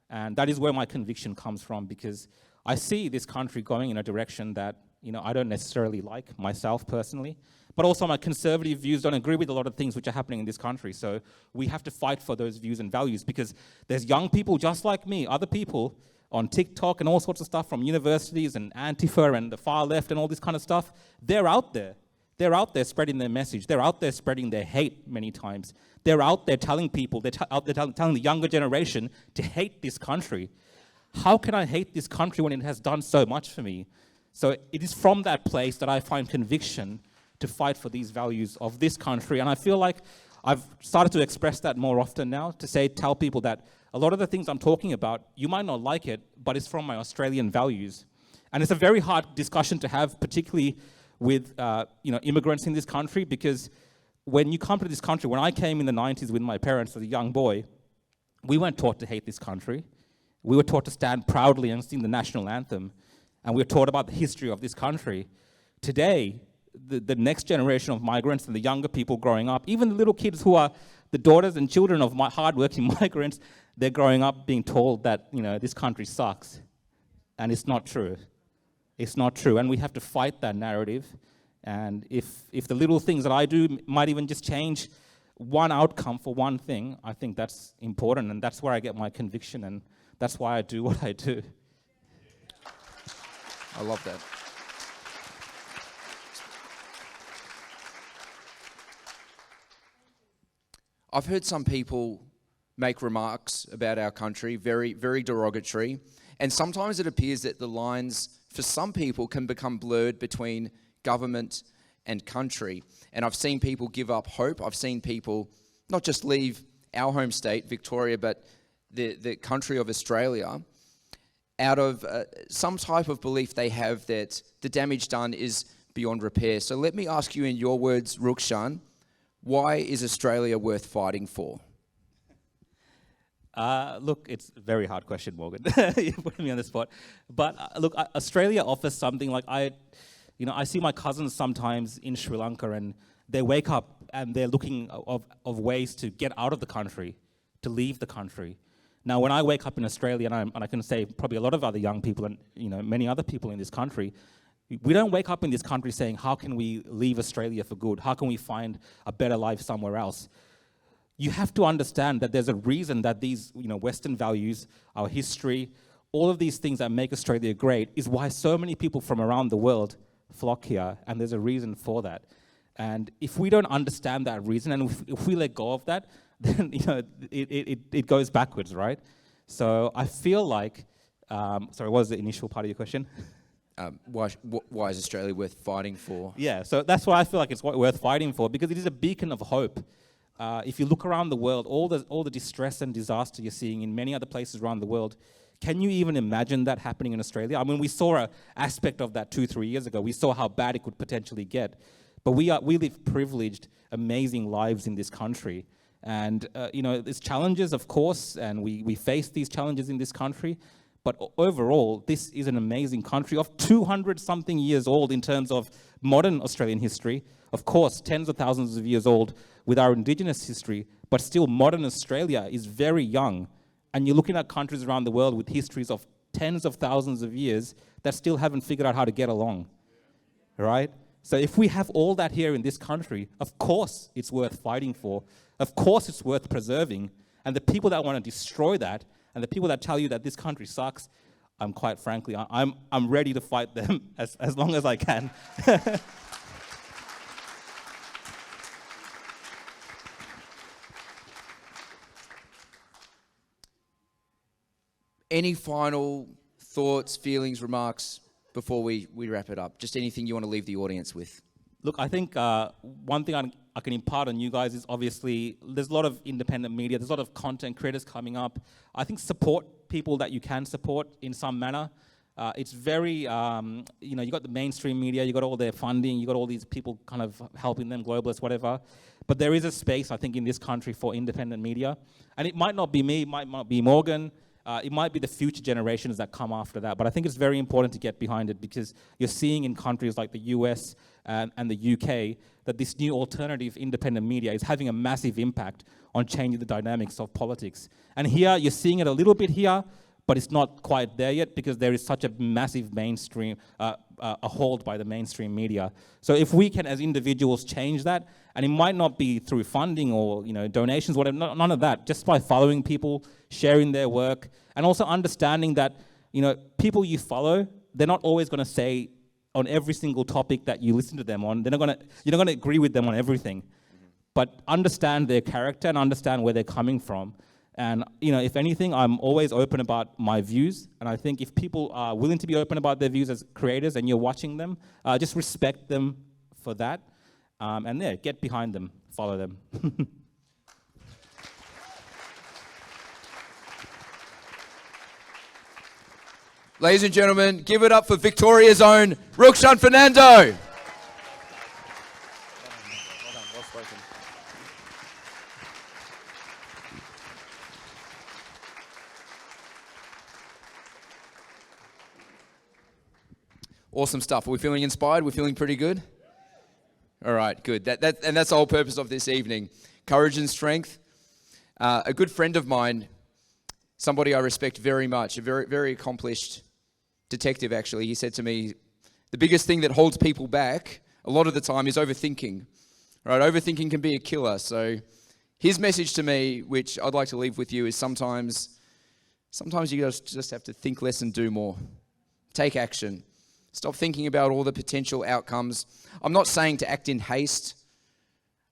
And that is where my conviction comes from, because I see this country going in a direction that I don't necessarily like myself personally, but also my conservative views don't agree with a lot of things which are happening in this country. So we have to fight for those views and values, because there's young people just like me, other people on TikTok and all sorts of stuff from universities and Antifa and the far left and all this kind of stuff. They're out there. They're out there spreading their message. They're out there spreading their hate many times. They're out there telling people, out there telling the younger generation to hate this country. How can I hate this country when it has done so much for me? So it is from that place that I find conviction to fight for these values of this country. And I feel like I've started to express that more often now, to tell people that a lot of the things I'm talking about, you might not like it, but it's from my Australian values. And it's a very hard discussion to have, particularly with immigrants in this country, because when you come to this country, when I came in the 90s with my parents as a young boy, we weren't taught to hate this country. We were taught to stand proudly and sing the national anthem, and we were taught about the history of this country. Today, the next generation of migrants and the younger people growing up, even the little kids who are the daughters and children of hard-working migrants, they're growing up being told that this country sucks, and it's not true. It's not true, and we have to fight that narrative. And if the little things that I do might even just change one outcome for one thing, I think that's important, and that's where I get my conviction, and that's why I do what I do. I love that. I've heard some people make remarks about our country, very, very derogatory, and sometimes it appears that the lines for some people can become blurred between government and country. And I've seen people give up hope. I've seen people not just leave our home state, Victoria, but the country of Australia, out of some type of belief they have that the damage done is beyond repair. So let me ask you in your words, Rukshan, why is Australia worth fighting for? Look, it's a very hard question, Morgan. You put me on the spot. But look, Australia offers something. Like I see my cousins sometimes in Sri Lanka, and they wake up and they're looking of ways to get out of the country, to leave the country. Now, when I wake up in Australia, and I can say probably a lot of other young people and many other people in this country, we don't wake up in this country saying, how can we leave Australia for good? How can we find a better life somewhere else? you have to understand that there's a reason that these, Western values, our history, all of these things that make Australia great is why so many people from around the world flock here, and there's a reason for that. And if we don't understand that reason, and if we let go of that, then it goes backwards, right? So I feel like, sorry, what was the initial part of your question? Why is Australia worth fighting for? Yeah, so that's why I feel like it's worth fighting for, because it is a beacon of hope. If you look around the world, all the distress and disaster you're seeing in many other places around the world, can you even imagine that happening in Australia? I mean, we saw an aspect of that 2-3 years ago. We saw how bad it could potentially get. But we live privileged, amazing lives in this country. And, there's challenges, of course, and we face these challenges in this country. But overall, this is an amazing country of 200-something years old in terms of modern Australian history. Of course, tens of thousands of years old with our Indigenous history, but still modern Australia is very young. And you're looking at countries around the world with histories of tens of thousands of years that still haven't figured out how to get along, right? So if we have all that here in this country, of course it's worth fighting for. Of course it's worth preserving. And the people that want to destroy that, and the people that tell you that this country sucks, quite frankly, I'm ready to fight them as long as I can. Any final thoughts, feelings, remarks before we wrap it up? Just anything you want to leave the audience with? Look, I think one thing I can impart on you guys is obviously there's a lot of independent media, there's a lot of content creators coming up. I think support people that you can support in some manner. It's very, you got the mainstream media, you got all their funding, you got all these people kind of helping them, globalists, whatever. But there is a space, I think, in this country for independent media. And it might not be me, it might not be Morgan, it might be the future generations that come after that. But I think it's very important to get behind it because you're seeing in countries like the US and the UK that this new alternative independent media is having a massive impact on changing the dynamics of politics. And here, you're seeing it a little bit here, but it's not quite there yet because there is such a massive mainstream, a hold by the mainstream media. So if we can, as individuals, change that, and it might not be through funding or donations, whatever, none of that, just by following people, sharing their work, and also understanding that people you follow, they're not always going to say on every single topic that you listen to them on, you're not going to agree with them on everything, but understand their character and understand where they're coming from. And, if anything, I'm always open about my views. And I think if people are willing to be open about their views as creators and you're watching them, just respect them for that. And get behind them, follow them. Ladies and gentlemen, give it up for Victoria's own Rukshan Fernando. Awesome stuff. Are we feeling inspired? We're feeling pretty good? All right, good. And that's the whole purpose of this evening. Courage and strength. A good friend of mine, somebody I respect very much, a very, very accomplished detective actually, he said to me, the biggest thing that holds people back a lot of the time is overthinking. Right? Overthinking can be a killer. So his message to me, which I'd like to leave with you, is sometimes you just have to think less and do more. Take action. Stop thinking about all the potential outcomes. I'm not saying to act in haste.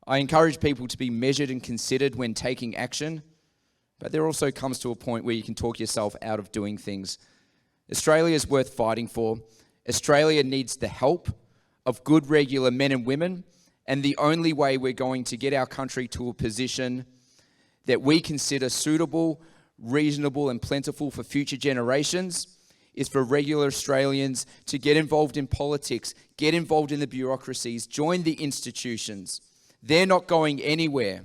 I encourage people to be measured and considered when taking action. But there also comes to a point where you can talk yourself out of doing things. Australia is worth fighting for. Australia needs the help of good, regular men and women. And the only way we're going to get our country to a position that we consider suitable, reasonable, and plentiful for future generations is for regular Australians to get involved in politics, get involved in the bureaucracies, join the institutions. They're not going anywhere.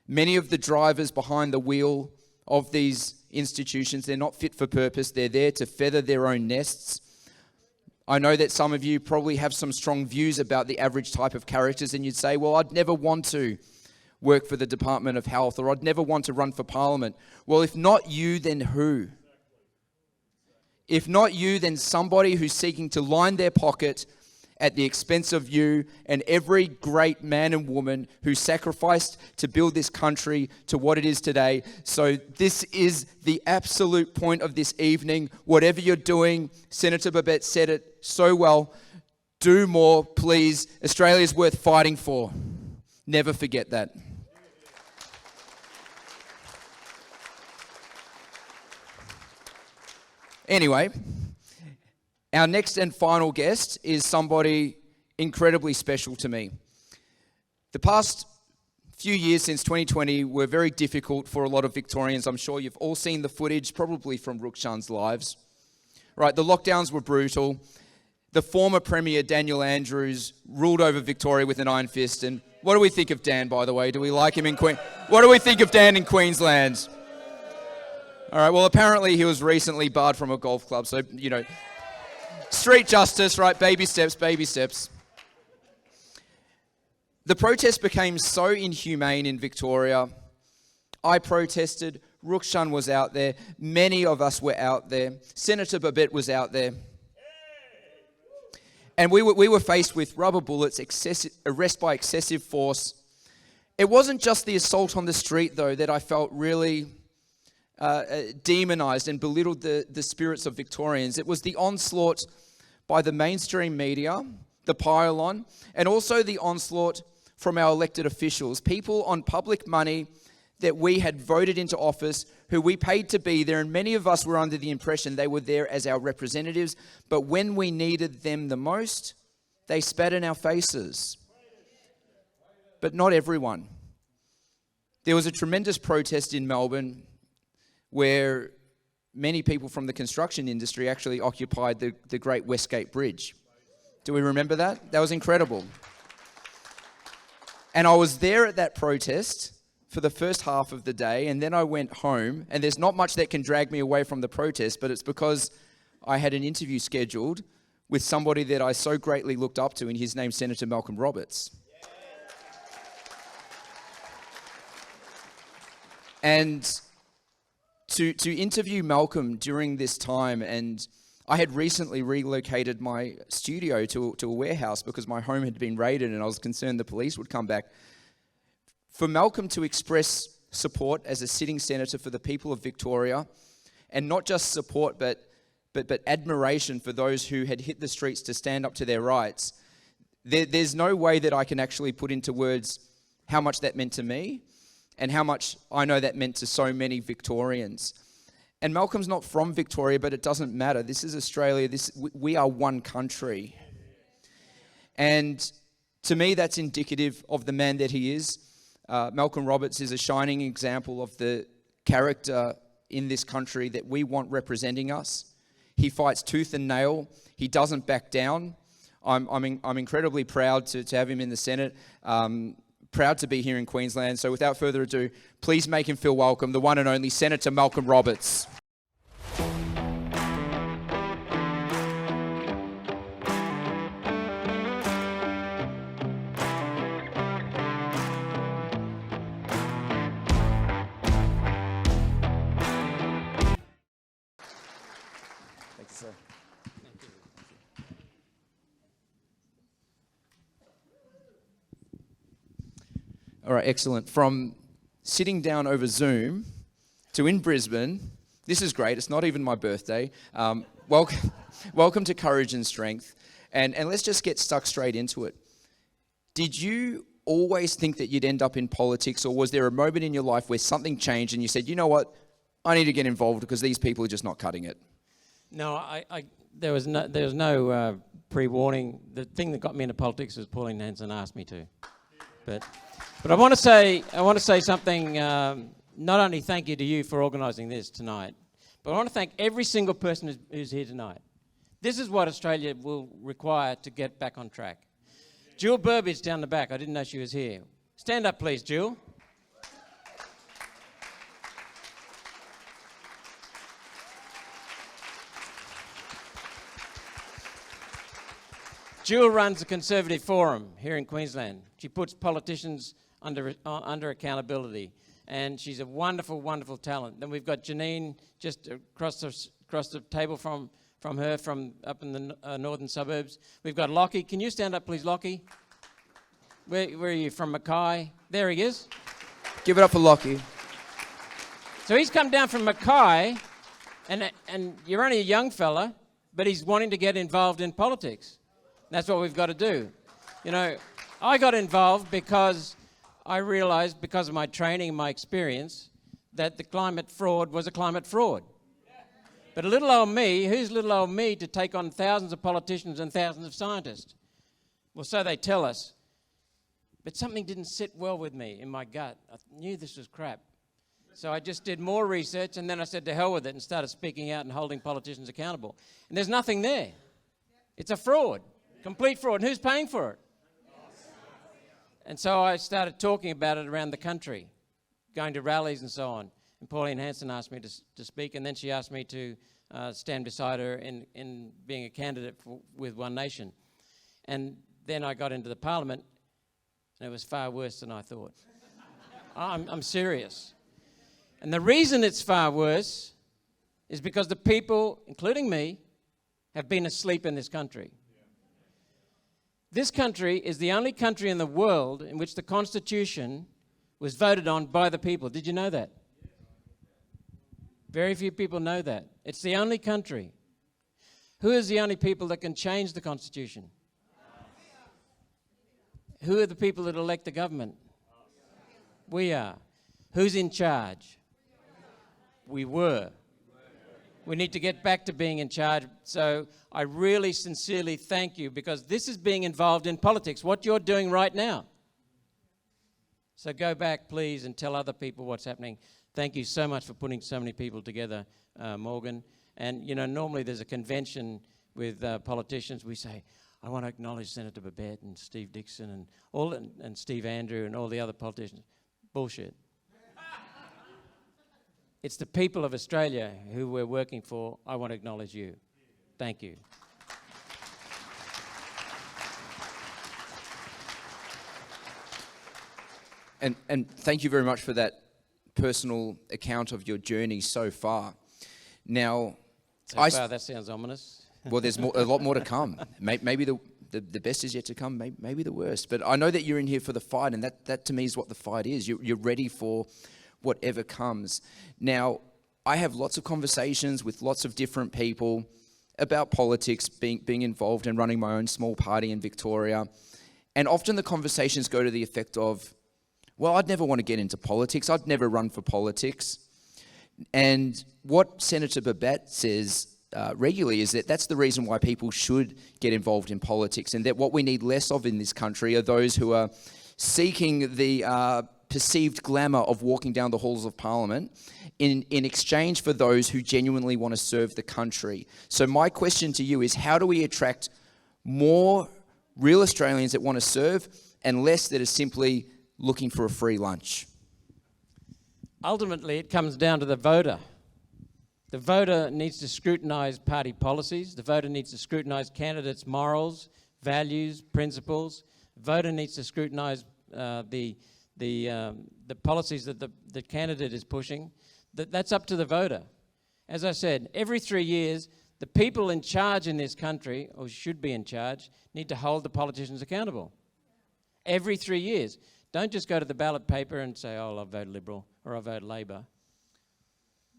Many of the drivers behind the wheel of these institutions, they're not fit for purpose. They're there to feather their own nests. I know that some of you probably have some strong views about the average type of characters, and you'd say, well, I'd never want to work for the Department of Health, or I'd never want to run for Parliament. Well, if not you, then who? If not you, then somebody who's seeking to line their pocket at the expense of you and every great man and woman who sacrificed to build this country to what it is today. So this is the absolute point of this evening. Whatever you're doing, Senator Babette said it so well, do more, please. Australia is worth fighting for. Never forget that. Anyway, our next and final guest is somebody incredibly special to me. The past few years since 2020 were very difficult for a lot of Victorians. I'm sure you've all seen the footage, probably from Rukshan's lives. Right, the lockdowns were brutal. The former Premier, Daniel Andrews, ruled over Victoria with an iron fist. And what do we think of Dan, by the way? Do we like him in What do we think of Dan in Queensland? All right, well, apparently he was recently barred from a golf club, so, you know, street justice, right? Baby steps, baby steps. The protest became so inhumane in Victoria. I protested, Rukshan was out there, many of us were out there, Senator Babette was out there. And we were faced with rubber bullets, arrest by excessive force. It wasn't just the assault on the street, though, that I felt really demonized and belittled the spirits of Victorians. It was the onslaught by the mainstream media, the pile-on, and also the onslaught from our elected officials, people on public money that we had voted into office, who we paid to be there, and many of us were under the impression they were there as our representatives, but when we needed them the most, they spat in our faces. But not everyone. There was a tremendous protest in Melbourne where many people from the construction industry actually occupied the Great Westgate Bridge. Do we remember that? That was incredible. And I was there at that protest for the first half of the day, and then I went home, and there's not much that can drag me away from the protest, but it's because I had an interview scheduled with somebody that I so greatly looked up to, and his name's Senator Malcolm Roberts. And to interview Malcolm during this time, and I had recently relocated my studio to a warehouse because my home had been raided and I was concerned the police would come back. For Malcolm to express support as a sitting senator for the people of Victoria, and not just support but admiration for those who had hit the streets to stand up to their rights, there's no way that I can actually put into words how much that meant to me and how much I know that meant to so many Victorians. And Malcolm's not from Victoria, but it doesn't matter. This is Australia. We are one country. And to me, that's indicative of the man that he is. Malcolm Roberts is a shining example of the character in this country that we want representing us. He fights tooth and nail. He doesn't back down. I'm incredibly proud to have him in the Senate. Proud to be here in Queensland. So without further ado, please make him feel welcome, the one and only Senator Malcolm Roberts. Thank you, sir. All right, excellent. From sitting down over Zoom to in Brisbane, this is great. It's not even my birthday. Welcome to Courage and Strength. And let's just get stuck straight into it. Did you always think that you'd end up in politics, or was there a moment in your life where something changed and you said, you know what, I need to get involved because these people are just not cutting it? No, there was no pre-warning. The thing that got me into politics was Pauline Hanson asked me to. But I want to say something. Not only thank you to you for organising this tonight, but I want to thank every single person who's here tonight. This is what Australia will require to get back on track. Jill Burbidge down the back. I didn't know she was here. Stand up, please, Jill. Jill runs the Conservative Forum here in Queensland. She puts politicians under accountability, and she's a wonderful, wonderful talent. Then we've got Janine just across the table from from her from up in the northern suburbs. We've got Lockie. Can you stand up, please, Lockie? Where are you from, Mackay? There he is. Give it up for Lockie. So he's come down from Mackay, and you're only a young fella, but he's wanting to get involved in politics. That's what we've got to do. You know, I got involved because I realised, because of my training and my experience, that the climate fraud was a climate fraud. But little old me, who's little old me to take on thousands of politicians and thousands of scientists? Well, so they tell us. But something didn't sit well with me in my gut. I knew this was crap. So I just did more research, and then I said to hell with it and started speaking out and holding politicians accountable. And there's nothing there. It's a fraud, complete fraud. And who's paying for it? And so I started talking about it around the country, going to rallies and so on. And Pauline Hanson asked me to speak, and then she asked me to stand beside her in being a candidate with One Nation. And then I got into the parliament, and it was far worse than I thought. I'm serious. And the reason it's far worse is because the people, including me, have been asleep in this country. This country is the only country in the world in which the Constitution was voted on by the people. Did you know that? Very few people know that. It's the only country. Who is the only people that can change the Constitution? Who are the people that elect the government? We are. Who's in charge? We were. We need to get back to being in charge. So I really sincerely thank you, because this is being involved in politics, what you're doing right now. So go back, please, and tell other people what's happening. Thank you so much for putting so many people together, Morgan. And, you know, normally there's a convention with politicians. We say, I want to acknowledge Senator Babette and Steve Dixon and Steve Andrew and all the other politicians. Bullshit. It's the people of Australia who we're working for. I want to acknowledge you. Thank you. And thank you very much for that personal account of your journey so far. Now, that sounds ominous. Well, there's a lot more to come. Maybe the best is yet to come. Maybe the worst. But I know that you're in here for the fight, and that to me is what the fight is. You're ready for whatever comes. Now, I have lots of conversations with lots of different people about politics, being involved in running my own small party in Victoria. And often the conversations go to the effect of, well, I'd never want to get into politics. I'd never run for politics. And what Senator Babette says regularly is that that's the reason why people should get involved in politics, and that what we need less of in this country are those who are seeking the perceived glamour of walking down the halls of Parliament in exchange for those who genuinely want to serve the country. So my question to you is, how do we attract more real Australians that want to serve and less that are simply looking for a free lunch? Ultimately, it comes down to the voter. The voter needs to scrutinise party policies. The voter needs to scrutinise candidates' morals, values, principles. The voter needs to scrutinise the policies that the candidate is pushing. That's up to the voter. As I said, every 3 years, the people in charge in this country, or should be in charge, need to hold the politicians accountable. Every 3 years. Don't just go to the ballot paper and say, oh, I'll vote Liberal or I'll vote Labor.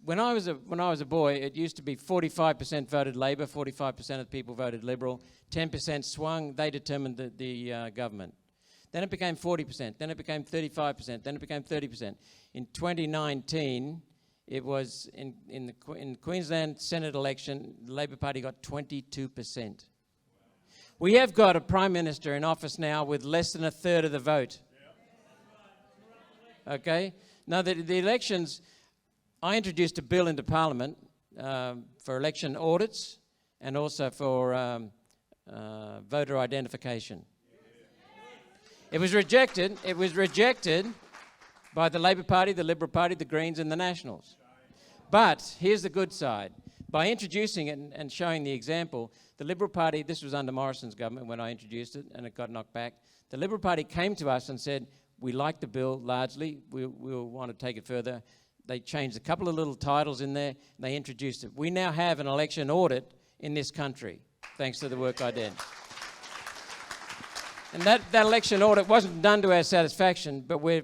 When I was a boy, it used to be 45% voted Labor, 45% of the people voted Liberal, 10% swung, they determined the government. Then it became 40%, then it became 35%, then it became 30%. In 2019, it was in Queensland Senate election, the Labor Party got 22%. We have got a Prime Minister in office now with less than a third of the vote. Okay? Now, the elections, I introduced a bill into Parliament for election audits and also for voter identification. It was rejected. It was rejected by the Labor Party, the Liberal Party, the Greens and the Nationals. But here's the good side. By introducing it and showing the example, the Liberal Party, this was under Morrison's government when I introduced it and it got knocked back, the Liberal Party came to us and said, we like the bill largely, we'll want to take it further. They changed a couple of little titles in there and they introduced it. We now have an election audit in this country, thanks to the work I did. And that election audit wasn't done to our satisfaction, but we're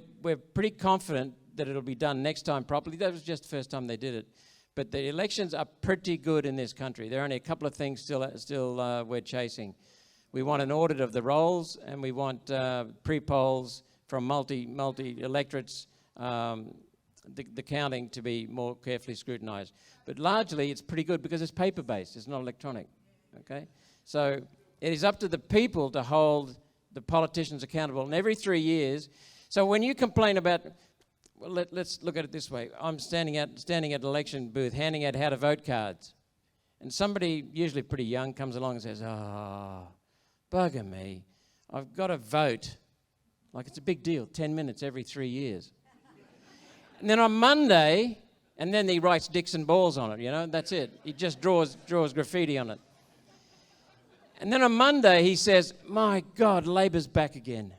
pretty confident that it'll be done next time properly. That was just the first time they did it. But the elections are pretty good in this country. There are only a couple of things still we're chasing. We want an audit of the rolls, and we want pre-polls from multi electorates, the counting to be more carefully scrutinised. But largely, it's pretty good because it's paper-based. It's not electronic. Okay, so it is up to the people to hold the politicians accountable. And every 3 years, so when you complain about, well, let's look at it this way. I'm standing at an election booth, handing out how to vote cards, and somebody, usually pretty young, comes along and says, "Oh, bugger me, I've got to vote." Like it's a big deal, 10 minutes every 3 years. And then on Monday, and then he writes dicks and balls on it, you know, that's it. He just draws graffiti on it. And then on Monday he says, "My God, Labor's back again."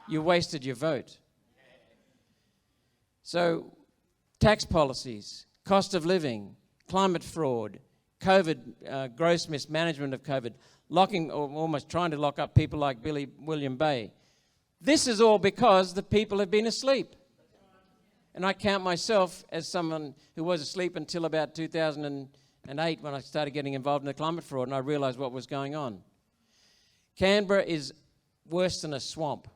You wasted your vote. So tax policies, cost of living, climate fraud, COVID, gross mismanagement of COVID, locking or almost trying to lock up people like William Bay. This is all because the people have been asleep. And I count myself as someone who was asleep until about 2008 when I started getting involved in the climate fraud and I realised what was going on. Canberra is worse than a swamp.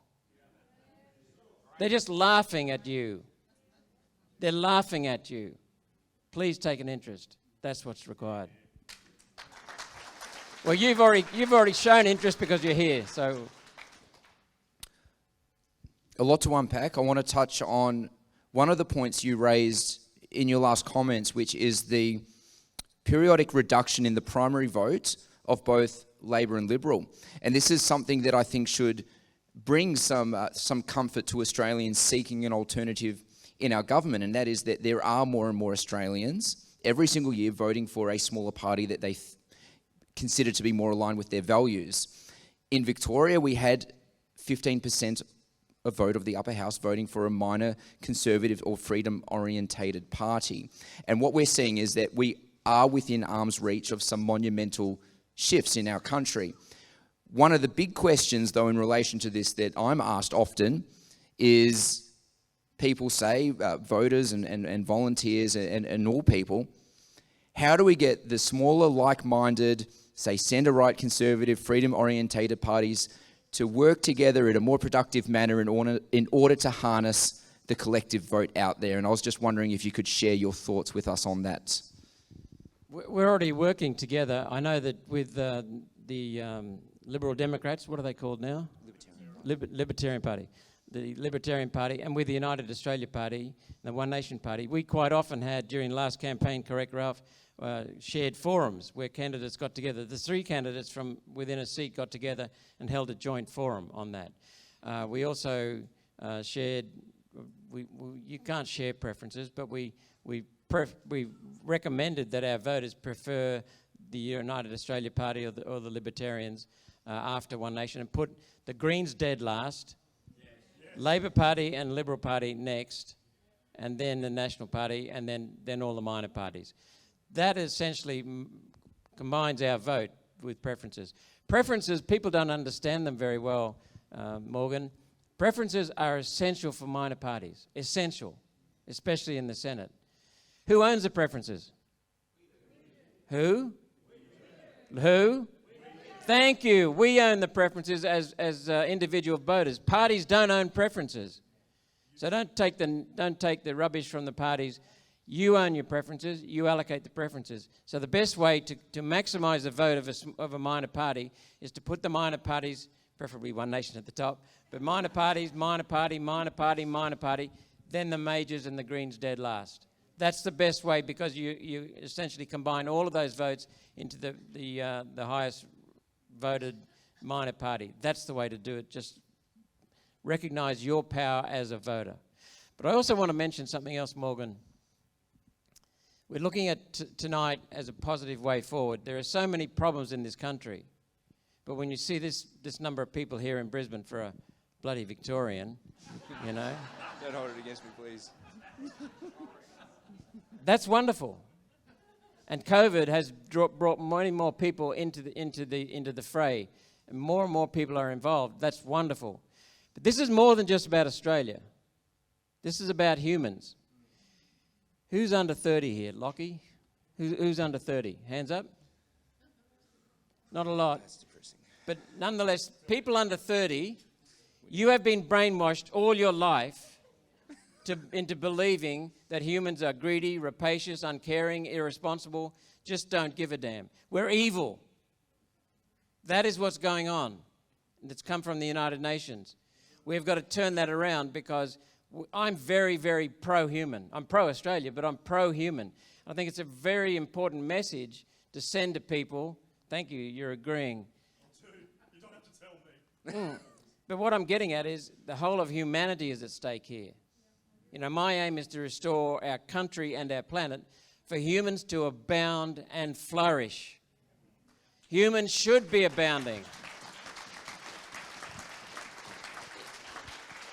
They're just laughing at you. They're laughing at you. Please take an interest. That's what's required. Well, you've already shown interest because you're here, so. A lot to unpack. I want to touch on one of the points you raised in your last comments, which is the periodic reduction in the primary vote of both Labor and Liberal. And this is something that I think should bring some comfort to Australians seeking an alternative in our government, and that is that there are more and more Australians every single year voting for a smaller party that they consider to be more aligned with their values. In Victoria, we had 15% a vote of the upper house voting for a minor conservative or freedom-orientated party. And what we're seeing is that we are within arm's reach of some monumental shifts in our country. One of the big questions, though, in relation to this that I'm asked often is, people say, voters and volunteers and all people, how do we get the smaller, like-minded, say, centre-right, conservative, freedom-orientated parties to work together in a more productive manner in order to harness the collective vote out there? And I was just wondering if you could share your thoughts with us on that. We're already working together. I know that with the Liberal Democrats, what are they called now? Libertarian Party. The Libertarian Party, and with the United Australia Party, the One Nation Party, we quite often had, during last campaign, correct Ralph, shared forums where candidates got together. The three candidates from within a seat got together and held a joint forum on that. We also shared, you can't share preferences, but we recommended that our voters prefer the United Australia Party or the Libertarians after One Nation, and put the Greens dead last, Labor Party and Liberal Party next, and then the National Party, and then all the minor parties. That essentially combines our vote with preferences. Preferences, people don't understand them very well, Morgan. Preferences are essential for minor parties, essential, especially in the Senate. Who owns the preferences? Who? Who? Thank you. We own the preferences as individual voters. Parties don't own preferences. So don't take the rubbish from the parties. You own your preferences. You allocate the preferences. So the best way to maximise the vote of a minor party is to put the minor parties, preferably One Nation at the top, but minor parties, minor party, minor party, minor party, then the majors and the Greens dead last. That's the best way, because you essentially combine all of those votes into the highest voted minor party. That's the way to do it. Just recognise your power as a voter. But I also want to mention something else, Morgan. We're looking at tonight as a positive way forward. There are so many problems in this country, but when you see this number of people here in Brisbane for a bloody Victorian, you know. Don't hold it against me, please. That's wonderful. And COVID has brought many more people into the fray. And more people are involved. That's wonderful. But this is more than just about Australia. This is about humans. Who's under 30 here? Lockie? Who's under 30? Hands up. Not a lot. That's depressing. But nonetheless, people under 30, you have been brainwashed all your life into believing that humans are greedy, rapacious, uncaring, irresponsible, just don't give a damn. We're evil. That is what's going on. And it's come from the United Nations. We've got to turn that around because I'm very, very pro-human. I'm pro-Australia, but I'm pro-human. I think it's a very important message to send to people. Thank you, you're agreeing. You don't have to tell me. But what I'm getting at is the whole of humanity is at stake here. You know, my aim is to restore our country and our planet for humans to abound and flourish. Humans should be abounding.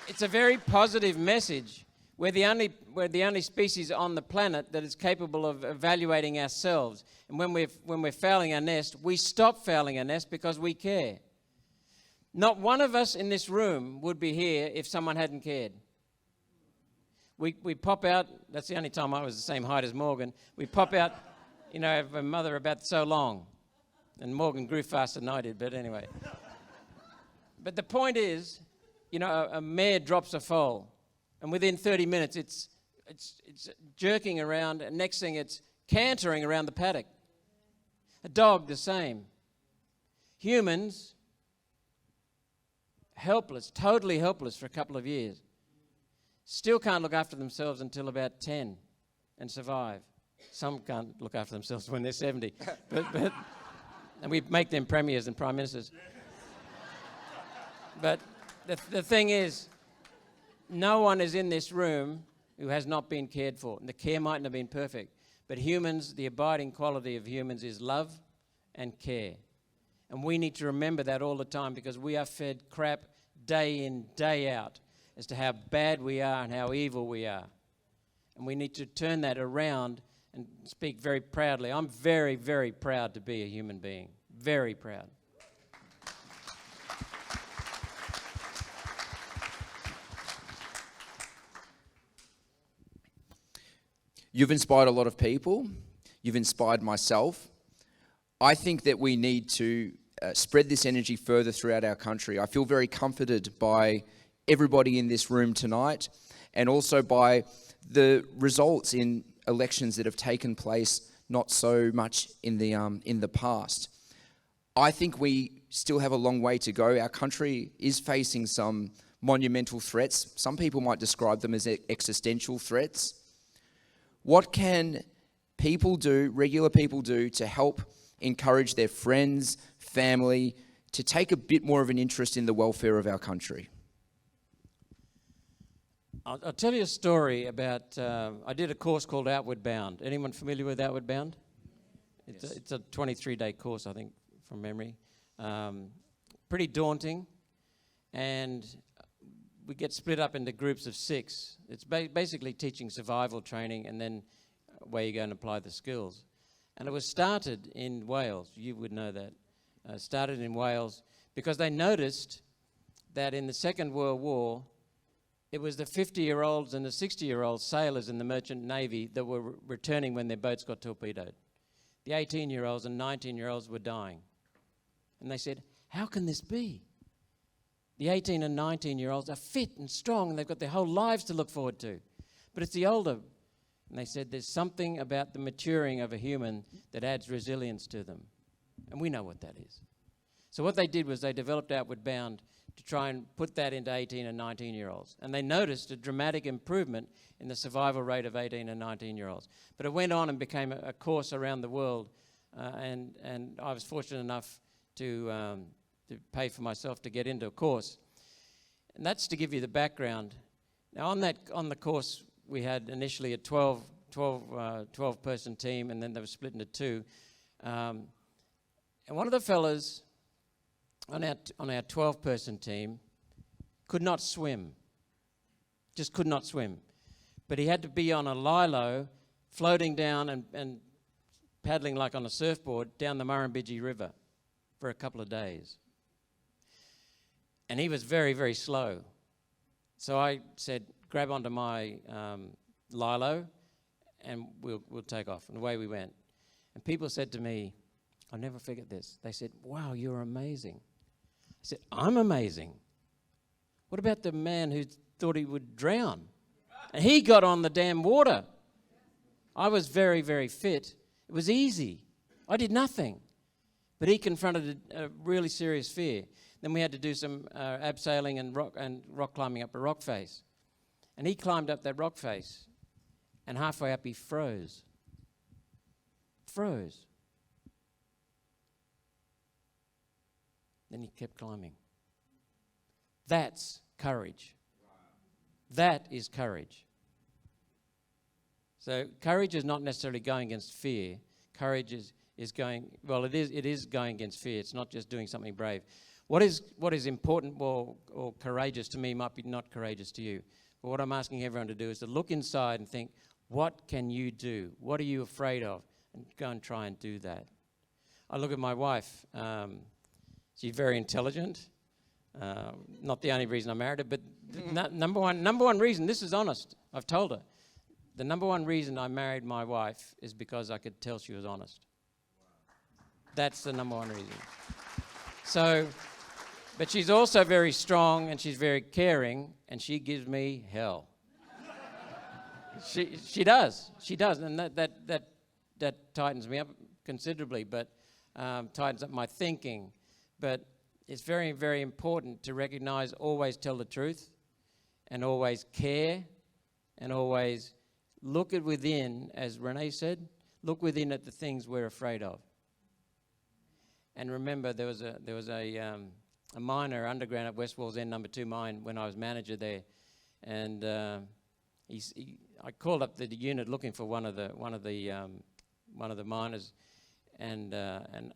It's a very positive message. We're the only species on the planet that is capable of evaluating ourselves. And when we're fouling our nest, we stop fouling our nest because we care. Not one of us in this room would be here if someone hadn't cared. We pop out, that's the only time I was the same height as Morgan, we pop out, you know, of a mother about so long. And Morgan grew faster than I did, but anyway. But the point is, you know, a mare drops a foal, and within 30 minutes it's jerking around, and next thing it's cantering around the paddock. A dog, the same. Humans, helpless, totally helpless for a couple of years. Still can't look after themselves until about 10 and survive. Some can't look after themselves when they're 70. but and we make them premiers and prime ministers. But the thing is, no one is in this room who has not been cared for. And the care mightn't have been perfect. But humans, the abiding quality of humans is love and care. And we need to remember that all the time because we are fed crap day in, day out as to how bad we are and how evil we are. And we need to turn that around and speak very proudly. I'm very, very proud to be a human being. Very proud. You've inspired a lot of people. You've inspired myself. I think that we need to spread this energy further throughout our country. I feel very comforted by everybody in this room tonight and also by the results in elections that have taken place not so much in the past. I think we still have a long way to go. Our country is facing some monumental threats. Some people might describe them as existential threats. What can people do, regular people do, to help encourage their friends, family, to take a bit more of an interest in the welfare of our country? I'll tell you a story about, I did a course called Outward Bound. Anyone familiar with Outward Bound? It's a 23-day course, I think, from memory. Pretty daunting. And we get split up into groups of 6. It's basically teaching survival training and then where you go and apply the skills. And it was started in Wales. You would know that. Started in Wales because they noticed that in the Second World War, it was the 50-year-olds and the 60-year-old sailors in the merchant navy that were returning when their boats got torpedoed. The 18-year-olds and 19-year-olds were dying. And they said, how can this be? The 18 and 19-year-olds are fit and strong and they've got their whole lives to look forward to. But it's the older. And they said there's something about the maturing of a human that adds resilience to them. And we know what that is. So what they did was they developed Outward Bound to try and put that into 18 and 19-year-olds. And they noticed a dramatic improvement in the survival rate of 18 and 19-year-olds. But it went on and became a course around the world. And I was fortunate enough to pay for myself to get into a course. And that's to give you the background. Now on the course, we had initially a 12-person team, and then they were split into 2. And one of the fellas on our 12-person team could not swim. Just could not swim. But he had to be on a lilo, floating down and paddling like on a surfboard down the Murrumbidgee River for a couple of days. And he was very, very slow. So I said, grab onto my lilo and we'll take off. And away we went. And people said to me, I'll never forget this. They said, wow, you're amazing. I said, I'm amazing. What about the man who thought he would drown? And he got on the damn water. I was very, very fit. It was easy. I did nothing. But he confronted a really serious fear. Then we had to do some abseiling and rock climbing up a rock face. And he climbed up that rock face. And halfway up he froze. Froze. Then he kept climbing. That's courage. That is courage. So courage is not necessarily going against fear. Courage is going, well, it is going against fear. It's not just doing something brave. What is important or courageous to me might be not courageous to you. But what I'm asking everyone to do is to look inside and think, what can you do? What are you afraid of? And go and try and do that. I look at my wife. She's very intelligent. Not the only reason I married her, but number one reason, this is honest, I've told her. The number one reason I married my wife is because I could tell she was honest. That's the number one reason. So, but she's also very strong and she's very caring and she gives me hell. She does, and that tightens me up considerably, but tightens up my thinking. But it's very, very important to recognize, always tell the truth and always care and always look at within, as Renee said, look within at the things we're afraid of. And remember, there was a miner underground at West Wallsend No. 2 mine when I was manager there, and I called up the unit looking for one of the miners, and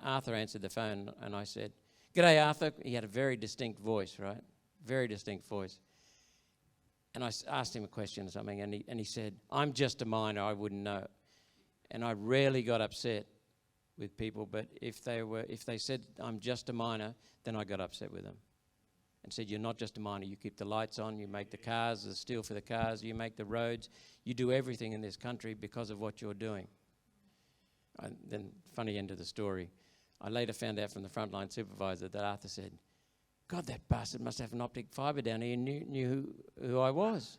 Arthur answered the phone, and I said, "G'day, Arthur." He had a very distinct voice, right? Very distinct voice. And I asked him a question or something, and he said, "I'm just a miner, I wouldn't know." And I rarely got upset with people, but if they said, "I'm just a miner," then I got upset with them. And said, "You're not just a miner, you keep the lights on, you make the cars, the steel for the cars, you make the roads, you do everything in this country because of what you're doing." Then, funny end of the story, I later found out from the frontline supervisor that Arthur said, "God, that bastard must have an optic fibre down here and knew who I was."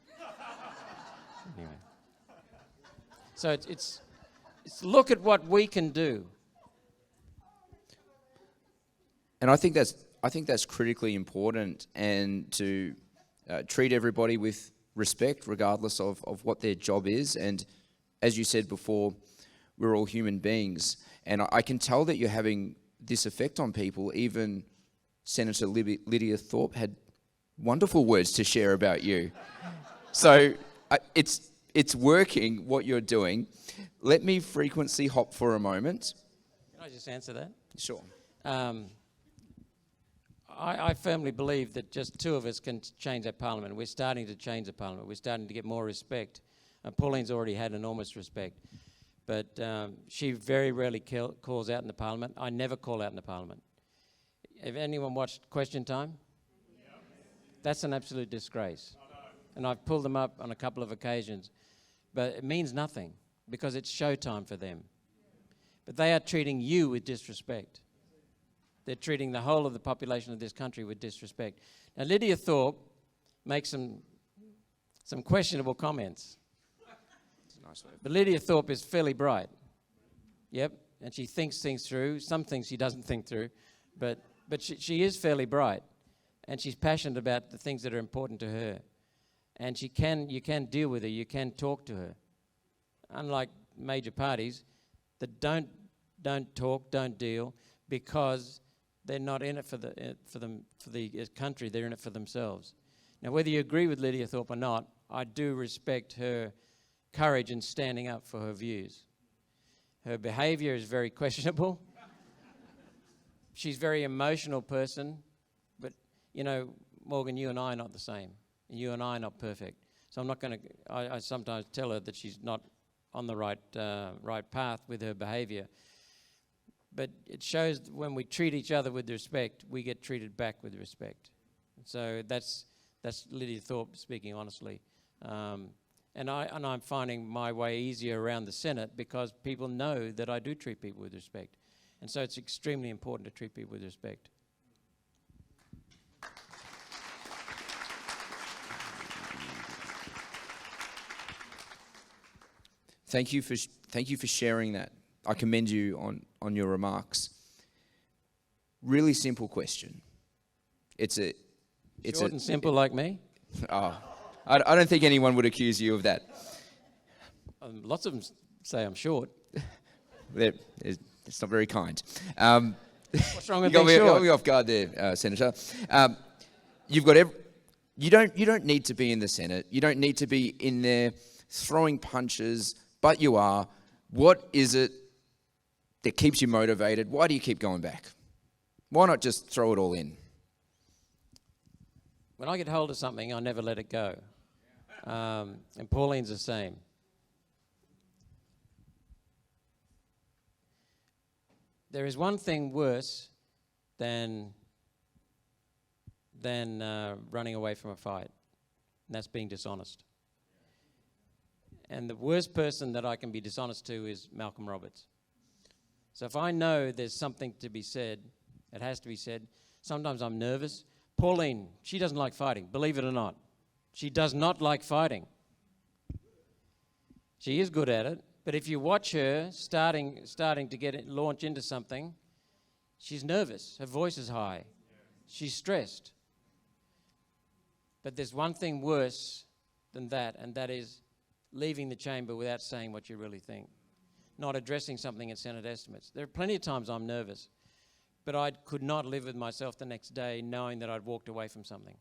Anyway. So it's look at what we can do. And I think that's critically important, and to treat everybody with respect regardless of what their job is. And as you said before, we're all human beings. And I can tell that you're having this effect on people. Even Senator Lydia Thorpe had wonderful words to share about you. So it's working, what you're doing. Let me frequency hop for a moment. Can I just answer that? Sure. I firmly believe that just two of us can change that parliament. We're starting to change the parliament. We're starting to get more respect. Pauline's already had enormous respect. But she very rarely calls out in the parliament. I never call out in the parliament. Have anyone watched Question Time? Yep. That's an absolute disgrace. And I've pulled them up on a couple of occasions. But it means nothing because it's showtime for them. But they are treating you with disrespect. They're treating the whole of the population of this country with disrespect. Now, Lydia Thorpe makes some questionable comments. But Lydia Thorpe is fairly bright. Yep, and she thinks things through. Some things she doesn't think through, but she is fairly bright, and she's passionate about the things that are important to her. And you can deal with her. You can talk to her. Unlike major parties that don't talk, don't deal, because they're not in it for the country. They're in it for themselves. Now, whether you agree with Lydia Thorpe or not, I do respect her courage in standing up for her views. Her behaviour is very questionable. She's a very emotional person, but you know, Morgan, you and I are not the same. You and I are not perfect. So I'm not going to, I sometimes tell her that she's not on the right path with her behaviour. But it shows that when we treat each other with respect, we get treated back with respect. So that's Lydia Thorpe speaking honestly. And I'm finding my way easier around the Senate because people know that I do treat people with respect. And so it's extremely important to treat people with respect. Thank you for sharing that. I commend you on your remarks. Really simple question. Short and simple like me? Oh, I don't think anyone would accuse you of that. Lots of them say I'm short. It's not very kind. What's wrong with you being short? got me off guard there, Senator. You don't need to be in the Senate. You don't need to be in there throwing punches, but you are. What is it that keeps you motivated? Why do you keep going back? Why not just throw it all in? When I get hold of something, I never let it go. And Pauline's the same. There is one thing worse than running away from a fight, and that's being dishonest. And the worst person that I can be dishonest to is Malcolm Roberts. So if I know there's something to be said, it has to be said. Sometimes I'm nervous. Pauline, she doesn't like fighting, believe it or not. She does not like fighting. She is good at it, but if you watch her starting to launch into something, she's nervous. Her voice is high. She's stressed. But there's one thing worse than that, and that is leaving the chamber without saying what you really think, not addressing something in Senate estimates. There are plenty of times I'm nervous, but I could not live with myself the next day knowing that I'd walked away from something.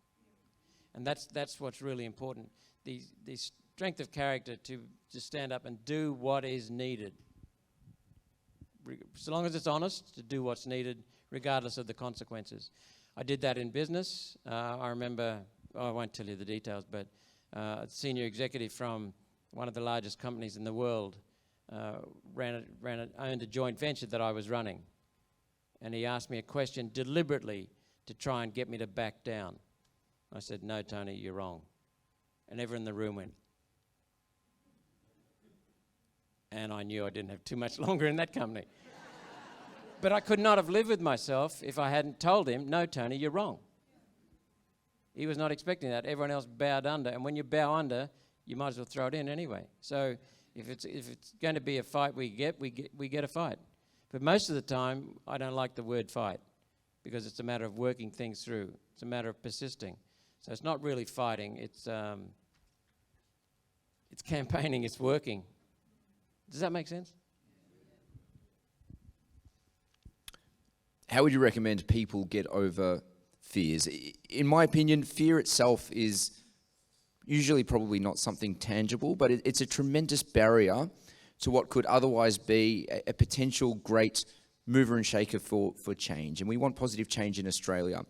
And that's what's really important, the strength of character to stand up and do what is needed. So long as it's honest, to do what's needed, regardless of the consequences. I did that in business. I remember, I won't tell you the details, but a senior executive from one of the largest companies in the world owned a joint venture that I was running. And he asked me a question deliberately to try and get me to back down. I said, "No, Tony, you're wrong." And everyone in the room went. And I knew I didn't have too much longer in that company. But I could not have lived with myself if I hadn't told him, "No, Tony, you're wrong." He was not expecting that. Everyone else bowed under. And when you bow under, you might as well throw it in anyway. So if it's going to be a fight we get a fight. But most of the time, I don't like the word fight because it's a matter of working things through. It's a matter of persisting. So it's not really fighting. It's campaigning. It's working. Does that make sense? How would you recommend people get over fears? In my opinion, fear itself is usually probably not something tangible, but it's a tremendous barrier to what could otherwise be a potential great mover and shaker for change. And we want positive change in Australia.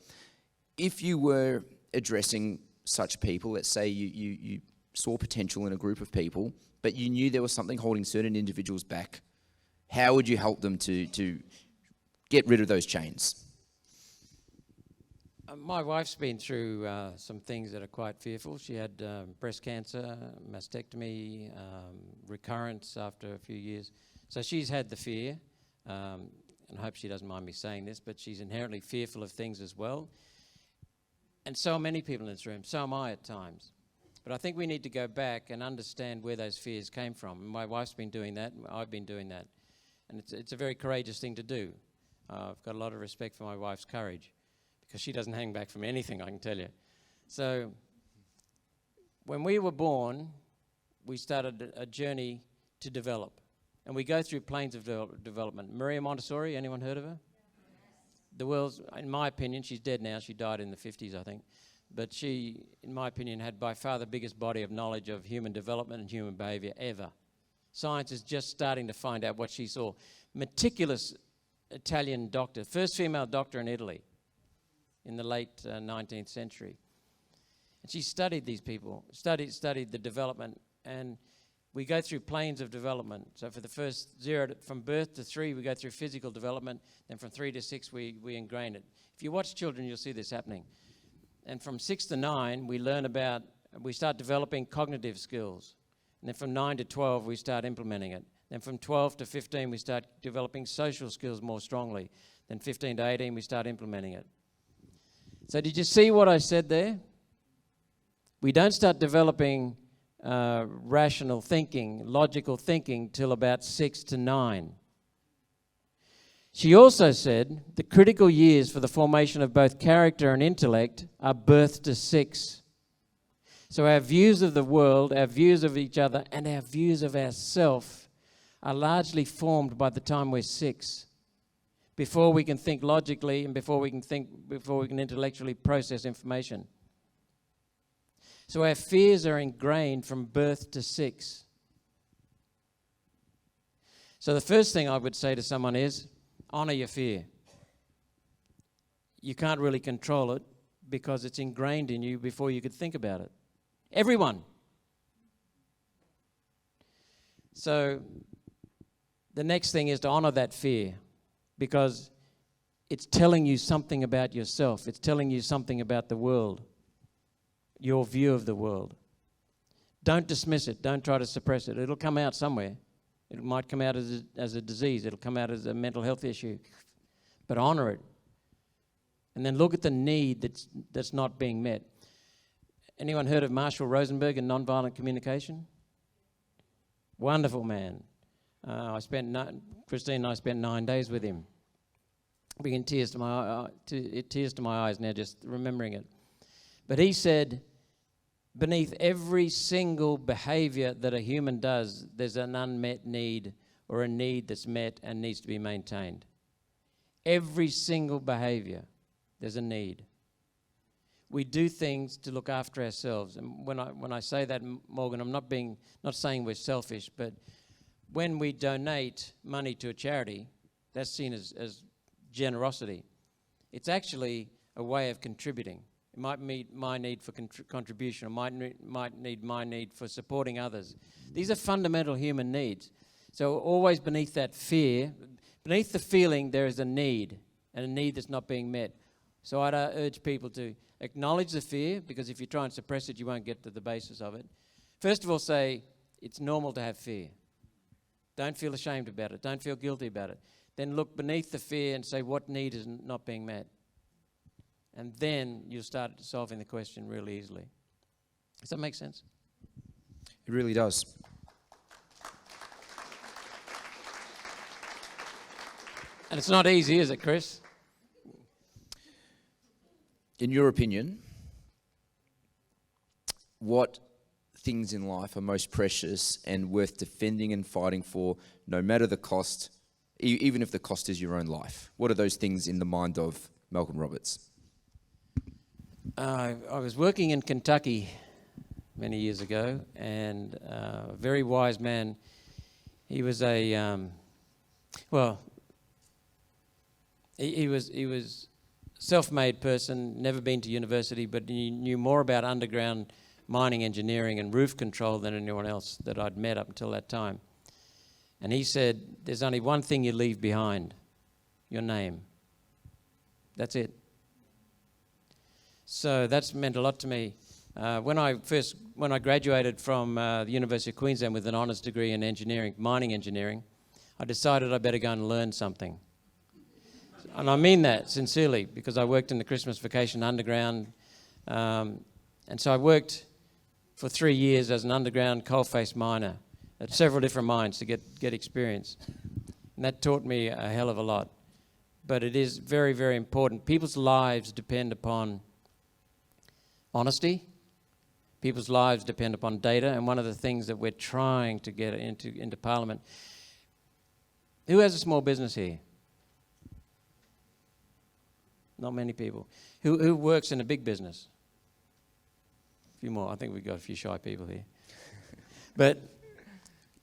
If you were addressing such people, let's say you saw potential in a group of people, but you knew there was something holding certain individuals back, how would you help them to get rid of those chains? My wife's been through some things that are quite fearful. She had breast cancer, mastectomy, recurrence after a few years. So she's had the fear, and I hope she doesn't mind me saying this, but she's inherently fearful of things as well. And so are many people in this room. So am I at times. But I think we need to go back and understand where those fears came from. And my wife's been doing that, and I've been doing that. And it's a very courageous thing to do. I've got a lot of respect for my wife's courage, because she doesn't hang back from anything, I can tell you. So when we were born, we started a journey to develop. And we go through planes of development. Maria Montessori, anyone heard of her? The world's, in my opinion, she's dead now. She died in the 50s, I think. But she, in my opinion, had by far the biggest body of knowledge of human development and human behavior ever. Science is just starting to find out what she saw. Meticulous Italian doctor, first female doctor in Italy in the late 19th century. And she studied these people, studied the development, and we go through planes of development. So for the first from birth to 3, we go through physical development. Then from 3 to 6, we ingrain it. If you watch children, you'll see this happening. And from 6 to 9, we start developing cognitive skills. And then from 9 to 12, we start implementing it. Then from 12 to 15, we start developing social skills more strongly. Then 15 to 18, we start implementing it. So did you see what I said there? We don't start developing rational thinking, logical thinking, till about 6 to 9. She also said the critical years for the formation of both character and intellect are birth to 6. So our views of the world, our views of each other, and our views of ourselves are largely formed by the time we're 6, before we can think logically and before we can intellectually process information. So our fears are ingrained from birth to 6. So the first thing I would say to someone is, honour your fear. You can't really control it because it's ingrained in you before you could think about it. Everyone. So the next thing is to honour that fear, because it's telling you something about yourself. It's telling you something about the world, your view of the world. Don't dismiss it. Don't try to suppress it. It'll come out somewhere. It might come out as a disease. It'll come out as a mental health issue. But honour it. And then look at the need that's not being met. Anyone heard of Marshall Rosenberg and nonviolent communication? Wonderful man. Christine and I spent 9 days with him. Bringing tears to my eyes now just remembering it. But he said, beneath every single behaviour that a human does, there's an unmet need or a need that's met and needs to be maintained. Every single behaviour, there's a need. We do things to look after ourselves. And when I say that, Morgan, I'm not saying we're selfish, but when we donate money to a charity, that's seen as generosity. It's actually a way of contributing. It might meet my need for contribution, or might need my need for supporting others. These are fundamental human needs. So always beneath that fear, beneath the feeling, there is a need, and a need that's not being met. So I'd urge people to acknowledge the fear, because if you try and suppress it, you won't get to the basis of it. First of all, say, it's normal to have fear. Don't feel ashamed about it. Don't feel guilty about it. Then look beneath the fear and say, what need is not being met? And then you'll start solving the question really easily. Does that make sense? It really does. And it's not easy, is it, Chris? In your opinion, what things in life are most precious and worth defending and fighting for, no matter the cost, even if the cost is your own life? What are those things in the mind of Malcolm Roberts? I was working in Kentucky many years ago, and a very wise man. He was a he was self-made person, never been to university, but he knew more about underground mining engineering and roof control than anyone else that I'd met up until that time. And he said, there's only one thing you leave behind, your name. That's it. So that's meant a lot to me. When I graduated from the University of Queensland with an honours degree in engineering, mining engineering, I decided I better go and learn something. And I mean that sincerely, because I worked in the Christmas vacation underground. And so I worked for 3 years as an underground coalface miner at several different mines to get experience. And that taught me a hell of a lot. But it is very, very important. People's lives depend upon honesty. People's lives depend upon data. And one of the things that we're trying to get into Parliament... Who has a small business here? Not many people. Who works in a big business? A few more. I think we've got a few shy people here. But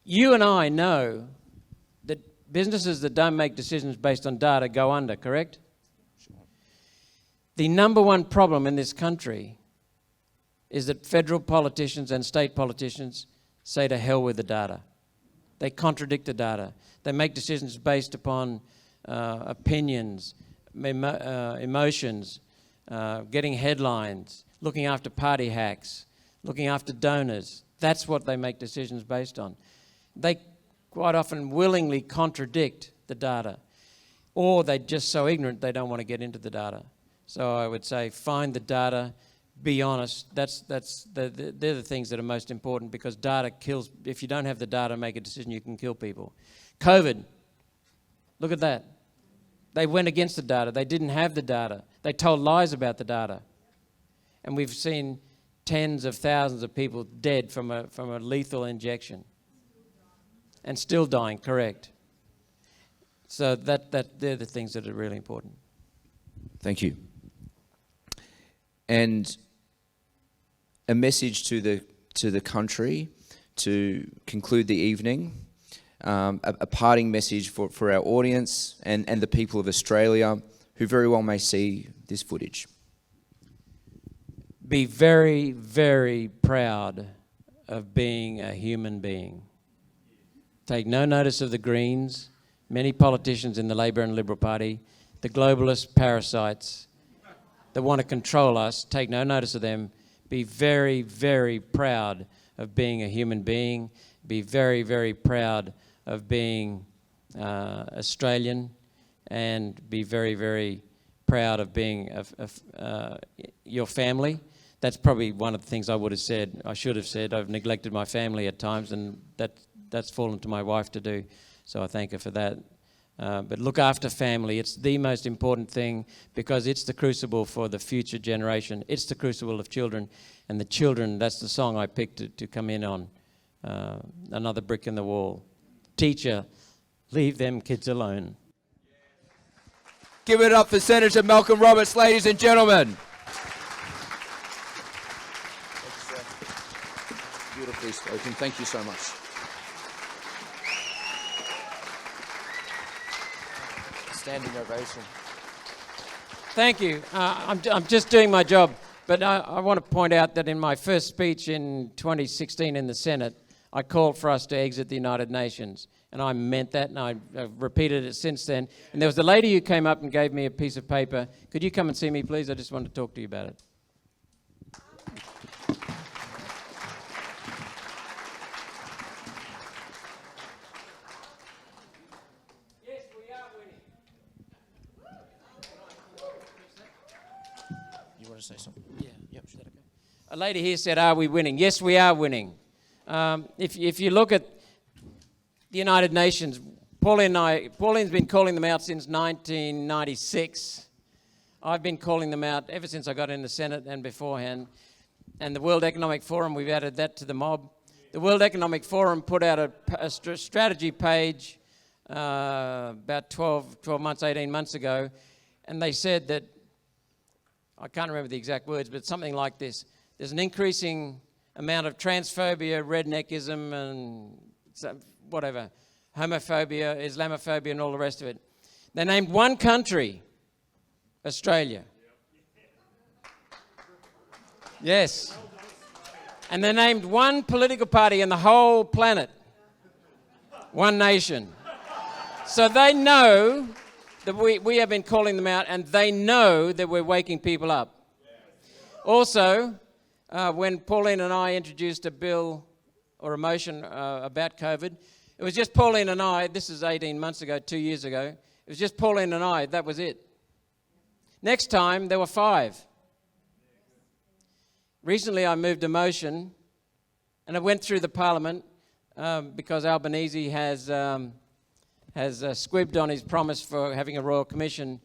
you and I know that businesses that don't make decisions based on data go under, correct? Sure. The number one problem in this country is that federal politicians and state politicians say to hell with the data. They contradict the data. They make decisions based upon opinions, emotions, getting headlines, looking after party hacks, looking after donors. That's what they make decisions based on. They quite often willingly contradict the data, or they're just so ignorant they don't want to get into the data. So I would say find the data, be honest. They're the things that are most important, because data kills. If you don't have the data, make a decision, you can kill people. COVID, look at that. They went against the data. They didn't have the data. They told lies about the data. And we've seen tens of thousands of people dead from a lethal injection. And still dying, correct. So they're the things that are really important. Thank you. And a message to the country to conclude the evening, a parting message for our audience and the people of Australia who very well may see this footage. Be very, very proud of being a human being. Take no notice of the Greens, many politicians in the Labor and Liberal Party, the globalist parasites that want to control us. Take no notice of them. Be very, very proud of being a human being. Be very, very proud of being Australian, and be very, very proud of being your family. That's probably one of the things I should have said. I've neglected my family at times, and that's fallen to my wife to do. So I thank her for that. But look after family. It's the most important thing, because it's the crucible for the future generation. It's the crucible of children. And the children, that's the song I picked to come in on. Another brick in the wall. Teacher, leave them kids alone. Give it up for Senator Malcolm Roberts, ladies and gentlemen. Beautifully spoken. Thank you so much. Standing ovation. Thank you. I'm just doing my job, but I want to point out that in my first speech in 2016 in the Senate, I called for us to exit the United Nations, and I meant that, and I've repeated it since then. And there was a lady who came up and gave me a piece of paper. Could you come and see me, please? I just wanted to talk to you about it. Say something? Yeah. Yep. Is that okay? A lady here said, "Are we winning?" Yes, we are winning. If you look at the United Nations, Pauline's been calling them out since 1996. I've been calling them out ever since I got in the Senate and beforehand. And the World Economic Forum, we've added that to the mob. The World Economic Forum put out a strategy page about 12 months, 18 months ago, and they said that, I can't remember the exact words, but something like this. There's an increasing amount of transphobia, redneckism, and whatever, homophobia, Islamophobia, and all the rest of it. They named one country, Australia. Yes. And they named one political party in the whole planet, One Nation. So they know that we have been calling them out, and they know that we're waking people up. Also, when Pauline and I introduced a bill or a motion about COVID, it was just Pauline and I. This is 18 months ago, 2 years ago. It was just Pauline and I. That was it. Next time, there were 5. Recently, I moved a motion, and it went through the Parliament because Albanese has squibbed on his promise for having a Royal Commission.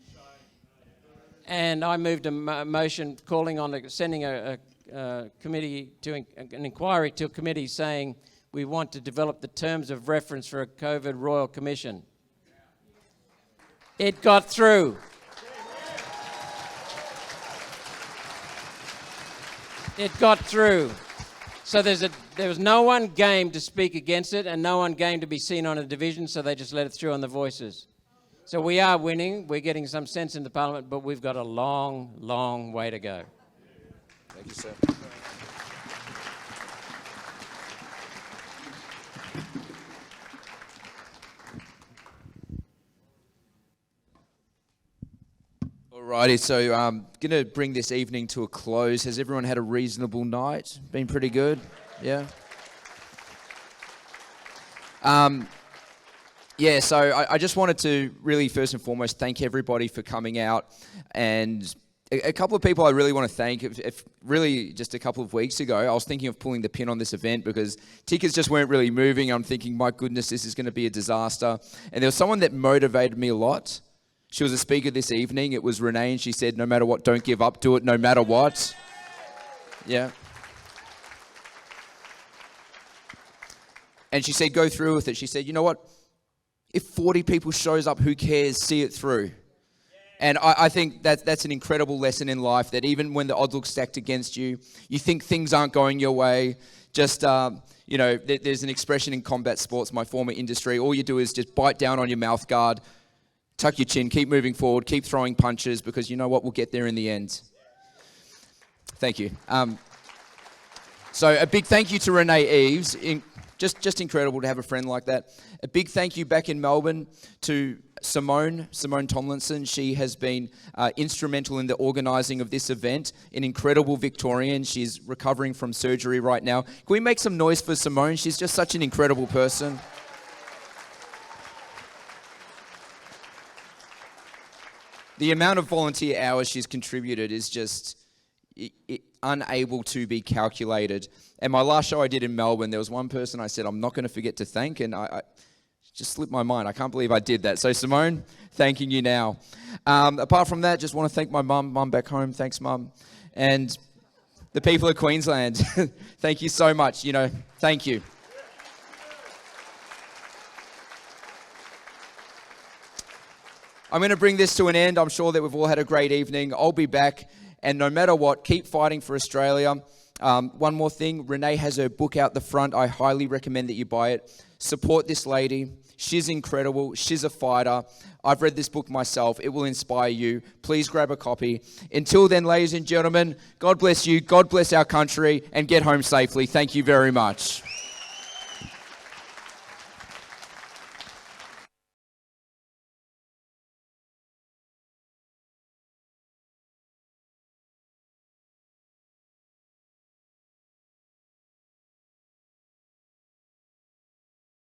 And I moved a motion calling on sending a committee to an inquiry to a committee saying we want to develop the terms of reference for a COVID Royal Commission. It got through. It got through. So there was no one game to speak against it and no one game to be seen on a division, so they just let it through on the voices. So we are winning. We're getting some sense in the Parliament, but we've got a long, long way to go. Thank you, sir. Alrighty, so I'm going to bring this evening to a close. Has everyone had a reasonable night? Been pretty good? Yeah? Yeah, so I just wanted to really first and foremost thank everybody for coming out, and a couple of people I really want to thank. If really just a couple of weeks ago, I was thinking of pulling the pin on this event because tickets just weren't really moving. I'm thinking, my goodness, this is going to be a disaster. And there was someone that motivated me a lot. She was a speaker this evening. It was Renee, and she said, no matter what, don't give up, do it no matter what. Yeah. And she said, go through with it. She said, you know what? If 40 people shows up, who cares? See it through. And I think that's an incredible lesson in life, that even when the odds look stacked against you, you think things aren't going your way. Just, there's an expression in combat sports, my former industry. All you do is just bite down on your mouth guard, tuck your chin, keep moving forward, keep throwing punches, because you know what? We'll get there in the end. Thank you. So a big thank you to Renee Eves. Just incredible to have a friend like that. A big thank you back in Melbourne to Simone Tomlinson. She has been instrumental in the organising of this event, an incredible Victorian. She's recovering from surgery right now. Can we make some noise for Simone? She's just such an incredible person. The amount of volunteer hours she's contributed is just unable to be calculated. And my last show I did in Melbourne, there was one person I said, I'm not going to forget to thank, and I just slipped my mind. I can't believe I did that. So Simone, thanking you now. Apart from that, just want to thank my mum back home. Thanks, Mum. And the people of Queensland, thank you so much. Thank you. I'm going to bring this to an end. I'm sure that we've all had a great evening. I'll be back. And no matter what, keep fighting for Australia. One more thing, Renee has her book out the front. I highly recommend that you buy it. Support this lady. She's incredible. She's a fighter. I've read this book myself. It will inspire you. Please grab a copy. Until then, ladies and gentlemen, God bless you. God bless our country, and get home safely. Thank you very much.